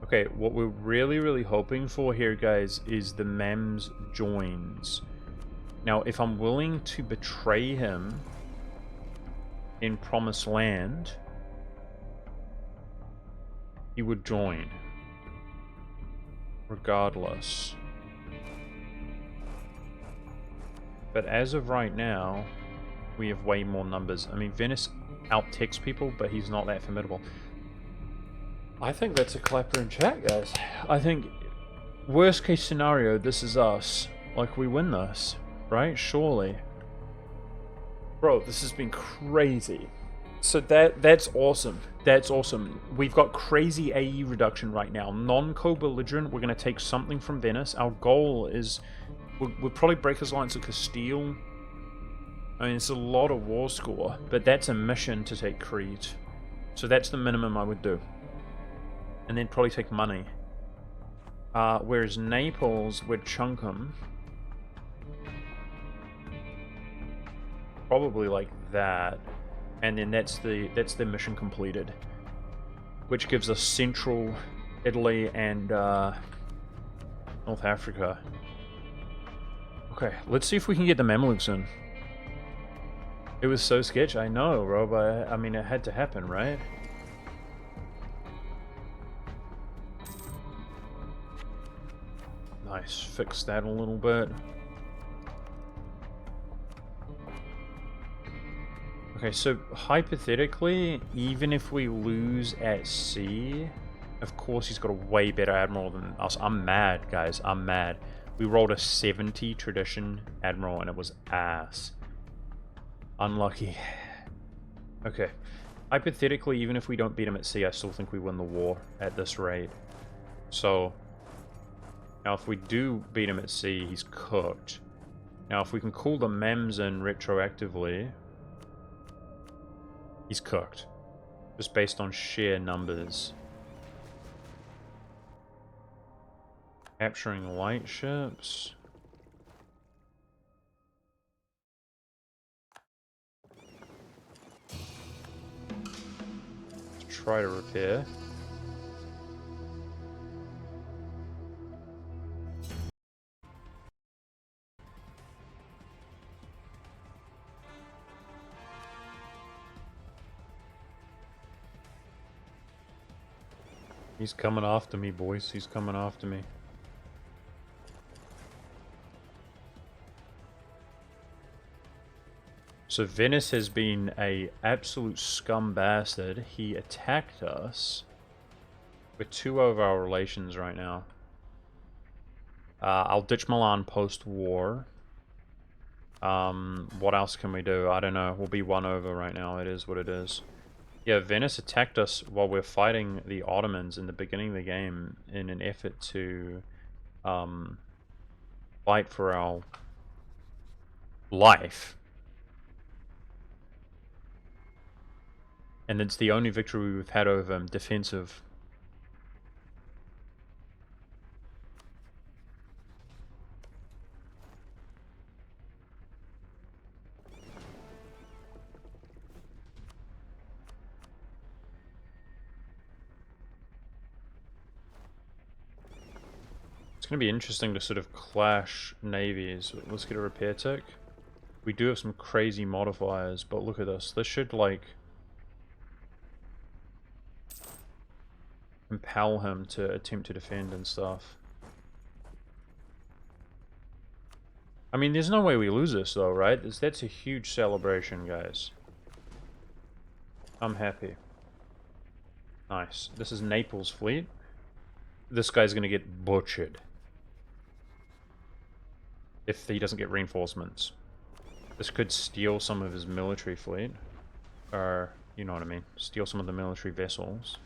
Okay, what we're really hoping for here, guys, is the Mems joins. Now, if I'm willing to betray him in Promised Land, he would join. Regardless. But as of right now... we have way more numbers. I mean, Venice out-techs people, but he's not that formidable. I think that's a clapper in chat, guys. I think, worst case scenario, this is us. Like, we win this, right? Surely. Bro, this has been crazy. So that's awesome. That's awesome. We've got crazy AE reduction right now. Non-co-belligerent, we're going to take something from Venice. Our goal is... we'll probably break his alliance with Castile. I mean, it's a lot of war score, but that's a mission to take Crete. So that's the minimum I would do. And then probably take money. Whereas Naples would chunk them. Probably like that. And then that's the mission completed. Which gives us Central Italy and North Africa. Okay, let's see if we can get the Mamluks in. It was so sketch, I know, Rob. I mean, it had to happen, right? Nice. Fix that a little bit. Okay, so hypothetically, even if we lose at sea, of course he's got a way better admiral than us. I'm mad, guys. I'm mad. We rolled a 70 tradition admiral and it was ass. Unlucky. Okay. Hypothetically, even if we don't beat him at sea, I still think we win the war at this rate. So, now if we do beat him at sea, he's cooked. Now if we can call the mems in retroactively, he's cooked. Just based on sheer numbers. Capturing light ships. Try to repair. He's coming after me, boys. He's coming after me. So Venice has been a absolute scum bastard. He attacked us. We're 2 over our relations right now. I'll ditch Milan post-war. What else can we do? I don't know. We'll be 1 over right now. It is what it is. Yeah, Venice attacked us while we're fighting the Ottomans in the beginning of the game in an effort to fight for our life. And it's the only victory we've had over them, defensive. It's going to be interesting to sort of clash navies. Let's get a repair tick. We do have some crazy modifiers, but look at this. This should, like, compel him to attempt to defend and stuff. I mean, there's no way we lose this, though, right? That's a huge celebration, guys. I'm happy. Nice. This is Naples' fleet. This guy's going to get butchered if he doesn't get reinforcements. This could steal some of his military fleet. Or, you know what I mean. Steal some of the military vessels.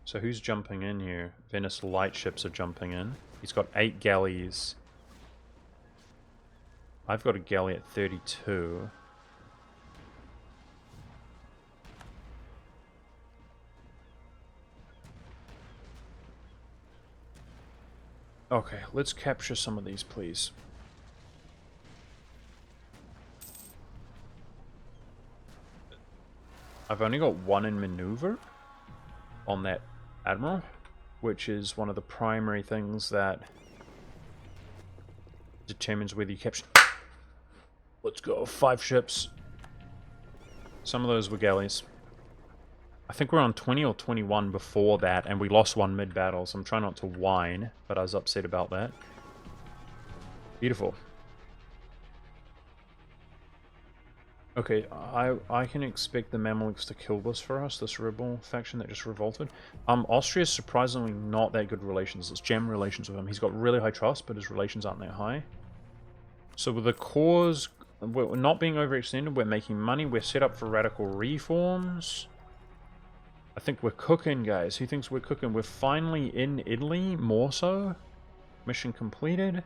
So who's jumping in here? Venice light ships are jumping in. He's got 8 galleys. I've got a galley at 32. Okay, let's capture some of these, please. I've only got 1 in maneuver on that admiral, which is one of the primary things that determines whether you capture. Let's go, 5 ships. Some of those were galleys. I think we're on 20 or 21 before that, and we lost 1 mid-battle, so I'm trying not to whine, but I was upset about that. Beautiful. Okay, I can expect the Mamluks to kill this for us, this rebel faction that just revolted. Austria's surprisingly not that good relations. It's gem relations with him. He's got really high trust, but his relations aren't that high. So with the cause, we're not being overextended, we're making money, we're set up for radical reforms. I think we're cooking, guys. Who thinks we're cooking? We're finally in Italy, more so. Mission completed.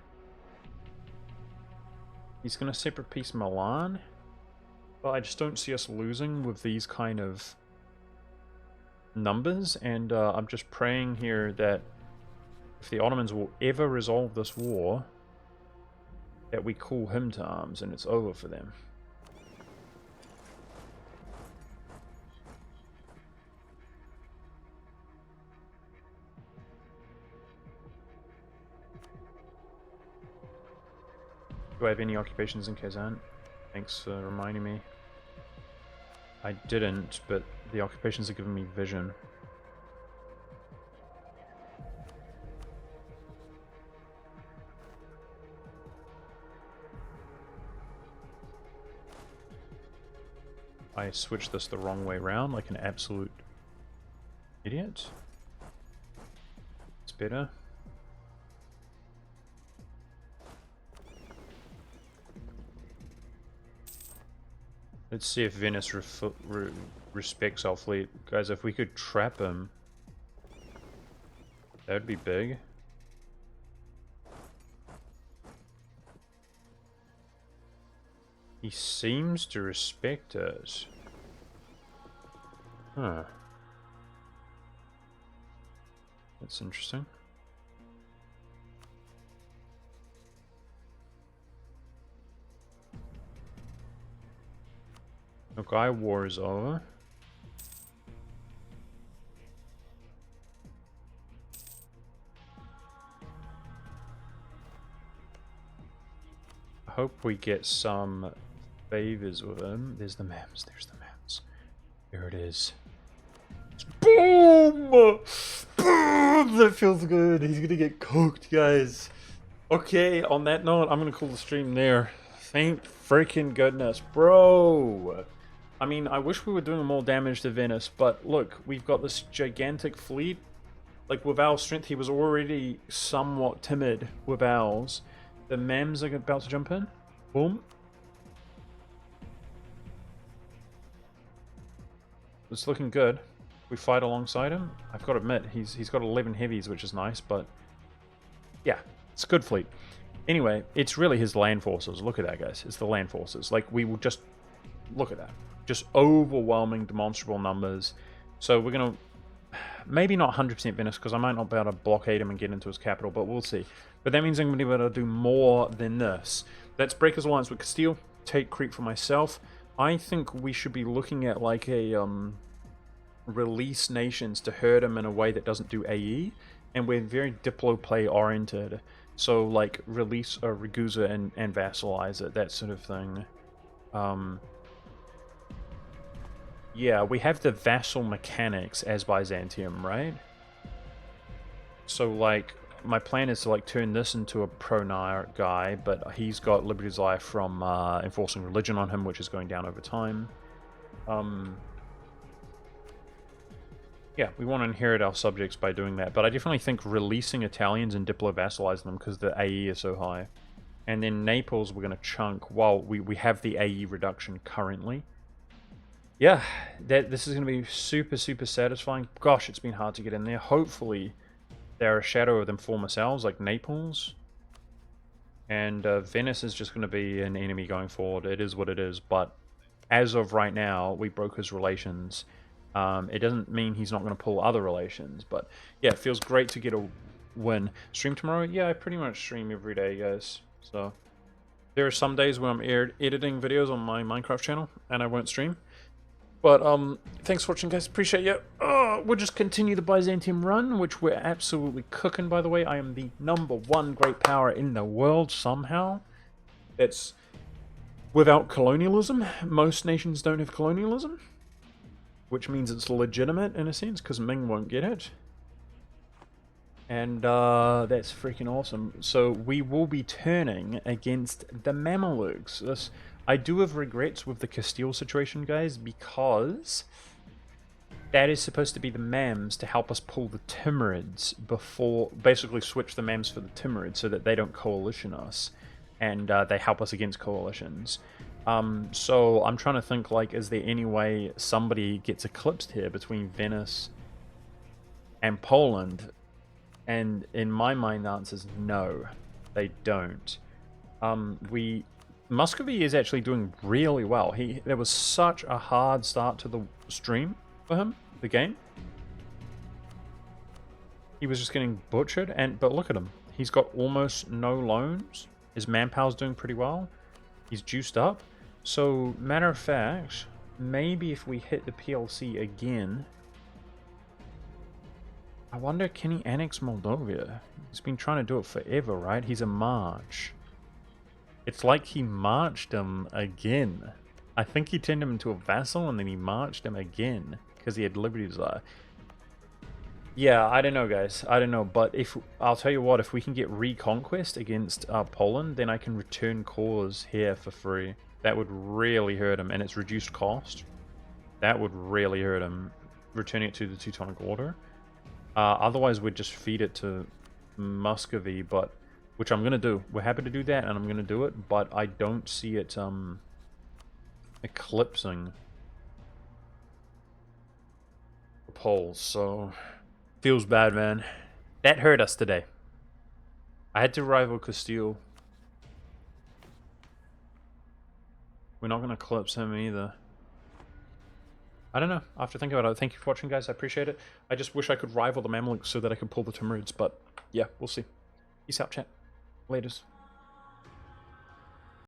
He's going to separate peace Milan. But I just don't see us losing with these kind of numbers. And I'm just praying here that if the Ottomans will ever resolve this war, that we call him to arms and it's over for them. Do I have any occupations in Kazan? Thanks for reminding me. I didn't, but the occupations are giving me vision. I switched this the wrong way around like an absolute idiot. It's better. Let's see if Venice respects our fleet. Guys, if we could trap him, that would be big. He seems to respect us. Huh. That's interesting. Okay, war is over. I hope we get some favors with him. There's the maps. There's the maps. There it is. Boom! Boom! That feels good. He's gonna get cooked, guys. Okay, on that note, I'm gonna call the stream there. Thank freaking goodness, bro. I mean, I wish we were doing more damage to Venice, but look, we've got this gigantic fleet. Like, with our strength, he was already somewhat timid with ours. The Mems are about to jump in. Boom. It's looking good. We fight alongside him. I've got to admit, he's got 11 heavies, which is nice, but yeah, it's a good fleet. Anyway, it's really his land forces. Look at that, guys. It's the land forces. Like, we will just look at that. Just overwhelming, demonstrable numbers. So we're going to maybe not 100% Venice, because I might not be able to blockade him and get into his capital, but we'll see. But that means I'm going to be able to do more than this. Let's break his alliance with Castile. Take creep for myself. I think we should be looking at like a release nations to hurt him in a way that doesn't do AE, and we're very diplo play oriented. So like release a Ragusa and vassalize it, that sort of thing. Yeah, we have the vassal mechanics as Byzantium, right? So like my plan is to like turn this into a pro-Nair guy, but he's got Liberty's Life from enforcing religion on him, which is going down over time. Yeah, we want to inherit our subjects by doing that, but I definitely think releasing Italians and diplo-vassalizing them because the AE is so high. And then Naples we're going to chunk while we have the AE reduction currently. Yeah, this is going to be super, super satisfying. Gosh, it's been hard to get in there. Hopefully they're a shadow of them former selves, like Naples. And Venice is just going to be an enemy going forward. It is what it is, but as of right now, we broke his relations. It doesn't mean he's not going to pull other relations, but yeah, it feels great to get a win. Stream tomorrow? Yeah, I pretty much stream every day, guys. So there are some days when I'm editing videos on my Minecraft channel and I won't stream. But thanks for watching, guys. Appreciate you. We'll just continue the Byzantium run, which we're absolutely cooking, by the way. I am the #1 great power in the world somehow. It's without colonialism. Most nations don't have colonialism, which means it's legitimate in a sense, because Ming won't get it. And that's freaking awesome. So we will be turning against the Mamelukes. I do have regrets with the Castile situation, guys, because that is supposed to be the Mams to help us pull the Timurids before, basically switch the Mams for the Timurids so that they don't coalition us, and they help us against coalitions. So I'm trying to think, like, is there any way somebody gets eclipsed here between Venice and Poland? And in my mind, the answer is no, they don't. Muscovy is actually doing really well. There was such a hard start to the stream for him, the game. He was just getting butchered, but look at him. He's got almost no loans. His manpower's doing pretty well. He's juiced up. So, matter of fact, maybe if we hit the PLC again, I wonder, can he annex Moldova? He's been trying to do it forever, right? He's a March. It's like he marched him again. I think he turned him into a vassal and then he marched him again because he had liberty desire. Yeah, I don't know, guys. I don't know, but if I'll tell you what, if we can get reconquest against Poland, then I can return cores here for free. That would really hurt him, and it's reduced cost. That would really hurt him, returning it to the Teutonic Order. Otherwise, we'd just feed it to Muscovy, but which I'm gonna do. We're happy to do that, and I'm gonna do it, but I don't see it eclipsing the Poles, so feels bad, man. That hurt us today. I had to rival Castile. We're not gonna eclipse him either. I don't know. I have to think about it. Thank you for watching, guys. I appreciate it. I just wish I could rival the Mamluks so that I could pull the Timurids, but yeah, we'll see. Peace out, chat. Laters.